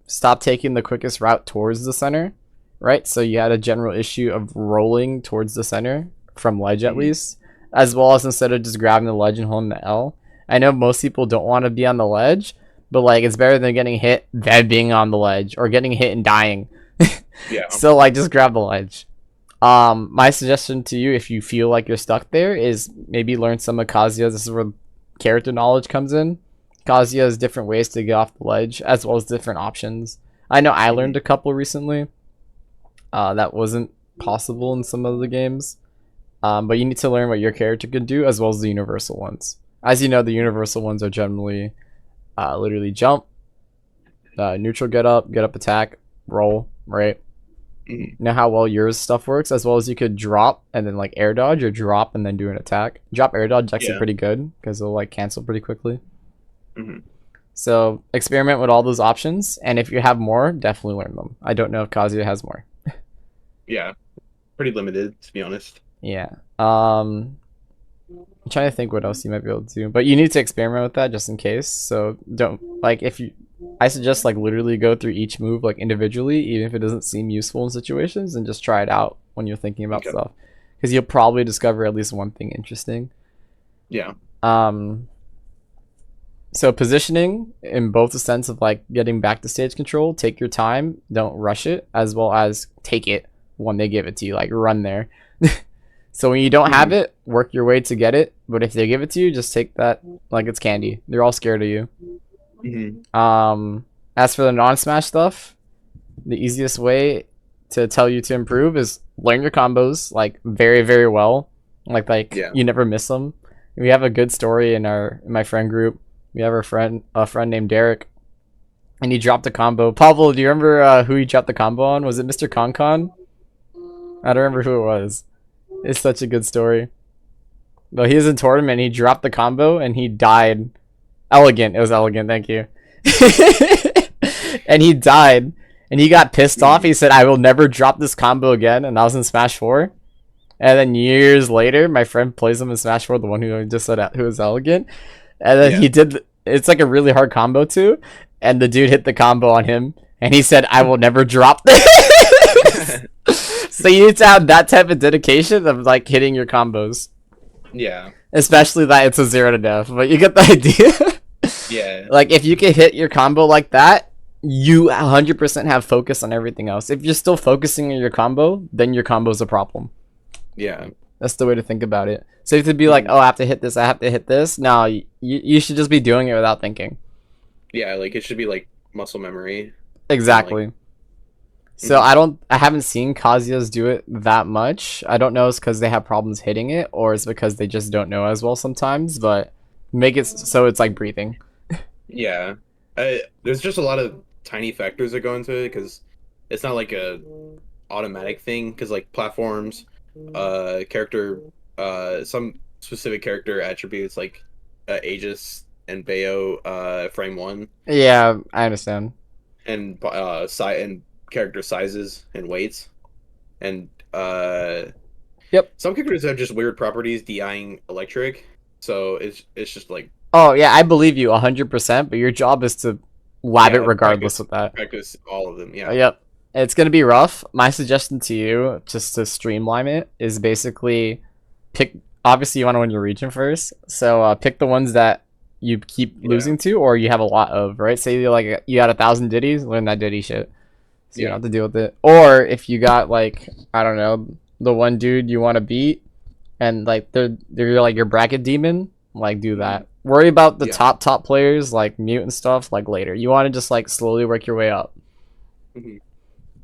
stop taking the quickest route towards the center, right? So you had a general issue of rolling towards the center from ledge at least, as well as instead of just grabbing the ledge and holding the L. I know most people don't want to be on the ledge, but like it's better than getting hit than being on the ledge or getting hit and dying. Yeah. So like just grab the ledge. My suggestion to you, if you feel like you're stuck there, is maybe learn some of Kazuya. This is where character knowledge comes in. Kazuya has different ways to get off the ledge, as well as different options. I know I learned a couple recently. That wasn't possible in some of the games. But you need to learn what your character can do, as well as the universal ones. As you know, the universal ones are generally literally jump, neutral get up attack, roll, right? Know how well yours stuff works, as well as you could drop and then like air dodge or drop and then do an attack. Drop air dodge is actually pretty good because it'll like cancel pretty quickly. So experiment with all those options, and if you have more, definitely learn them. I don't know if Kazuya has more. Yeah, pretty limited to be honest. Yeah. I'm trying to think what else you might be able to do, but you need to experiment with that just in case. So don't like if you. I suggest like literally go through each move like individually, even if it doesn't seem useful in situations, and just try it out when you're thinking about stuff, because you'll probably discover at least one thing interesting. Yeah. So positioning in both the sense of like getting back to stage control, take your time, don't rush it, as well as take it when they give it to you, like run there. So when you don't have it, work your way to get it, but if they give it to you, just take that like it's candy. They're all scared of you. As for the non-smash stuff, the easiest way to tell you to improve is learn your combos like very, very well. You never miss them. We have a good story in my friend group. We have a friend named Derek, and he dropped a combo. Pablo, do you remember who he dropped the combo on? Was it Mr. Concon? I don't remember who it was. It's such a good story. But he was in tournament, he dropped the combo and he died. Elegant. It was elegant, thank you. And he died. And he got pissed off. He said, I will never drop this combo again. And that was in Smash 4. And then years later, my friend plays him in Smash 4, the one who I just said who was elegant. And then he did, it's like a really hard combo too. And the dude hit the combo on him. And he said, I will never drop this. So you need to have that type of dedication of like hitting your combos. Yeah. Especially that it's a 0 to death. But you get the idea. Yeah. Like if you can hit your combo like that, you 100% have focus on everything else. If you're still focusing on your combo, then your combo's a problem. Yeah. That's the way to think about it. So you have to be like, oh, I have to hit this, I have to hit this. No, you should just be doing it without thinking. Yeah, like it should be like muscle memory. Exactly. Like, so I haven't seen Kazuya's do it that much. I don't know if it's because they have problems hitting it, or it's because they just don't know as well sometimes, but make it so it's like breathing. Yeah. There's just a lot of tiny factors that go into it, because it's not like a automatic thing, because like platforms, character, some specific character attributes like Aegis and Bayo, frame 1. Yeah, I understand. And and character sizes and weights, and some characters have just weird properties, DIing electric, so it's just like, oh yeah, I believe you 100%, but your job is to lab it regardless of that. Practice all of them. Yeah. Yep. It's gonna be rough. My suggestion to you, just to streamline it, is basically pick. Obviously, you want to win your region first, so pick the ones that you keep losing to, or you have a lot of. Right? Say you got 1,000 ditties, learn that ditty shit, so you don't have to deal with it. Or if you got like, I don't know, the one dude you want to beat, and like they're like your bracket demon, like do that. Worry about the top players like Mute and stuff like later. You want to just like slowly work your way up. If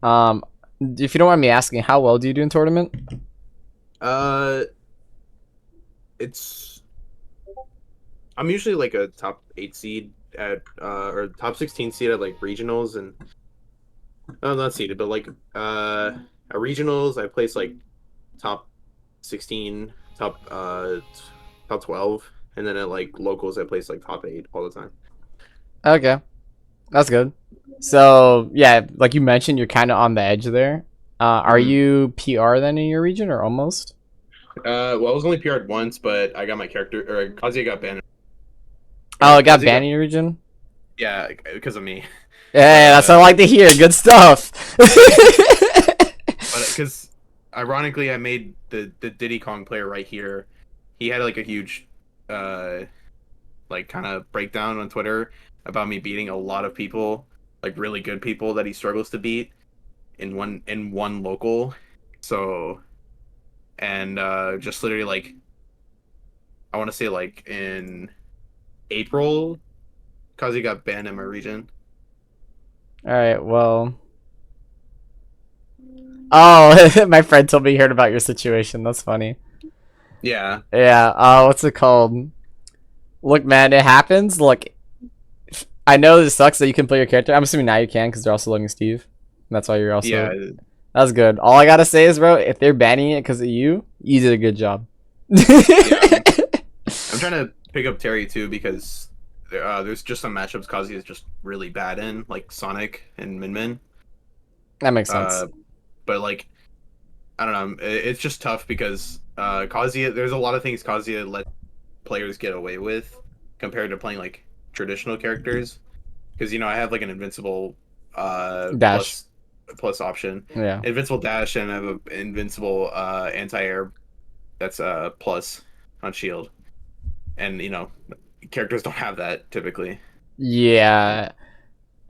you don't mind me asking, how well do you do in tournament? I'm usually like a top 8 seed at or top 16 seed at like regionals, and not seeded, but like at regionals I place like top 16, top 12, and then at like locals I place like top 8 all the time. Okay, that's good. So yeah, like you mentioned, you're kind of on the edge there. Are Mhm. you PR then in your region or almost? Well, I was only PR'd once, but I got my character, or Kazuya got banned. Oh, Or it got Kazuya got, banned in your region. yeah, because of me. But Yeah, that's what I like to hear. Good stuff. but because ironically, I made the Diddy Kong player right here. He had like a huge, uh, like kind of breakdown on Twitter about me beating a lot of people, like really good people that he struggles to beat in one local. So and just literally like I want to say like in April, Kazi got banned in my region. All right. Well. Oh, my friend told me he heard about your situation. That's funny. Yeah, Yeah. What's it called? Look, man, it happens. Look, I know this sucks that you can play your character. I'm assuming now you can because they're also letting Steve. And that's why you're yeah, also. That's good. All I gotta say is, bro, if they're banning it because of you, you did a good job. yeah. I'm trying to pick up Terry too because there's just some matchups Kazi is just really bad in, like Sonic and Min Min. That makes sense. Uh, but like I don't know, it's just tough because Kazuya. There's a lot of things Kazuya let players get away with compared to playing like traditional characters. Because I have like an invincible Dash. plus option, Yeah. invincible dash, and I have an invincible anti-air that's plus on shield, and characters don't have that typically. Yeah.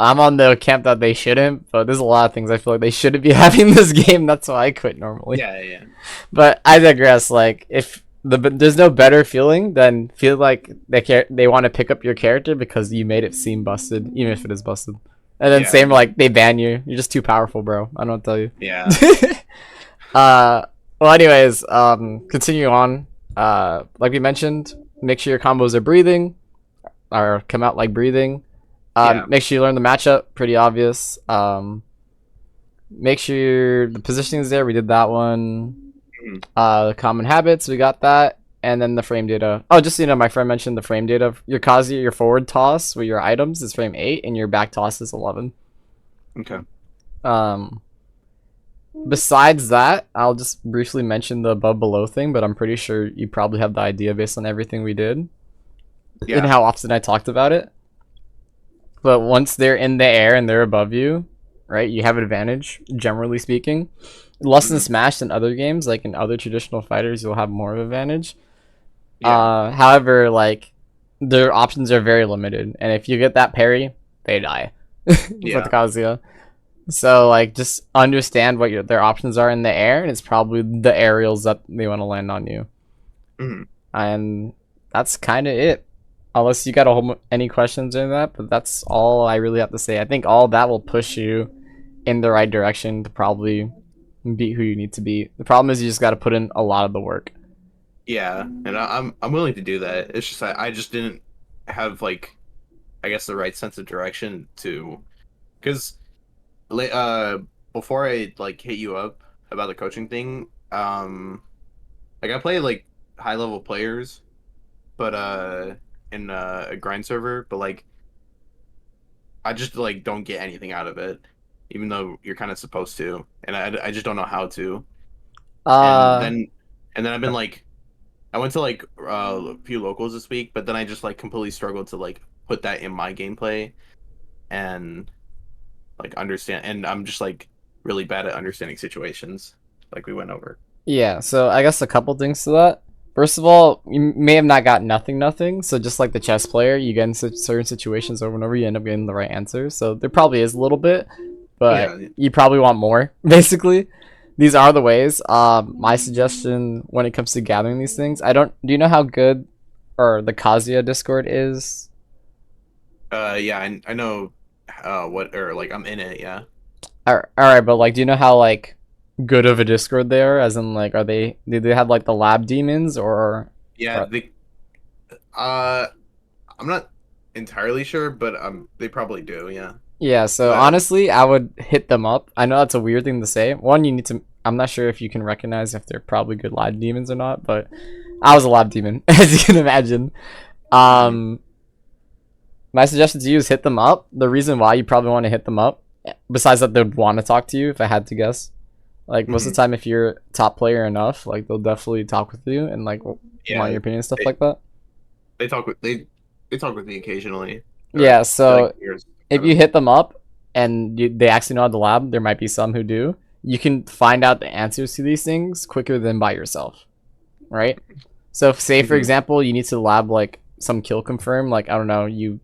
I'm on the camp that they shouldn't, but there's a lot of things I feel like they shouldn't be having this game. That's why I quit normally. Yeah, yeah, But I digress. Like, if there's no better feeling than feel like they want to pick up your character because you made it seem busted, even if it is busted. And then yeah, same like they ban you. You're just too powerful, bro. I don't know what to tell you. yeah. uh, well, anyways, continue on. Like we mentioned, make sure your combos are breathing or come out like breathing. Yeah. Make sure you learn the matchup. Pretty obvious. Make sure the positioning is there. We did that one. Mhm. The common habits, we got that. And then the frame data. Oh, just so you know, my friend mentioned the frame data. Your Kazuya, your forward toss with your items is frame 8, and your back toss is 11. Okay. Um, Besides that, I'll just briefly mention the above below thing, but I'm pretty sure you probably have the idea based on everything we did and Yeah. how often I talked about it. But once they're in the air and they're above you, right, you have advantage, generally speaking. Less in Mhm. Smash than other games, like in other traditional fighters, you'll have more of advantage. Yeah. However, like their options are very limited, and if you get that parry, they die with Yeah. Kazuya. So like, just understand what their options are in the air, and it's probably the aerials that they want to land on you. Mhm. And that's kind of it. Unless you got any questions in that, but that's all I really have to say. I think all that will push you in the right direction to probably beat who you need to beat. The problem is you just got to put in a lot of the work. Yeah, and I'm willing to do that. It's just I just didn't have like I guess the right sense of direction to because before I like hit you up about the coaching thing, like I play like high level players, but in a grind server, but like I just like don't get anything out of it, even though you're kind of supposed to, and I just don't know how to. And Uh, then I've been like I went to like a few locals this week, but then I just like completely struggled to like put that in my gameplay and like understand, and I'm just like really bad at understanding situations like we went over. yeah, so I guess a couple things to that. First of all, you may have not got nothing. So just like the chess player, you get in certain situations over and over, you end up getting the right answer. So there probably is a little bit, but Yeah. you probably want more. Basically, these are the ways. My suggestion when it comes to gathering these things, I don't. Do you know how good or the Kazuya Discord is? Yeah, I know what or like I'm in it, yeah. All right, but like, do you know how like good of a Discord they are? As in, like, do they have like the lab demons Yeah, or uh I'm not entirely sure, but they probably do, yeah. yeah, 'Cause so honestly, I would hit them up. I know that's a weird thing to say. One, you need to. I'm not sure if you can recognize if they're probably good lab demons or not, but I was a lab demon, as you can imagine. Mhm. Um, my suggestion to you is hit them up. The reason why you probably want to hit them up, besides that they'd want to talk to you, if I had to guess, like most of the time, if you're top player enough, like they'll definitely talk with you and like want your opinion and stuff like that. They talk with they talk with me occasionally. Yeah, so Like, if you hit them up and they actually know how to lab, there might be some who do. You can find out the answers to these things quicker than by yourself, right? So, if, say for example, you need to lab like some kill confirm, like I don't know, you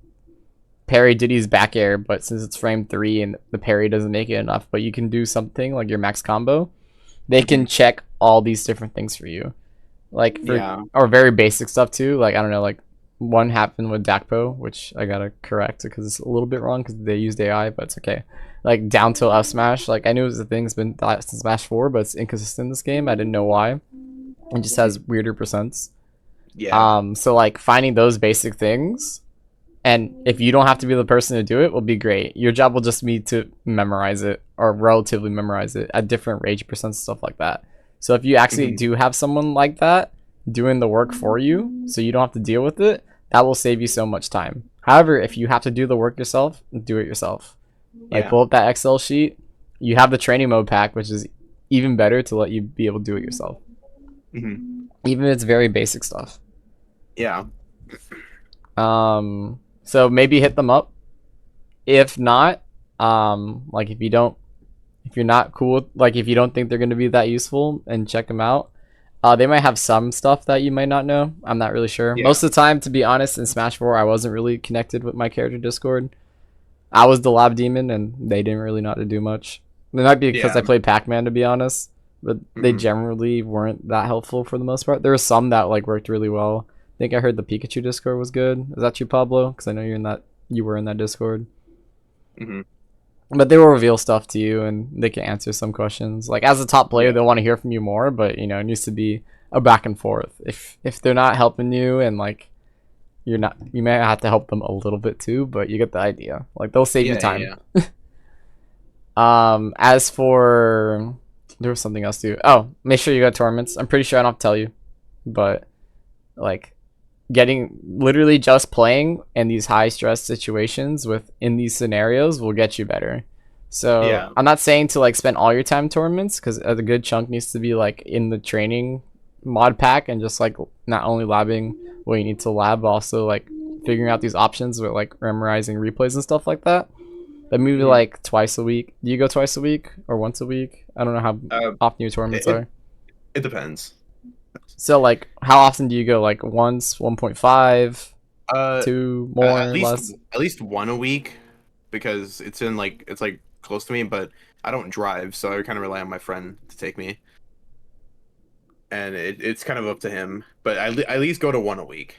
parry Diddy's back air, but since it's frame 3 and the parry doesn't make it enough, but you can do something like your max combo, they can check all these different things for you, like for or very basic stuff too. Like I don't know, like one happened with Dakpo, which I gotta correct because it's a little bit wrong because they used AI, but it's okay. Like down till F smash, like I knew it was a thing. It's been since Smash 4, but it's inconsistent in this game. I didn't know why. It just has weirder percents. So like finding those basic things, and if you don't have to be the person to do it, will be great. Your job will just be to memorize it or relatively memorize it at different rage percents, stuff like that. So if you actually do have someone like that doing the work for you, so you don't have to deal with it, that will save you so much time. However, if you have to do the work yourself, do it yourself. Like pull up that Excel sheet. You have the training mode pack, which is even better to let you be able to do it yourself. Even if it's very basic stuff. So maybe hit them up. If not, like if you're not cool with, like if you don't think they're going to be that useful, and check them out. They might have some stuff that you might not know. I'm not really sure. Most of the time, to be honest, in Smash 4, I wasn't really connected with my character Discord. I was the lab demon, and they didn't really know how to do much. It might be because I played Pac-Man, to be honest, but they generally weren't that helpful for the most part. There were some that like worked really well. I think I heard the Pikachu Discord was good. Is that you, Pablo? Because I know you were in that Discord. But they will reveal stuff to you, and they can answer some questions. Like as a top player, they'll want to hear from you more, but you know it needs to be a back and forth. If they're not helping you, and like you may have to help them a little bit too, but you get the idea. Like they'll save you time. As for there was something else too. Oh, make sure you go to tournaments. I'm pretty sure I don't have to tell you, but like getting literally just playing in these high stress situations in these scenarios will get you better. So I'm not saying to like spend all your time in tournaments, because a good chunk needs to be like in the training mod pack and just like not only labbing what you need to lab, but also like figuring out these options with like memorizing replays and stuff like that. But maybe like twice a week. Do you go twice a week or once a week? I don't know how often your tournaments are. It depends. So like how often do you go? Like once, 1.5, 2, more, less? At least one a week, because it's like close to me, but I don't drive, so I kind of rely on my friend to take me. And it's kind of up to him, but I at least go to one a week.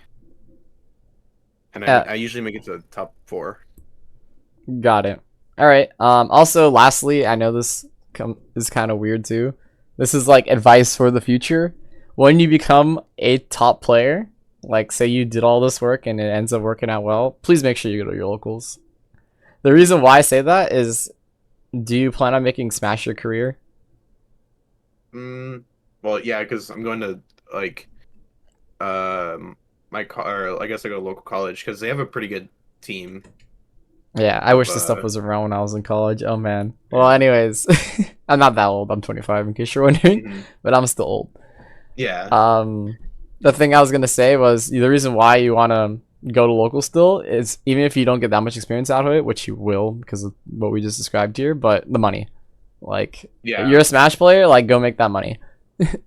And I usually make it to the top 4. Got it. All right. Also, lastly, I know this is kind of weird too. This is like advice for the future. When you become a top player, like say you did all this work and it ends up working out well, please make sure you go to your locals. The reason why I say that is, do you plan on making Smash your career? Well, yeah, because I'm going to like or I guess I go to local college because they have a pretty good team. Yeah, I wish this stuff was around when I was in college. Oh man. Well, anyways, I'm not that old. I'm 25 in case you're wondering, but I'm still old. Yeah. The thing I was gonna say was the reason why you want to go to local still is, even if you don't get that much experience out of it, which you will because of what we just described here, but the money. Like, you're a Smash player, like go make that money.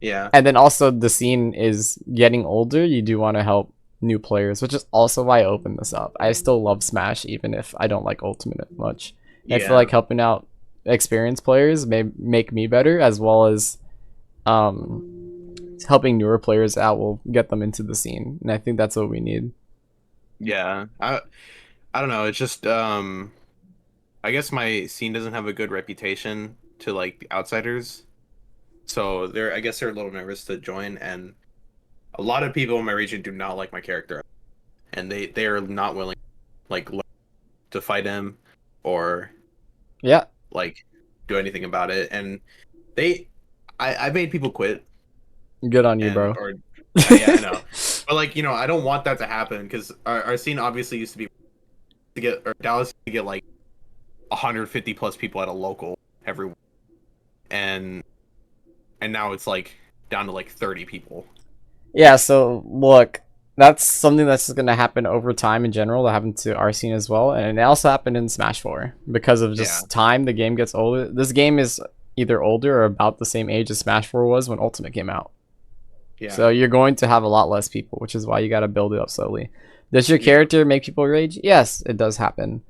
Yeah. And then also the scene is getting older. You do want to help new players, which is also why I opened this up. I still love Smash even if I don't like Ultimate much. I feel like helping out experienced players may make me better, as well as helping newer players out will get them into the scene, and I think that's what we need. Yeah, I don't know. It's just I guess my scene doesn't have a good reputation to like the outsiders, so I guess they're a little nervous to join, and a lot of people in my region do not like my character, and they are not willing like to fight him or like do anything about it, and I made people quit. Good on you, bro. Yeah, I know. But like, I don't want that to happen because our scene obviously used to be Dallas to get like 150 plus people at a local every week. And now it's like down to like 30 people. Yeah, so look, that's something that's just gonna happen over time in general. That happened to our scene as well, and it also happened in Smash 4 because of just time. The game gets older. This game is either older or about the same age as Smash 4 was when Ultimate came out. Yeah. So you're going to have a lot less people, which is why you got to build it up slowly. Does your character make people rage? Yes, it does happen.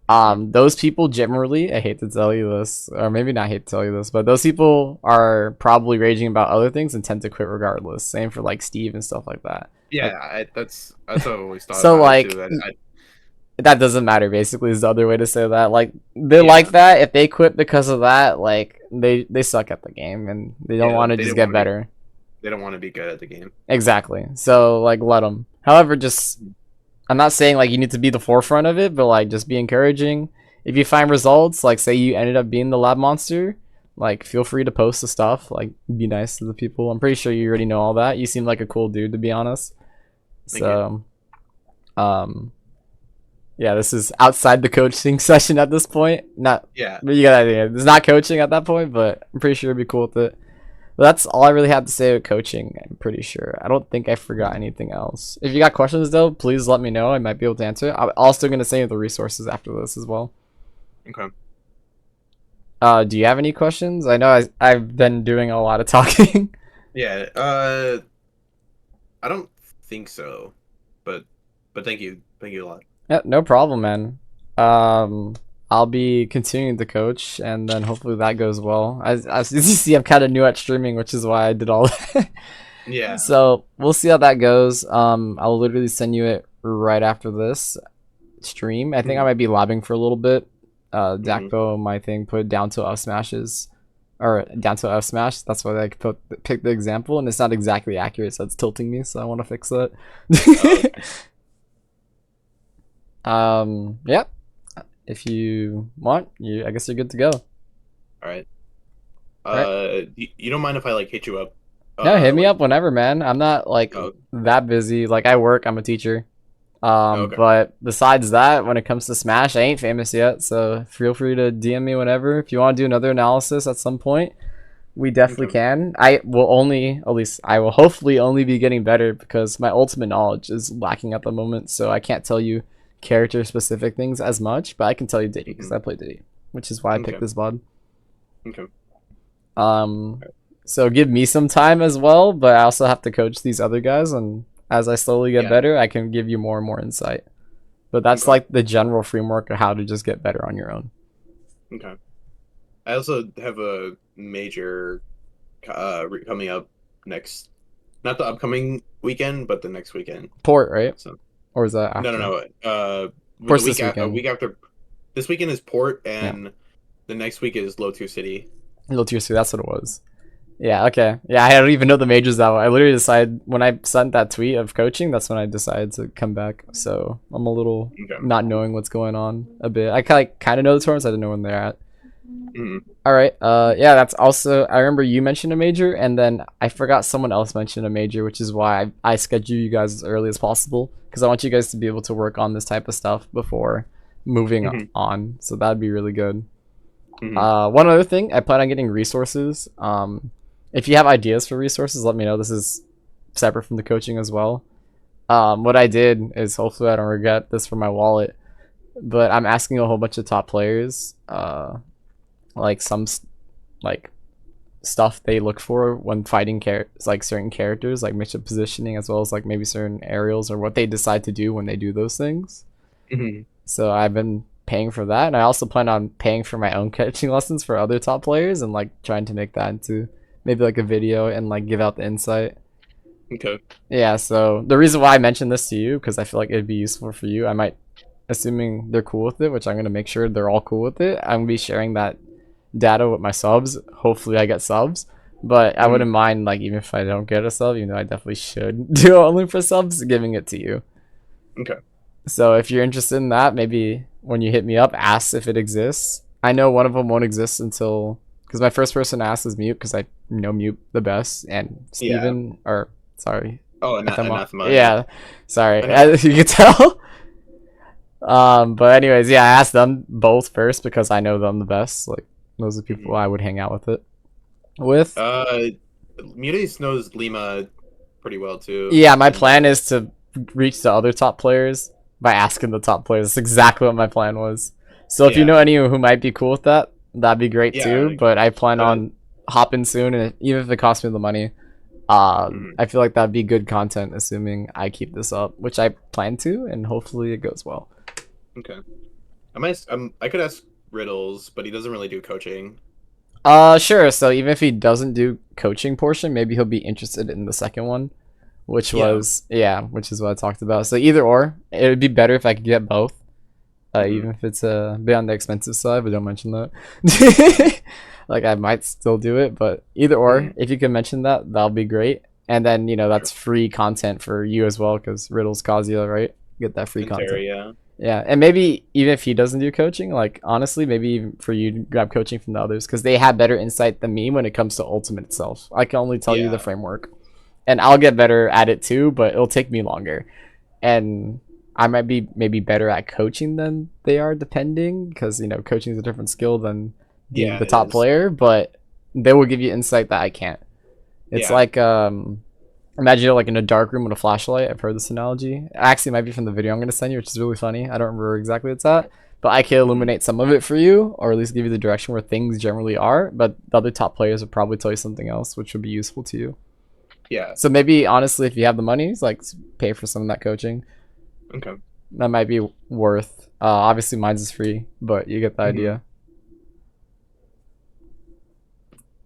Those people generally, I hate to tell you this, or maybe not hate to tell you this, but those people are probably raging about other things and tend to quit regardless. Same for like Steve and stuff like that. Yeah, that's what I always thought. So about like it too, that doesn't matter. Basically, is the other way to say that. Like they're Yeah. like that. If they quit because of that, like they suck at the game and they don't Yeah, want to they just don't get wanna be- better. they don't want to be good at the game. Exactly. So like let them. However, just I'm not saying like you need to be the forefront of it, but like just be encouraging. If you find results, like say you ended up being the lab monster, like feel free to post the stuff. Like be nice to the people. I'm pretty sure you already know all that. You seem like a cool dude, to be honest. Thank So, yeah, this is outside the coaching session at this point. Not, Yeah. but you got the idea. It's not coaching at that point, but I'm pretty sure it'd be cool with it. But that's all I really have to say about coaching. I'm pretty sure. I don't think I forgot anything else. If you got questions though, please let me know. I might be able to answer it. I'm also gonna send you the resources after this as well. Okay. Do you have any questions? I know I've been doing a lot of talking. Yeah. I don't think so, but thank you a lot. Yeah, no problem, man. I'll be continuing to coach, and then hopefully that goes well. As you see, I'm kind of new at streaming, which is why I did all that. Yeah. So we'll see how that goes. I'll literally send you it right after this stream. I think I might be labbing for a little bit. Dakpo, my thing, put down to F smashes, or down to F smash. That's why I picked the example, and it's not exactly accurate, so it's tilting me. So I want to fix that. Yeah. If you want, I guess you're good to go. All right. Right. You don't mind if I like hit you up? No, hit me like- up whenever, man. I'm not like Oh. that busy. Like I work, I'm a teacher. Okay. But besides that, when it comes to Smash, I ain't famous yet, so feel free to DM me whenever. If you want to do another analysis at some point, we definitely Okay. can. I will hopefully only be getting better because my ultimate knowledge is lacking at the moment, so I can't tell you character specific things as much, but I can tell you Diddy because I play Diddy, which is why I picked Okay. this mod. Okay. So give me some time as well, but I also have to coach these other guys, and as I slowly get Yeah. better, I can give you more and more insight. But that's Okay. like the general framework of how to just get better on your own. Okay. I also have a major coming up next, not the upcoming weekend, but the next weekend. Port, right? So Or is that after? no. Port's The this weekend. week after. This weekend is Port, and the next week is Low Tier City. Little Tier 2, that's what it was. Yeah, okay. Yeah, I don't even know the majors that way. I literally decided when I sent that tweet of coaching, that's when I decided to come back. So I'm a little Okay. not knowing what's going on a bit. I kind of know the tournaments, I didn't know when they're at. Mhm. All right. Yeah, that's also. I remember you mentioned a major, and then I forgot someone else mentioned a major, which is why I schedule you guys as early as possible because I want you guys to be able to work on this type of stuff before moving Mhm. on. So that'd be really good. Mhm. One other thing, I plan on getting resources. If you have ideas for resources, let me know. This is separate from the coaching as well. What I did is hopefully I don't regret this for my wallet, but I'm asking a whole bunch of top players, like like stuff they look for when fighting like certain characters, like mission positioning, as well as like maybe certain aerials or what they decide to do when they do those things. Mhm. So I've been paying for that, and I also plan on paying for my own coaching lessons for other top players and like trying to make that into maybe like a video and like give out the insight. Okay. Yeah, so the reason why I mentioned this to you, because I feel like it'd be useful for you. I might, assuming they're cool with it, which I'm going to make sure they're all cool with it, I'm going to be sharing that data with my subs. Hopefully I get subs, but I wouldn't mind, like, even if I don't get a sub, even though I definitely should do it only for subs, giving it to you. Okay. So if you're interested in that, maybe when you hit me up, ask if it exists. I know one of them won't exist until, because my first person asked is Mute, because I know Mute the best, and Steven, or sorry. Oh, Anathema. Anathema. Yeah, sorry. I know. You can tell. But anyways, yeah, I asked them both first because I know them the best. Like those are the people I would hang out with it with. Munis knows Lima pretty well too. Yeah, my And, plan is to reach the other top players by asking the top players. That's exactly what my plan was. So if you know yeah, anyone who might be cool with that, that'd be great yeah, too. But I plan but, on hopping soon, and even if it costs me the money, mhm. I feel like that'd be good content, assuming I keep this up, which I plan to, and hopefully it goes well. Okay. I could ask Riddles, but he doesn't really do coaching. Sure. So even if he doesn't do coaching portion, maybe he'll be interested in the second one, which Yeah. was which is what I talked about. So either or, it would be better if I could get both. Mhm. Even if it's a bit on the expensive side, but don't mention that. Like I might still do it, but either or, Mhm. if you can mention that, that'll be great. And then that's free content for you as well, because Riddle's Kazuya, right? Get that free And content. Terry, yeah. Yeah, and maybe even if he doesn't do coaching, like honestly, maybe even for you to grab coaching from the others, because they have better insight than me when it comes to Ultimate itself. I can only tell you the Yeah. framework, and I'll get better at it too, but it'll take me longer. And I might be maybe better at coaching than they are, depending, because coaching is a different skill than being Yeah, the it top is. player, but they will give you insight that I can't. It's Yeah. like imagine you're like in a dark room with a flashlight. I've heard this analogy. It actually might be from the video I'm gonna send you, which is really funny. I don't remember exactly what it's at, but I can illuminate some of it for you, or at least give you the direction where things generally are. But the other top players would probably tell you something else, which would be useful to you. Yeah. So maybe honestly, if you have the money, like pay for some of that coaching. Okay. That might be worth. Obviously, mine's is free, but you get the idea.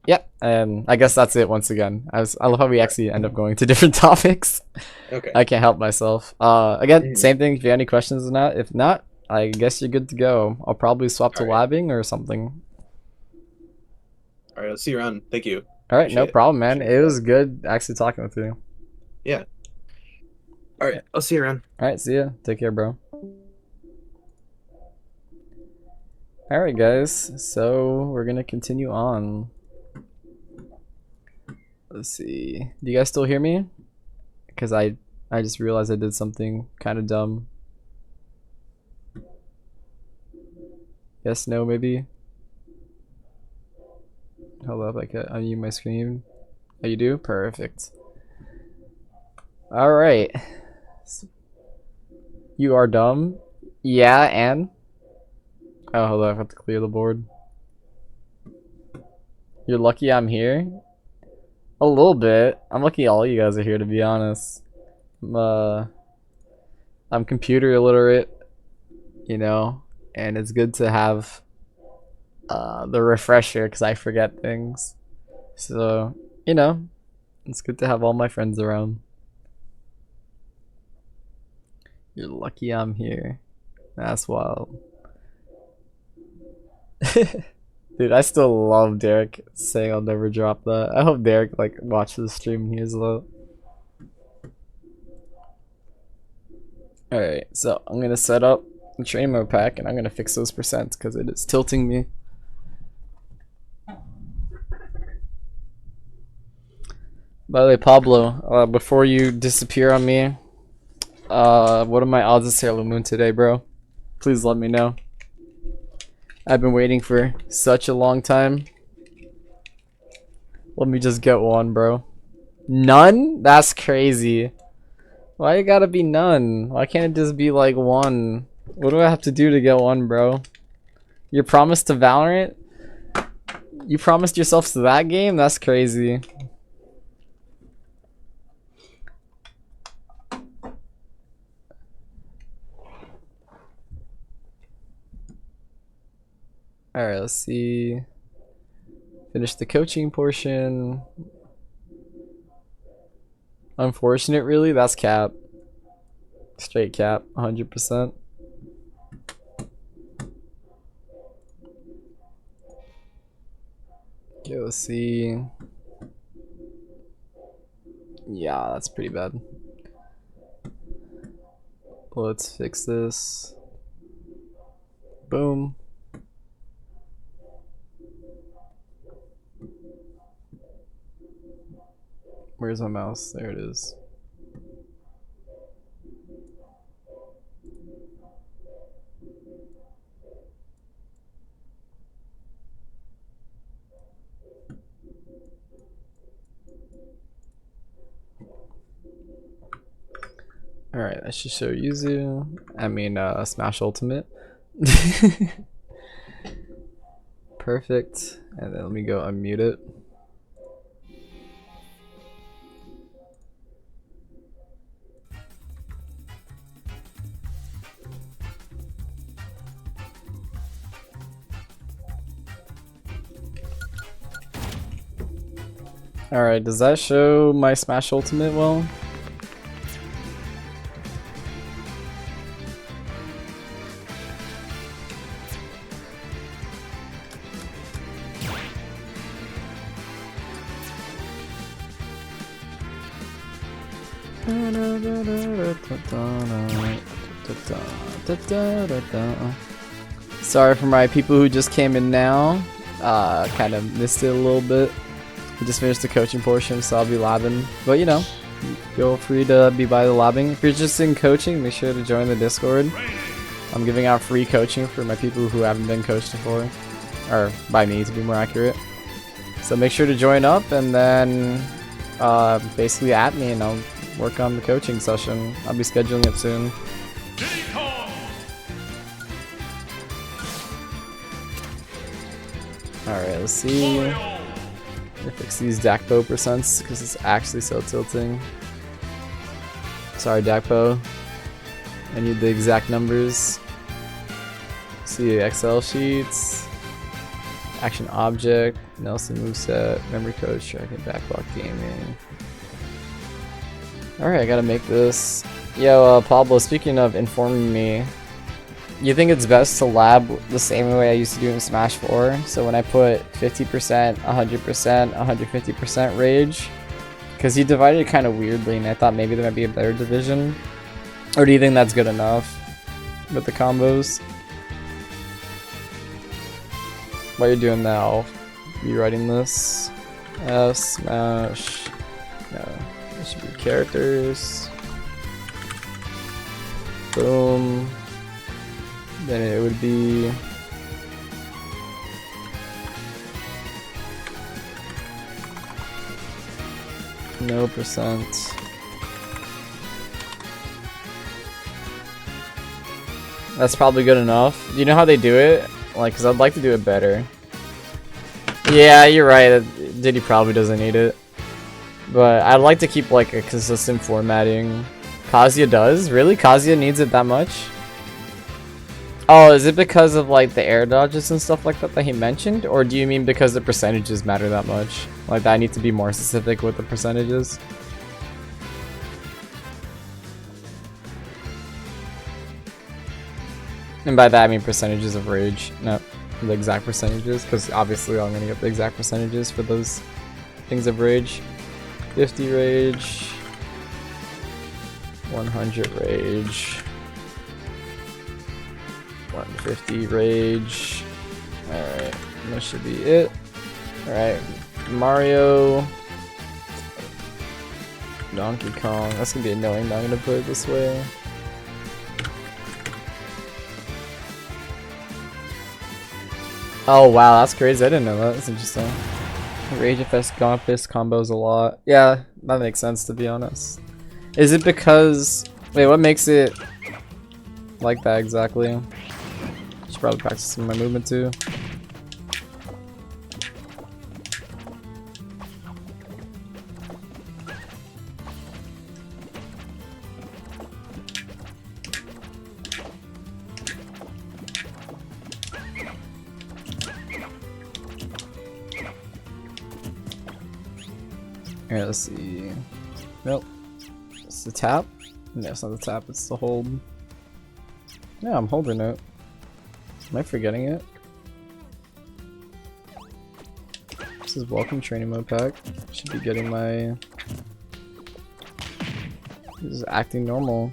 Yep, and I guess that's it. Once again, I love how we actually end up going to different topics. Okay. I can't help myself. Again, Mhm. same thing. If you have any questions or not, if not, I guess you're good to go. I'll probably swap to Alright. labbing or something. All right. I'll see you around. Thank you. All right, no Appreciate it. problem, man. Appreciate It that. was good actually talking with you. Yeah. All right. I'll see you around. All right, see ya. Take care, bro. All right, guys. So we're gonna continue on. Let's see. Do you guys still hear me? Because I just realized I did something kind of dumb. Yes, no, maybe. Hold up, I can unmute my screen. Oh, you do? Perfect. All right. You are dumb. Yeah, and oh, hold on, I have to clear the board. You're lucky I'm here. A little bit. I'm lucky all you guys are here, to be honest. I'm computer illiterate, and it's good to have the refresher because I forget things. So, it's good to have all my friends around. You're lucky I'm here. That's wild. Dude, I still love Derek saying I'll never drop that. I hope Derek watches the stream and hears that. Alright, so I'm gonna set up the train mode pack and I'm gonna fix those percents because it is tilting me. By the way, Pablo, before you disappear on me, what are my odds of Sailor Moon today, bro? Please let me know. I've been waiting for such a long time. Let me just get one, bro. None? That's crazy. Why it gotta be none? Why can't it just be like one? What do I have to do to get one, bro? Your promise to Valorant? You promised yourself to that game? That's crazy. Alright, let's see. Finish the coaching portion. Unfortunate, really? That's cap. Straight cap, 100%. Okay, let's see. Yeah, that's pretty bad. Let's fix this. Boom. Where's my mouse? There it is. Alright, that should show Yuzu. I mean, Smash Ultimate. Perfect. And then let me go unmute it. Alright, does that show my Smash Ultimate well? Sorry for my people who just came in now. Kind of missed it a little bit. We just finished the coaching portion, so I'll be labbing. But you know, feel free to be by the labbing. If you're just in coaching, make sure to join the Discord. I'm giving out free coaching for my people who haven't been coached before. Or by me, to be more accurate. So make sure to join up and then basically at me and I'll work on the coaching session. I'll be scheduling it soon. Alright, let's see. Fix these Dakpo percents because it's actually so tilting. Sorry, Dakpo. I need the exact numbers. See Excel sheets. Action object. Nelson moveset. Memory code. Tracking backlog gaming. Alright, I gotta make this. Yo, Pablo, speaking of informing me, you think it's best to lab the same way I used to do in Smash 4? So when I put 50%, 100%, 150% rage? Because you divided it kind of weirdly and I thought maybe there might be a better division. Or do you think that's good enough with the combos? While you're doing that, I'll be writing this. Smash. No. It should be characters. Boom. Then it would be no percent. That's probably good enough. Do you know how they do it? Like, cause I'd like to do it better. Yeah, you're right. Diddy probably doesn't need it. But I'd like to keep like a consistent formatting. Kazuya does? Really? Kazuya needs it that much? Oh, is it because of like the air dodges and stuff like that that he mentioned? Or do you mean because the percentages matter that much? Like that I need to be more specific with the percentages? And by that I mean percentages of rage, not the exact percentages, because obviously I'm gonna get the exact percentages for those things of rage. 50 rage, 100 rage, 150 rage. Alright, that should be it. Alright, Mario, Donkey Kong. That's gonna be annoying, but I'm gonna put it this way. Oh wow, that's crazy. I didn't know that. That's interesting. Rage affects Gaunt Fist combos a lot. Yeah, that makes sense to be honest. Is it because... Wait, what makes it like that exactly? Should probably practice some of my movement too. Alright, let's see. Nope. It's the tap? No, it's not the tap, it's the hold. Yeah, I'm holding it. Am I forgetting it? This is welcome training mode pack. Should be getting my... This is acting normal.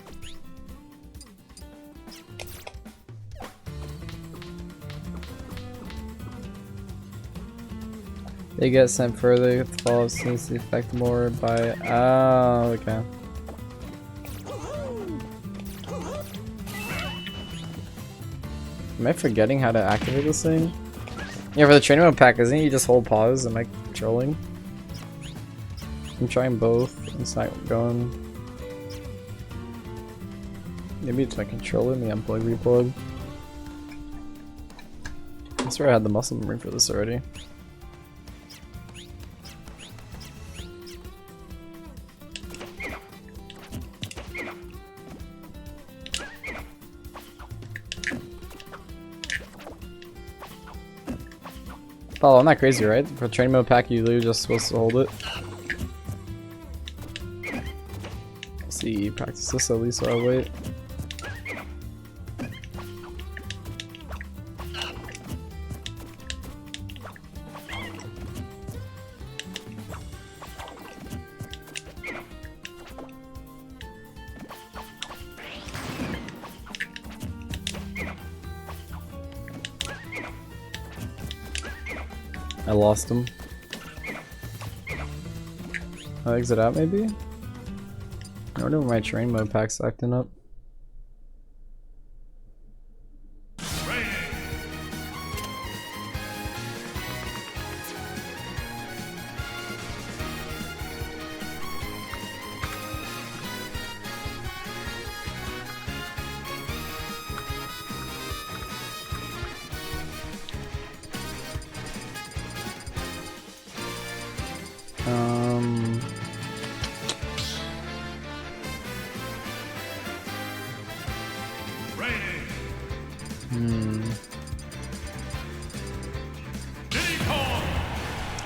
They get sent further, follows seems to affect more by... Oh, okay. Am I forgetting how to activate this thing? Yeah, for the training mode pack, isn't it you just hold pause? Am I trolling? I'm trying both. It's not going. Maybe it's my controller. Me unplug, replug. I swear I had the muscle memory for this already. Oh, I'm not crazy, right? For training mode pack, you literally just supposed to hold it. Let's see, practice this at least while I wait. I lost him. I'll exit out maybe? I wonder if my train mode pack's acting up.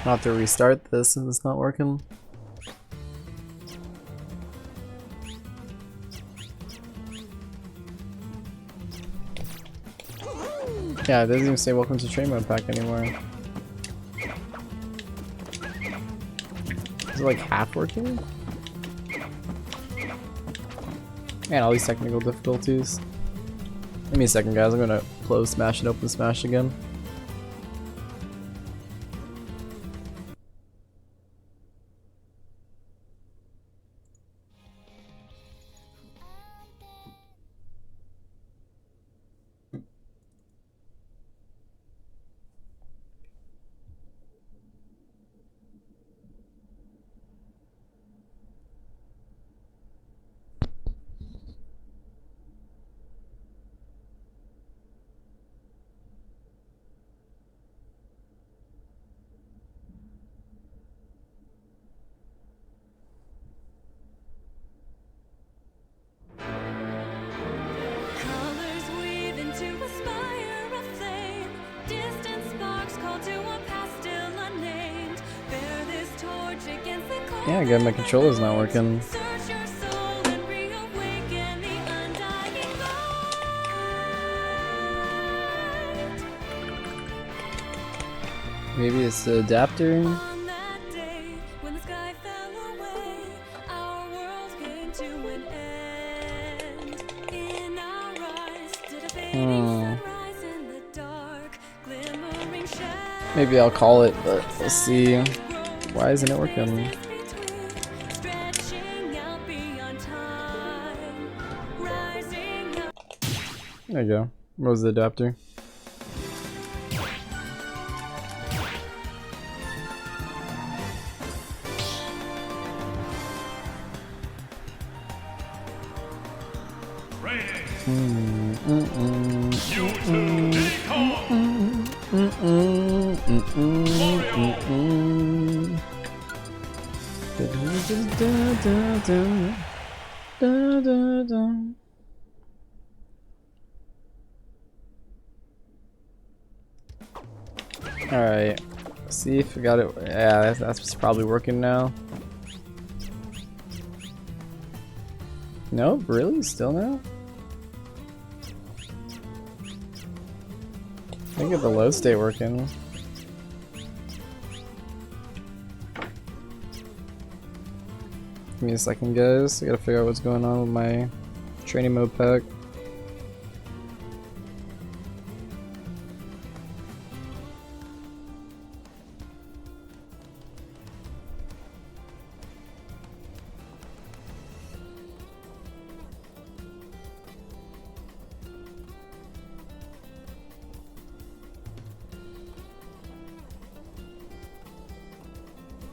I'll have to restart this since it's not working. Yeah, it doesn't even say welcome to train mode pack anymore. Is it like half working? Man, all these technical difficulties. Give me a second, guys. I'm gonna close Smash and open Smash again. Yeah, again, my controller's not working. Maybe it's the adapter. Maybe I'll call it, but we'll see. Why isn't it working? There you go. What was the adapter? Alright, see if we got it. Yeah, that's probably working now. Nope, really? Still no? I think get the load state working. Give me a second, guys. I gotta figure out what's going on with my training mode pack.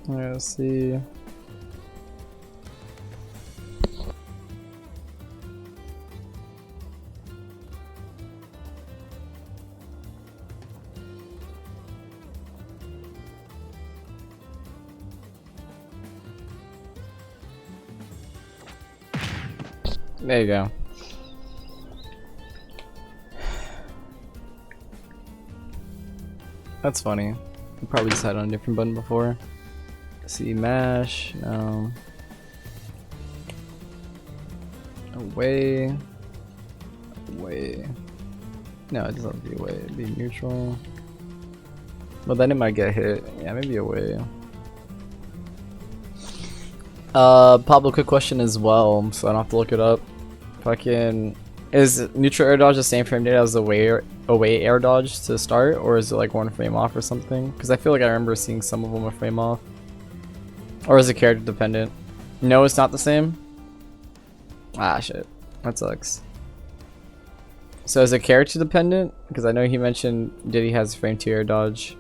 Let's see. There you go. That's funny. I probably just had on a different button before. See, mash, no. Away. Away. No, it doesn't have to be away, it'd be neutral. Well, then it might get hit. Yeah, maybe away. Pablo, quick question as well, so I don't have to look it up. Fucking, is neutral air dodge the same frame data as the away air dodge to start, or is it like one frame off or something? Because I feel like I remember seeing some of them a frame off. Or is it character dependent? No, it's not the same? Ah, shit. That sucks. So is it character dependent? Because I know he mentioned Diddy has frame 2 air dodge.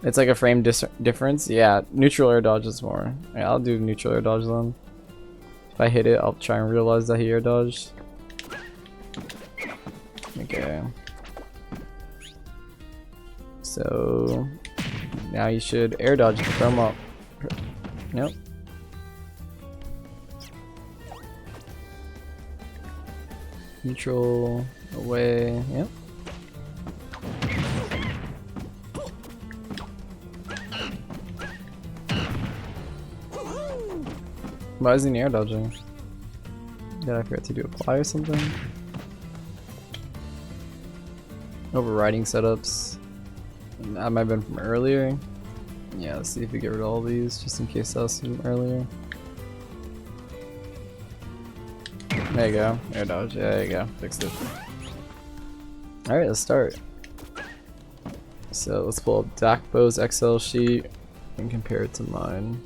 It's like a frame difference? Yeah, neutral air dodge is more. Yeah, I'll do neutral air dodge then. If I hit it, I'll try and realize that he air dodged. Okay. So now you should air dodge to throw him up. Nope. Neutral, away, yep. Why is he air dodging? Did I forget to do apply or something? Overriding setups. That might have been from earlier. Yeah, let's see if we get rid of all these, just in case that was from earlier. There you go, air dodge, yeah, there you go, fixed it. Alright, let's start. So let's pull up Dakbo's Excel sheet and compare it to mine.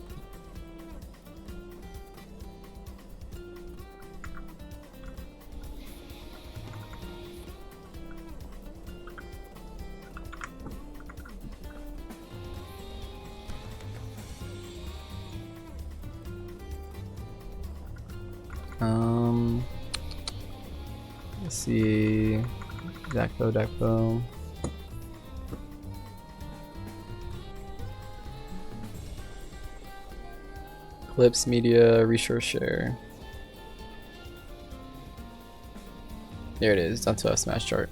Let's see, Dakbo. Clips, media, resource share. There it is, onto a smash chart.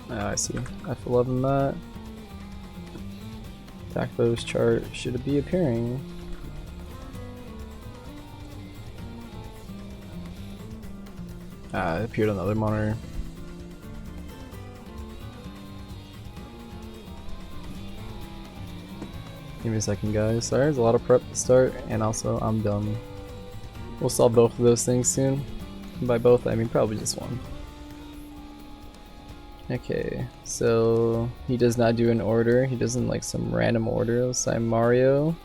I see. F11 that. Dakbo's chart should be appearing. It appeared on the other monitor. Give me a second, guys. Sorry, there's a lot of prep to start, and also I'm done. We'll solve both of those things soon. And by both, I mean probably just one. Okay, so he does not do an order. He doesn't like some random order. Let's say Mario.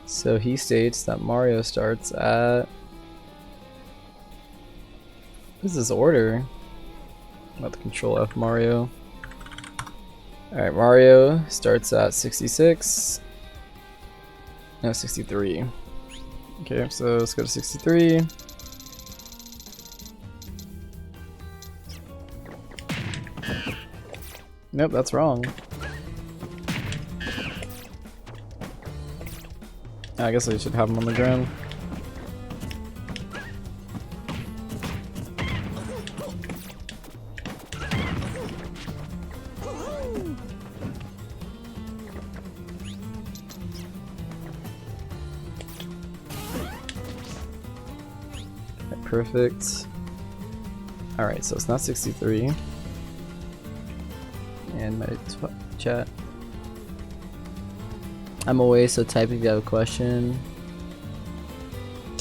So he states that Mario starts at... What is this order? About to control F Mario. Alright, Mario starts at 66. No, 63. Okay, so let's go to 63. Nope, that's wrong. I guess I should have him on the ground. Okay, perfect. Alright, so it's not 63. And my chat. I'm away, so type if you have a question.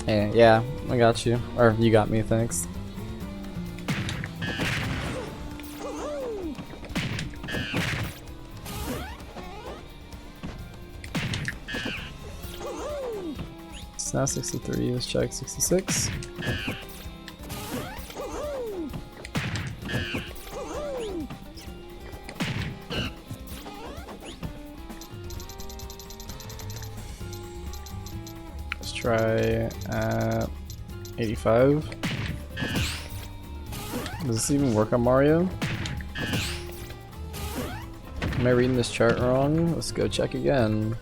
Hey, yeah, I got you. Or you got me, thanks. It's now 63, let's check 66. Try at 85. Does this even work on Mario? Am I reading this chart wrong? Let's go check again.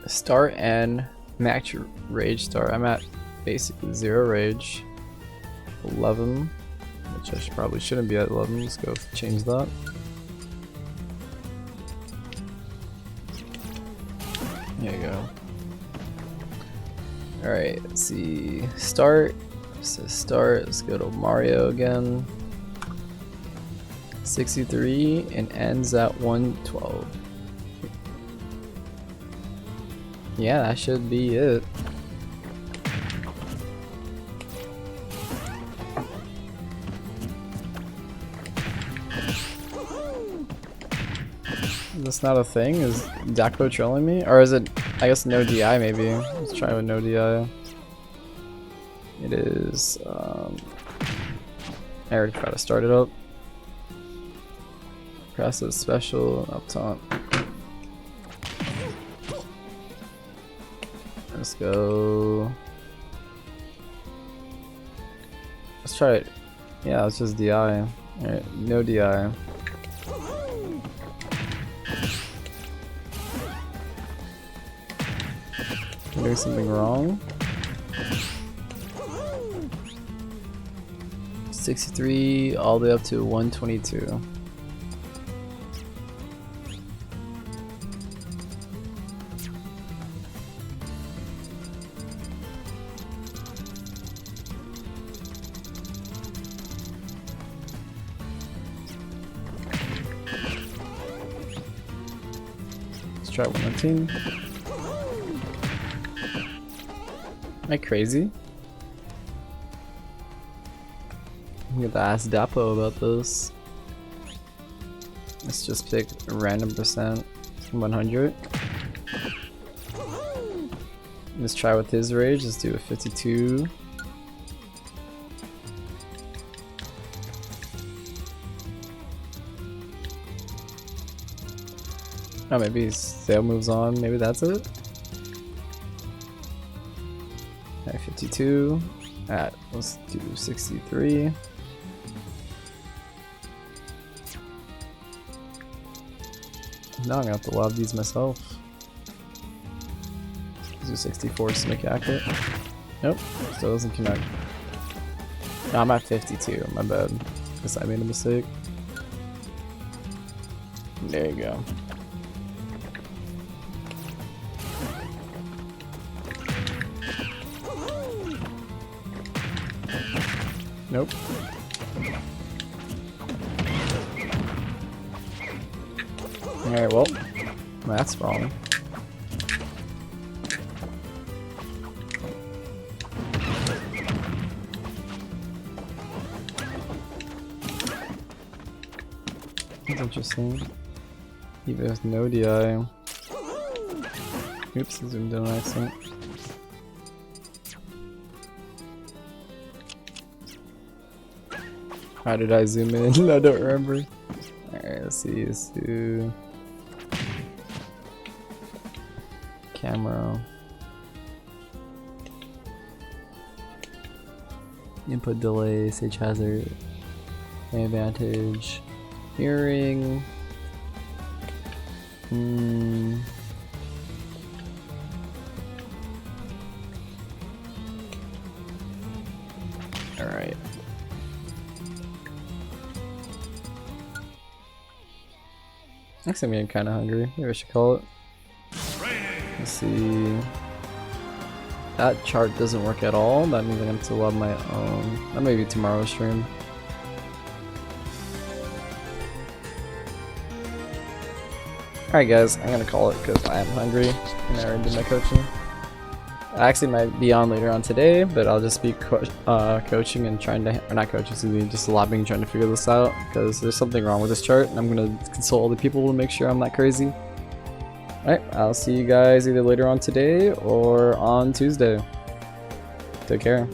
Start and max rage start. I'm at basically 0 rage. 11, which I probably shouldn't be at 11. Let's go change that. There you go. Alright, let's see. Start. So start. Let's go to Mario again. 63 and ends at 112. Yeah, that should be it. Is this not a thing? Is Dakpo trolling me? Or is it, I guess, no DI maybe? Let's try with no DI. It is, I already tried to start it up. Passive special up top. Let's go. Let's try it. Yeah, it's just DI. Alright, no DI. Doing something wrong. 63 all the way up to 122. Let's try 119. Am I crazy? I'm gonna ask Dapo about this. Let's just pick a random percent 100. Let's try with his rage. Let's do a 52. Oh, maybe sale moves on. Maybe that's it. 52 at, let's do 63. Now I'm gonna have to lob these myself. Let's do 64 to make it accurate. Nope, still doesn't connect. No, I'm at 52, my bad. Guess I made a mistake. There you go. Nope. Alright, well, that's wrong. That's interesting. Even with no DI. Oops, I zoomed in on accident. How did I zoom in? I don't remember. Alright, let's see. Let's do camera. Input delay, stage hazard, advantage, mirroring. Alright. Actually, I'm getting kind of hungry. Maybe I should call it. Let's see. That chart doesn't work at all. That means I'm going to have to load my own. That may be tomorrow's stream. Alright guys, I'm going to call it because I am hungry and I already did my coaching. I actually might be on later on today, but I'll just be coaching and trying to, or not coaching, excuse me, just lobbing and trying to figure this out because there's something wrong with this chart and I'm going to consult other people to make sure I'm not crazy. Alright, I'll see you guys either later on today or on Tuesday. Take care.